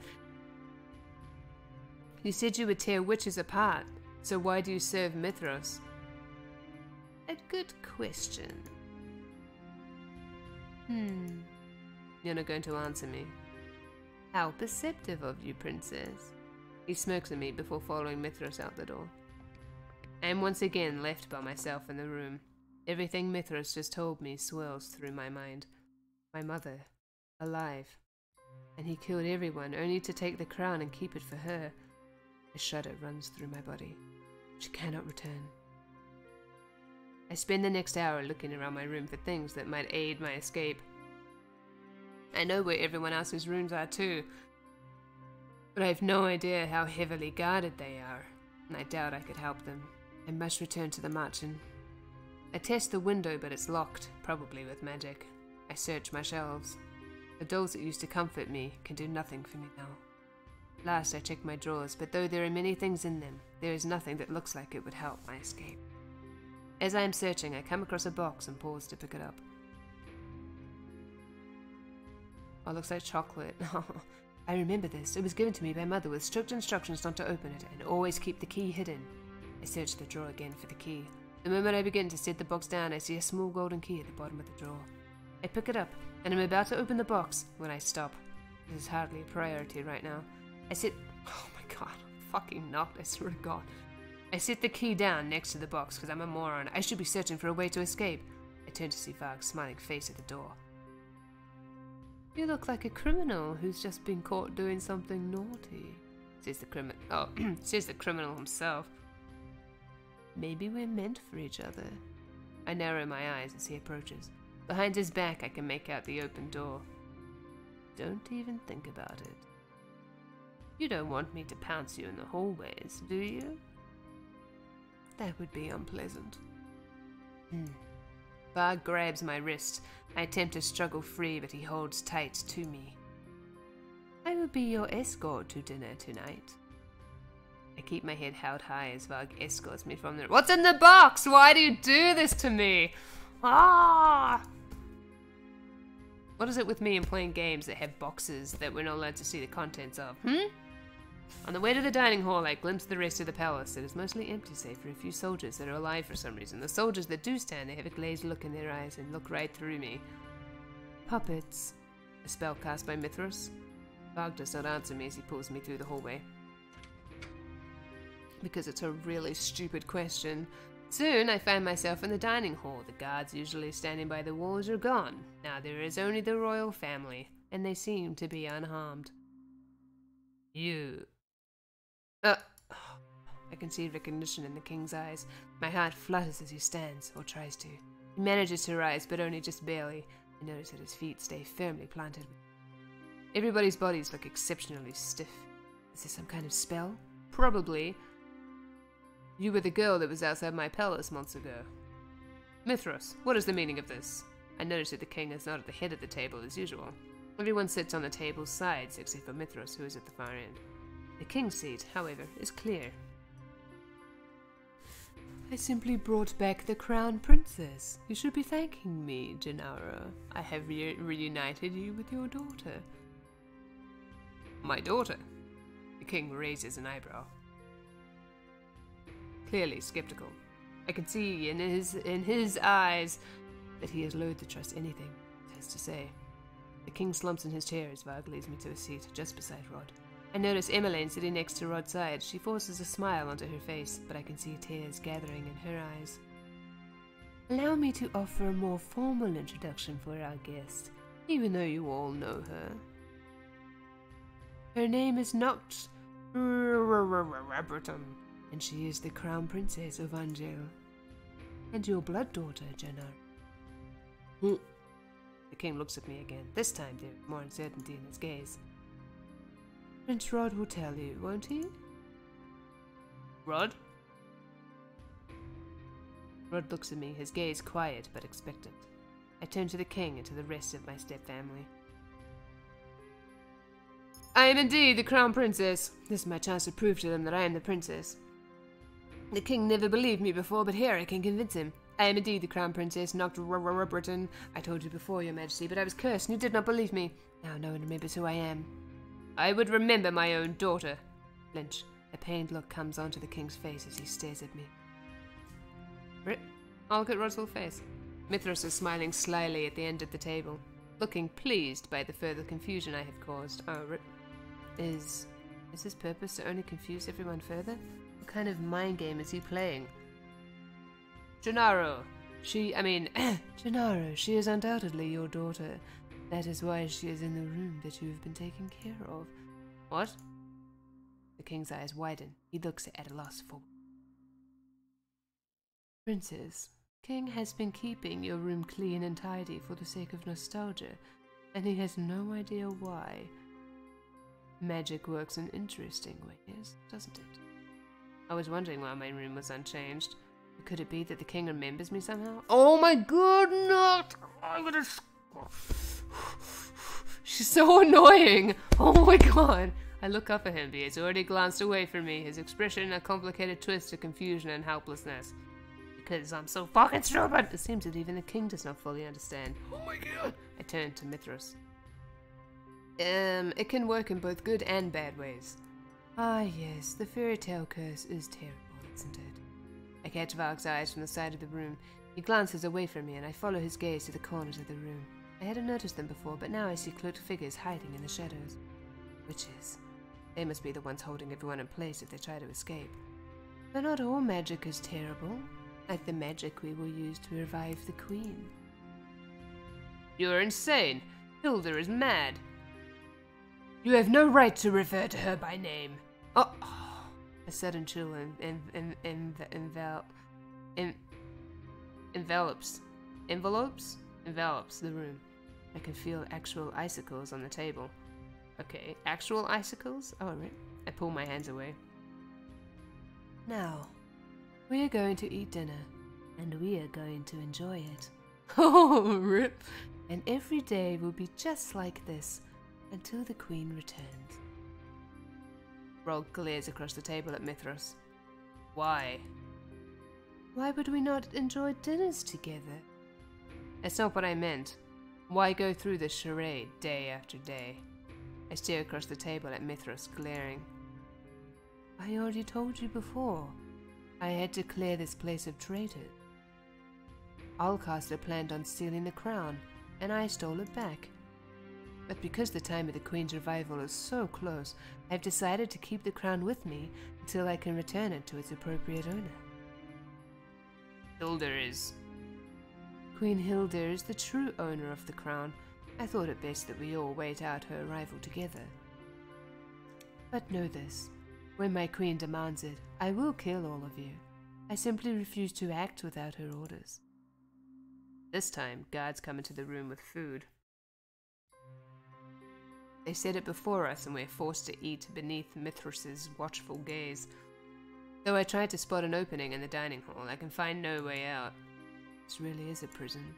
Speaker 1: You said you would tear witches apart, so why do you serve Mithras? A good question. You're not going to answer me. How perceptive of you, princess. He smirks at me before following Mithras out the door. I am once again left by myself in the room. Everything Mithras just told me swirls through my mind. My mother, alive. And he killed everyone only to take the crown and keep it for her. A shudder runs through my body. She cannot return. I spend the next hour looking around my room for things that might aid my escape. I know where everyone else's rooms are too, but I have no idea how heavily guarded they are, and I doubt I could help them. I must return to the mansion. I test the window, but it's locked, probably with magic. I search my shelves. The dolls that used to comfort me can do nothing for me now. Last I check my drawers, but though there are many things in them, there is nothing that looks like it would help my escape. As I am searching, I come across a box and pause to pick it up. Oh, it looks like chocolate. I remember this. It was given to me by Mother with strict instructions not to open it and always keep the key hidden. I search the drawer again for the key. The moment I begin to set the box down, I see a small golden key at the bottom of the drawer. I pick it up, and I'm about to open the box when I stop. This is hardly a priority right now. Oh my god, I'm fucking knocked, I swear to god. I set the key down next to the box because I'm a moron. I should be searching for a way to escape. I turn to see Varg's smiling face at the door. You look like a criminal who's just been caught doing something naughty, says the criminal himself. Maybe we're meant for each other. I narrow my eyes as he approaches. Behind his back I can make out the open door. Don't even think about it. You don't want me to pounce you in the hallways, do you? That would be unpleasant. Varg grabs my wrist. I attempt to struggle free, but he holds tight to me. I will be your escort to dinner tonight. I keep my head held high as Varg escorts me from the... What's in the box? Why do you do this to me? Ah! What is it with me and playing games that have boxes that we're not allowed to see the contents of, On the way to the dining hall, I glimpse the rest of the palace. It is mostly empty save for a few soldiers that are alive for some reason. The soldiers that do stand there have a glazed look in their eyes and look right through me. Puppets. A spell cast by Mithras. Varg does not answer me as he pulls me through the hallway. Because it's a really stupid question. Soon I find myself in the dining hall. The guards usually standing by the walls are gone. Now there is only the royal family, and they seem to be unharmed. I can see recognition in the king's eyes. My heart flutters as he stands, or tries to. He manages to rise, but only just barely. I notice that his feet stay firmly planted. Everybody's bodies look exceptionally stiff. Is this some kind of spell? Probably. You were the girl that was outside my palace months ago. Mithras, what is the meaning of this? I notice that the king is not at the head of the table as usual. Everyone sits on the table's sides except for Mithras, who is at the far end. The king's seat, however, is clear. I simply brought back the crown princess. You should be thanking me, Gennaro. I have reunited you with your daughter. My daughter? The king raises an eyebrow. Clearly skeptical. I can see in his eyes that he is loath to trust anything it has to say. The king slumps in his chair as Varg leads me to a seat just beside Rod. I notice Emmeline sitting next to Rod's side. She forces a smile onto her face, but I can see tears gathering in her eyes. Allow me to offer a more formal introduction for our guest, even though you all know her. Her name is NocturalOwlie, and she is the crown princess of Angel, and your blood daughter, Gennaro. The king looks at me again. This time there is more uncertainty in his gaze. Prince Rod will tell you, won't he? Rod? Rod looks at me, his gaze quiet but expectant. I turn to the king and to the rest of my step-family. I am indeed the crown princess. This is my chance to prove to them that I am the princess. The king never believed me before, but here I can convince him. I am indeed the Crown Princess, Britain. I told you before, Your Majesty, but I was cursed and you did not believe me. Now no one remembers who I am. I would remember my own daughter. Flinch. A pained look comes onto the king's face as he stares at me. I'll look at Rod's whole face. Mithras is smiling slyly at the end of the table, looking pleased by the further confusion I have caused. Oh, Is his purpose to only confuse everyone further? What kind of mind game is he playing? Gennaro, Gennaro, she is undoubtedly your daughter. That is why she is in the room that you have been taking care of. What? The king's eyes widen. He looks at a loss for... Princess, King has been keeping your room clean and tidy for the sake of nostalgia, and he has no idea why. Magic works in interesting ways, doesn't it? I was wondering why my room was unchanged. Could it be that the king remembers me somehow? Oh my god, not! I'm gonna... She's so annoying! Oh my god! I look up at him, but he has already glanced away from me, his expression a complicated twist of confusion and helplessness. Because I'm so fucking stupid! It seems that even the king does not fully understand. Oh my god! I turn to Mithras. It can work in both good and bad ways. Ah yes, the fairy tale curse is terrible, isn't it? I catch Varg's eyes from the side of the room. He glances away from me and I follow his gaze to the corners of the room. I hadn't noticed them before, but now I see cloaked figures hiding in the shadows. Witches. They must be the ones holding everyone in place if they try to escape. But not all magic is terrible, like the magic we will use to revive the queen. You're insane! Hilda is mad! You have no right to refer to her by name. Oh! A sudden chill envelops the room. I can feel actual icicles on the table. Okay, actual icicles? Oh, right. I pull my hands away. Now, we are going to eat dinner, and we are going to enjoy it. Oh, rip! And every day will be just like this, until the queen returns. Rog glares across the table at Mithras. Why? Why would we not enjoy dinners together? That's not what I meant. Why go through this charade day after day? I stare across the table at Mithras, glaring. I already told you before. I had to clear this place of traitors. Alcaster planned on stealing the crown, and I stole it back. But because the time of the Queen's revival is so close, I've decided to keep the crown with me until I can return it to its appropriate owner. Hilda is... Queen Hilda is the true owner of the crown. I thought it best that we all wait out her arrival together. But know this, when my queen demands it, I will kill all of you. I simply refuse to act without her orders. This time, guards come into the room with food. They set it before us and we're forced to eat beneath Mithras's watchful gaze. Though I tried to spot an opening in the dining hall, I can find no way out. This really is a prison.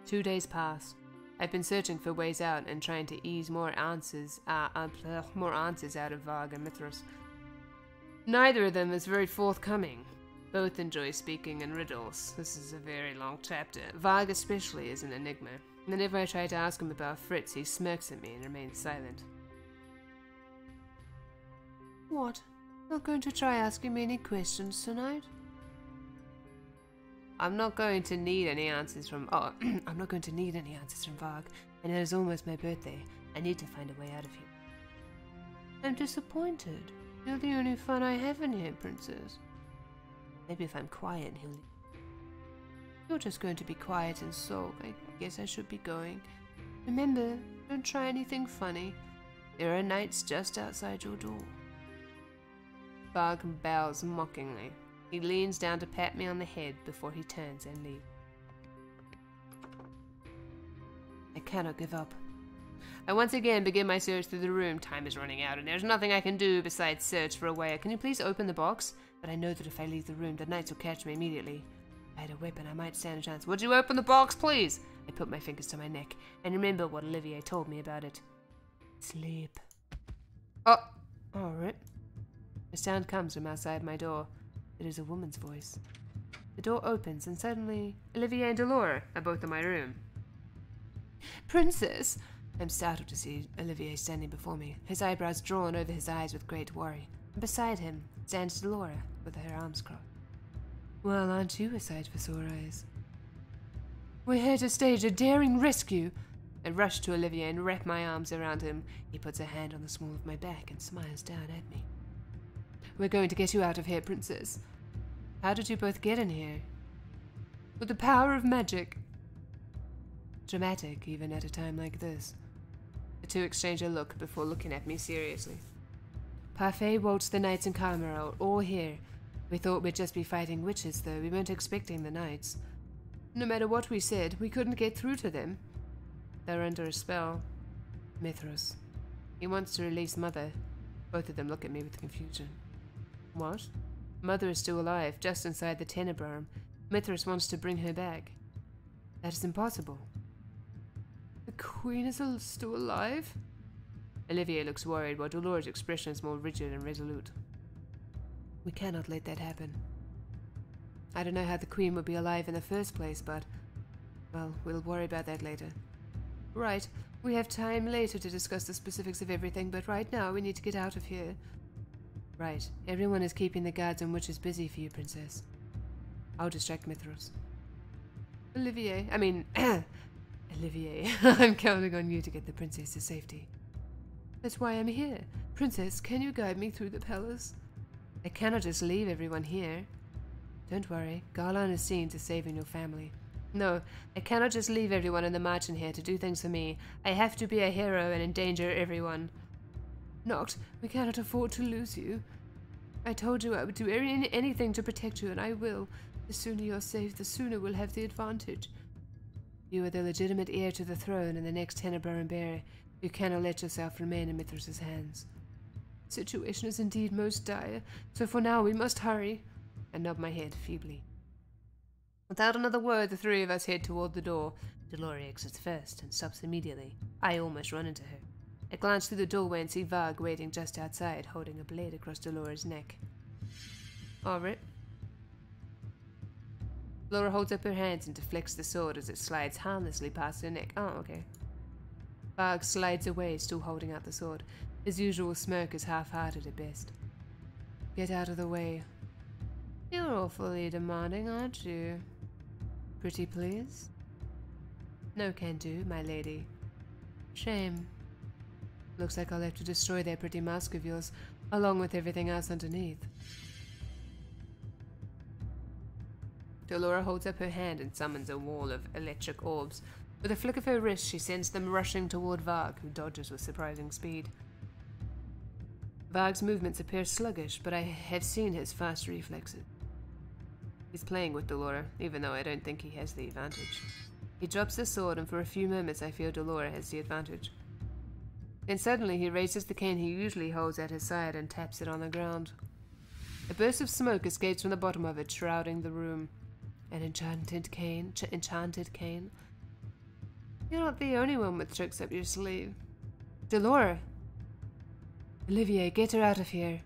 Speaker 1: 2 days pass. I've been searching for ways out and trying to ease more answers out of Varg and Mithras. Neither of them is very forthcoming. Both enjoy speaking in riddles. This is a very long chapter. Varg especially is an enigma. Whenever I try to ask him about Fritz, he smirks at me and remains silent. What? Not going to try asking me any questions tonight? I'm not going to need any answers from... Oh, I'm not going to need any answers from Varg, and it is almost my birthday. I need to find a way out of here. I'm disappointed. You're the only fun I have in here, Princess. Maybe if I'm quiet, he'll leave. You're just going to be quiet and sulk. I guess I should be going. Remember, don't try anything funny. There are knights just outside your door. Varg bows mockingly. He leans down to pat me on the head before he turns and leaves. I cannot give up. I once again begin my search through the room. Time is running out and there's nothing I can do besides search for a way. Can you please open the box? But I know that if I leave the room, the knights will catch me immediately. If I had a weapon, I might stand a chance. Would you open the box, please? I put my fingers to my neck and remember what Olivier told me about it. Sleep. Oh, alright. A sound comes from outside my door. It is a woman's voice. The door opens, and suddenly Olivier and Delora are both in my room.
Speaker 2: Princess! I'm startled to see Olivier standing before me, his eyebrows drawn over his eyes with great worry. And beside him stands Delora, with her arms crossed. Well, aren't you a sight for sore eyes? We're here to stage a daring rescue! I rush to Olivier and wrap my arms around him. He puts a hand on the small of my back and smiles down at me. We're going to get you out of here, Princess. How did you both get in here? With the power of magic. Dramatic, even at a time like this. The two exchange a look before looking at me seriously. Parfait, Waltz, the Knights, and Karma are all here. We thought we'd just be fighting witches, though. We weren't expecting the Knights. No matter what we said, we couldn't get through to them. They're under a spell. Mithras. He wants to release Mother. Both of them look at me with confusion. What? Mother is still alive, just inside the Tenebrae. Mithras wants to bring her back. That is impossible. The Queen is still alive? Olivier looks worried, while Dolores' expression is more rigid and resolute. We cannot let that happen. I don't know how the Queen would be alive in the first place, but... well, we'll worry about that later. Right, we have time later to discuss the specifics of everything, but right now we need to get out of here. Right, everyone is keeping the guards and witches busy for you, Princess. I'll distract Mithras. Olivier, I'm counting on you to get the princess to safety. That's why I'm here. Princess, can you guide me through the palace? I cannot just leave everyone here. Don't worry, Garland is seen to saving your family. No, I cannot just leave everyone in the margin here to do things for me. I have to be a hero and endanger everyone. Noct, we cannot afford to lose you. I told you I would do anything to protect you, and I will. The sooner you're safe, the sooner we'll have the advantage. You are the legitimate heir to the throne and the next Tenebrae bearer. You cannot let yourself remain in Mithras' hands. The situation is indeed most dire, so for now we must hurry. I nod my head feebly. Without another word, the three of us head toward the door. Delora exits first and stops immediately. I almost run into her. I glance through the doorway and see Varg waiting just outside, holding a blade across Delora's neck. Alright. Delora holds up her hands and deflects the sword as it slides harmlessly past her neck. Oh, okay. Varg slides away, still holding out the sword. His usual smirk is half-hearted at best. Get out of the way. You're awfully demanding, aren't you? Pretty please? No can do, my lady. Shame. Looks like I'll have to destroy that pretty mask of yours, along with everything else underneath. Delora holds up her hand and summons a wall of electric orbs. With a flick of her wrist, she sends them rushing toward Varg, who dodges with surprising speed. Varg's movements appear sluggish, but I have seen his fast reflexes. He's playing with Delora, even though I don't think he has the advantage. He drops the sword, and for a few moments I feel Delora has the advantage. Then suddenly he raises the cane he usually holds at his side and taps it on the ground. A burst of smoke escapes from the bottom of it, shrouding the room. An enchanted cane? Enchanted cane? You're not the only one with tricks up your sleeve. Delora! Olivier, get her out of here.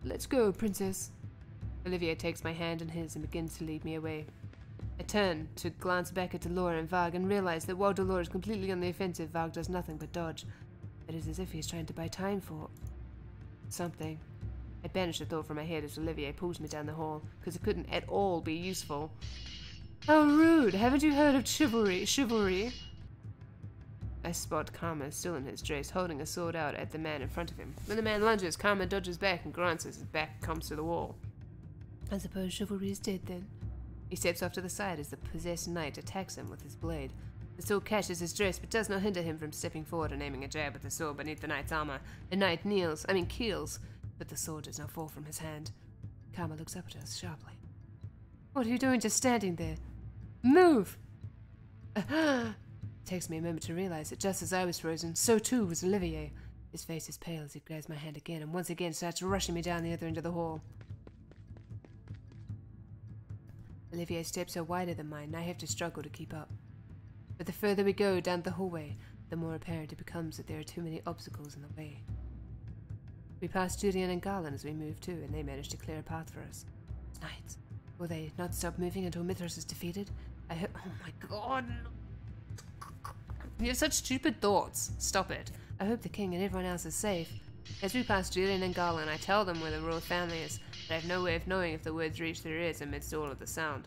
Speaker 2: Let's go, Princess. Olivier takes my hand in his and begins to lead me away. I turn to glance back at Delora and Varg and realize that while Delora is completely on the offensive, Varg does nothing but dodge. It is as if he's trying to buy time for something. I banish the thought from my head as Olivier pulls me down the hall, because it couldn't at all be useful. How rude! Haven't you heard of chivalry? I spot Karma still in his dress, holding a sword out at the man in front of him. When the man lunges, Karma dodges back and grunts as his back comes to the wall. I suppose chivalry is dead then. He steps off to the side as the possessed knight attacks him with his blade. The sword catches his dress, but does not hinder him from stepping forward and aiming a jab at the sword beneath the knight's armor. The knight keels, but the sword does not fall from his hand. Karma looks up at us sharply. What are you doing just standing there? Move! It takes me a moment to realize that just as I was frozen, so too was Olivier. His face is pale as he grabs my hand again and once again starts rushing me down the other end of the hall. Olivier's steps are wider than mine, and I have to struggle to keep up. But the further we go down the hallway, the more apparent it becomes that there are too many obstacles in the way. We pass Julian and Garland as we move too, and they manage to clear a path for us. Knights. Will they not stop moving until Mithras is defeated? Oh my god.
Speaker 1: You have such stupid thoughts. Stop it.
Speaker 2: I hope the king and everyone else is safe. As we pass Julian and Garland, I tell them where the royal family is, but I have no way of knowing if the words reach their ears amidst all of the sound.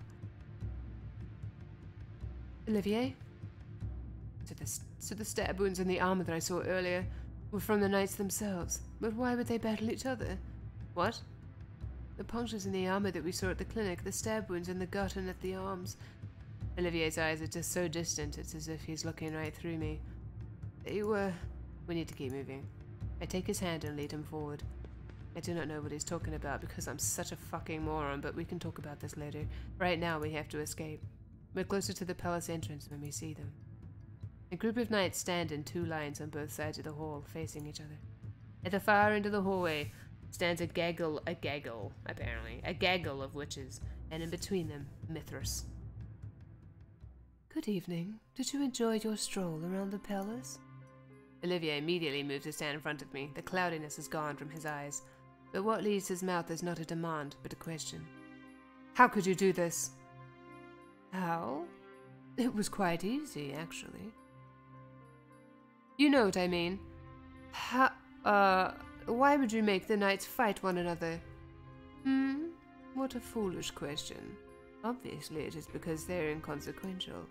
Speaker 2: Olivier? So the stab wounds in the armor that I saw earlier were from the knights themselves, but why would they battle each other?
Speaker 1: What?
Speaker 2: The punctures in the armor that we saw at the clinic, the stab wounds in the gut and at the arms. Olivier's eyes are just so distant, it's as if he's looking right through me. They were... We need to keep moving. I take his hand and lead him forward. I do not know what he's talking about because I'm such a fucking moron, but we can talk about this later. Right now we have to escape. We're closer to the palace entrance when we see them. A group of knights stand in 2 lines on both sides of the hall, facing each other. At the far end of the hallway stands a gaggle of witches, and in between them, Mithras. Good evening. Did you enjoy your stroll around the palace? Olivier immediately moves his stand in front of me. The cloudiness is gone from his eyes. But what leaves his mouth is not a demand, but a question. How could you do this? How? It was quite easy, actually. You know what I mean. Why would you make the knights fight one another? What a foolish question. Obviously it is because they're inconsequential.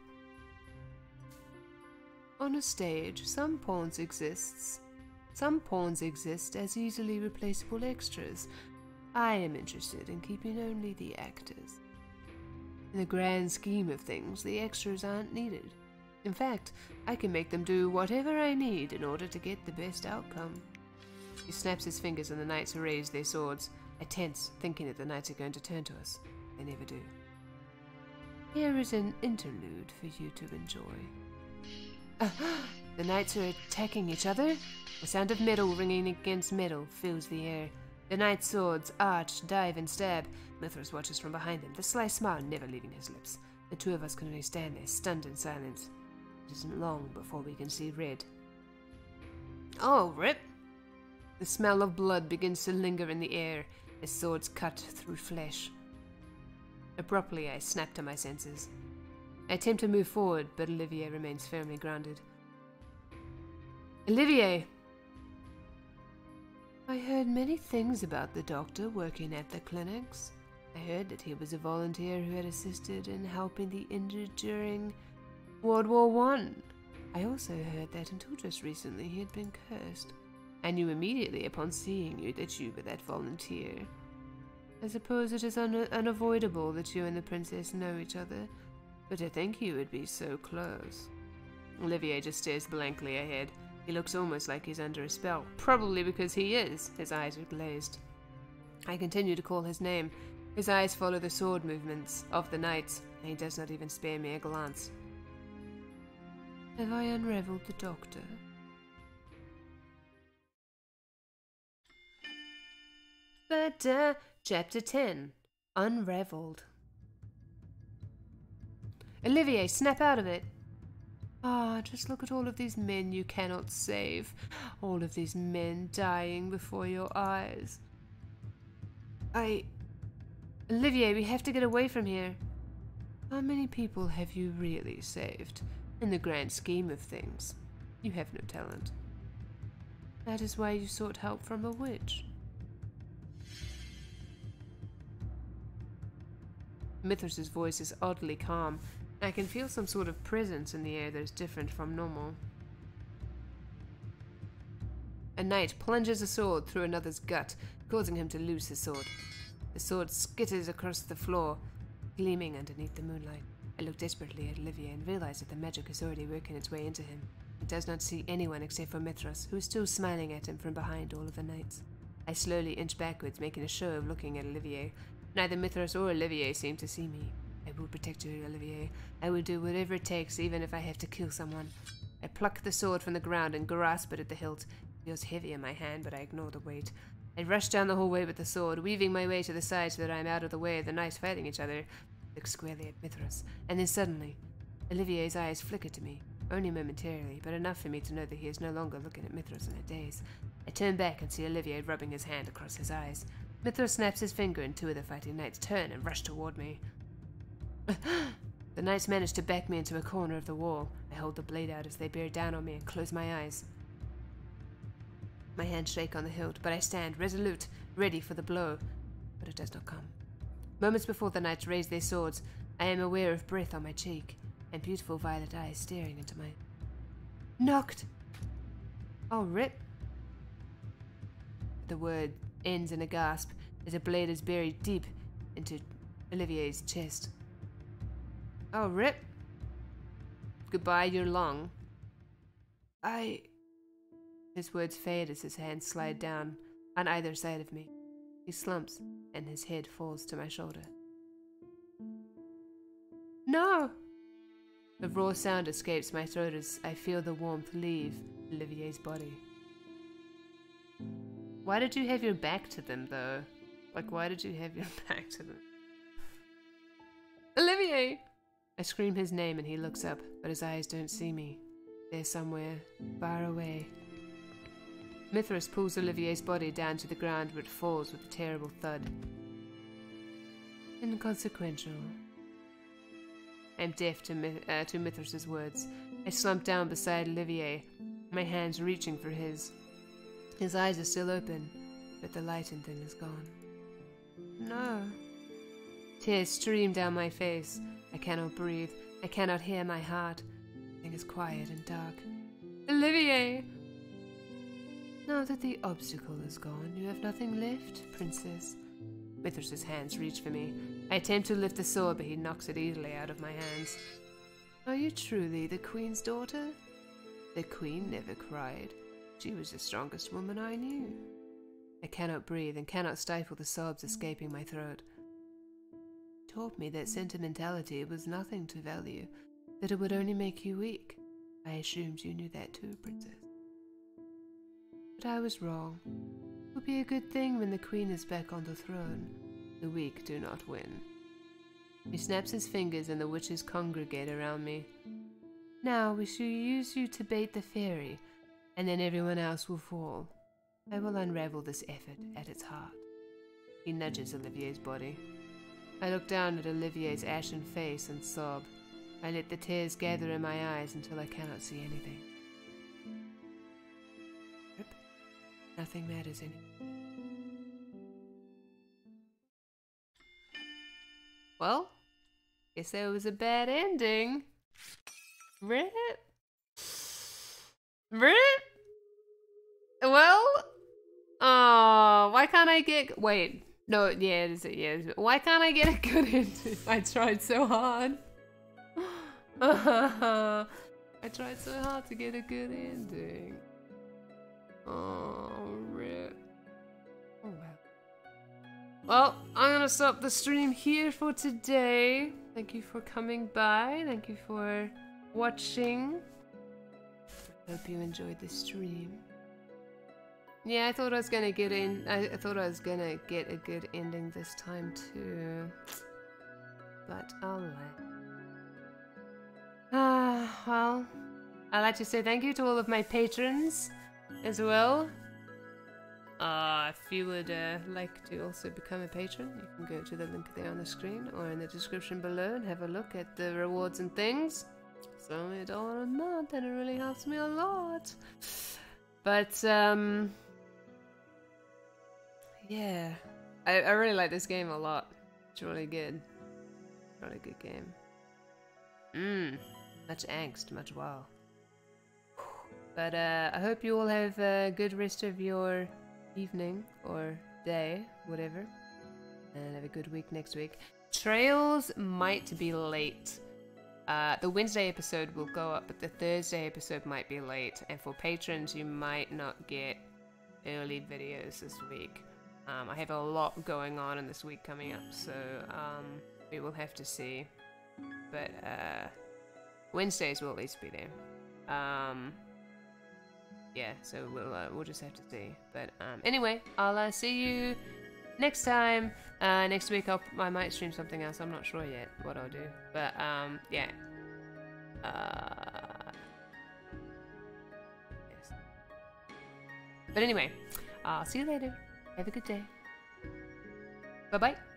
Speaker 2: On a stage, some pawns exist as easily replaceable extras. I am interested in keeping only the actors. In the grand scheme of things, the extras aren't needed. In fact, I can make them do whatever I need in order to get the best outcome. He snaps his fingers and the knights raise their swords. I tense, thinking that the knights are going to turn to us. They never do. Here is an interlude for you to enjoy. The knights are attacking each other. The sound of metal ringing against metal fills the air. The knights' swords arch, dive, and stab. Mithras watches from behind them, the sly smile never leaving his lips. The 2 of us can only stand there, stunned in silence. It isn't long before we can see red. Oh, rip! The smell of blood begins to linger in the air as swords cut through flesh. Abruptly, I snap to my senses. I attempt to move forward, but Olivier remains firmly grounded. Olivier! I heard many things about the doctor working at the clinics. I heard that he was a volunteer who had assisted in helping the injured during World War I. I also heard that until just recently he had been cursed. I knew immediately upon seeing you that you were that volunteer. I suppose it is unavoidable that you and the princess know each other, but to think you would be so close. Olivier just stares blankly ahead. He looks almost like he's under a spell, probably because he is. His eyes are glazed. I continue to call his name. His eyes follow the sword movements of the knights, and he does not even spare me a glance. Have I unraveled the doctor? But, Chapter 10. Unraveled. Olivier, snap out of it! Ah, just look at all of these men you cannot save. All of these men dying before your eyes. Olivier, we have to get away from here. How many people have you really saved? In the grand scheme of things, you have no talent. That is why you sought help from a witch. Mithras's voice is oddly calm. I can feel some sort of presence in the air that is different from normal. A knight plunges a sword through another's gut, causing him to lose his sword. The sword skitters across the floor, gleaming underneath the moonlight. I look desperately at Olivier and realize that the magic is already working its way into him. He does not see anyone except for Mithras, who is still smiling at him from behind all of the knights. I slowly inch backwards, making a show of looking at Olivier. Neither Mithras or Olivier seem to see me. I will protect you, Olivier. I will do whatever it takes, even if I have to kill someone. I pluck the sword from the ground and grasp it at the hilt. It feels heavy in my hand, but I ignore the weight. I rush down the hallway with the sword, weaving my way to the side so that I am out of the way of the knights fighting each other. I look squarely at Mithras, and then suddenly, Olivier's eyes flicker to me. Only momentarily, but enough for me to know that he is no longer looking at Mithras in a daze. I turn back and see Olivier rubbing his hand across his eyes. Mithras snaps his finger and two of the fighting knights turn and rush toward me. The knights manage to back me into a corner of the wall. I hold the blade out as they bear down on me and close my eyes. My hands shake on the hilt, but I stand resolute, ready for the blow. But it does not come. Moments before the knights raise their swords, I am aware of breath on my cheek and beautiful violet eyes staring into my... Knocked! Oh, rip. The word ends in a gasp as a blade is buried deep into Olivier's chest. Oh, rip. Goodbye, you're long. His words fade as his hands slide down on either side of me. He slumps, and his head falls to my shoulder. No! A raw sound escapes my throat as I feel the warmth leave Olivier's body. Why did you have your back to them, though? Like, why did you have your back to them? Olivier! I scream his name and he looks up, but his eyes don't see me. They're somewhere far away. Mithras pulls Olivier's body down to the ground where it falls with a terrible thud. Inconsequential. I'm deaf to Mithras's words. I slump down beside Olivier, my hands reaching for his. His eyes are still open, but the light in them is gone. No. Tears stream down my face. I cannot breathe. I cannot hear my heart. Everything is quiet and dark. Olivier! Now that the obstacle is gone, you have nothing left, princess. Mithras's hands reach for me. I attempt to lift the sword, but he knocks it easily out of my hands. Are you truly the queen's daughter? The queen never cried. She was the strongest woman I knew. I cannot breathe and cannot stifle the sobs escaping my throat. He taught me that sentimentality was nothing to value, that it would only make you weak. I assumed you knew that too, princess. But I was wrong. It will be a good thing when the queen is back on the throne. The weak do not win. He snaps his fingers and the witches congregate around me. Now we shall use you to bait the fairy, and then everyone else will fall. I will unravel this effort at its heart. He nudges Olivier's body. I look down at Olivier's ashen face and sob. I let the tears gather in my eyes until I cannot see anything. Rip. Nothing matters anymore. Well, guess that was a bad ending. Rip. Rip. Well, why can't I get... Wait. No, yeah, it is. Yeah, why can't I get a good ending? I tried so hard. I tried so hard to get a good ending. Oh, rip. Oh, well. Well, I'm gonna stop the stream here for today. Thank you for coming by. Thank you for watching. Hope you enjoyed the stream. Yeah, I thought I was gonna get in. I thought I was gonna get a good ending this time too, but I'll let. Well, I'd like to say thank you to all of my patrons as well. If you would like to also become a patron, you can go to the link there on the screen or in the description below and have a look at the rewards and things. It's only $1 a month and it really helps me a lot. But yeah, I really like this game a lot. It's really good. Really good game. Much angst, much wow. But I hope you all have a good rest of your evening or day, whatever. And have a good week next week. Trails might be late. The Wednesday episode will go up, but the Thursday episode might be late. And for patrons, you might not get early videos this week. I have a lot going on in this week coming up, so we will have to see. But Wednesdays will at least be there. Yeah, so we'll just have to see. But anyway, I'll see you next time. Next week I might stream something else. I'm not sure yet what I'll do. But yeah. Yes. But anyway, I'll see you later. Have a good day.
Speaker 1: Bye-bye.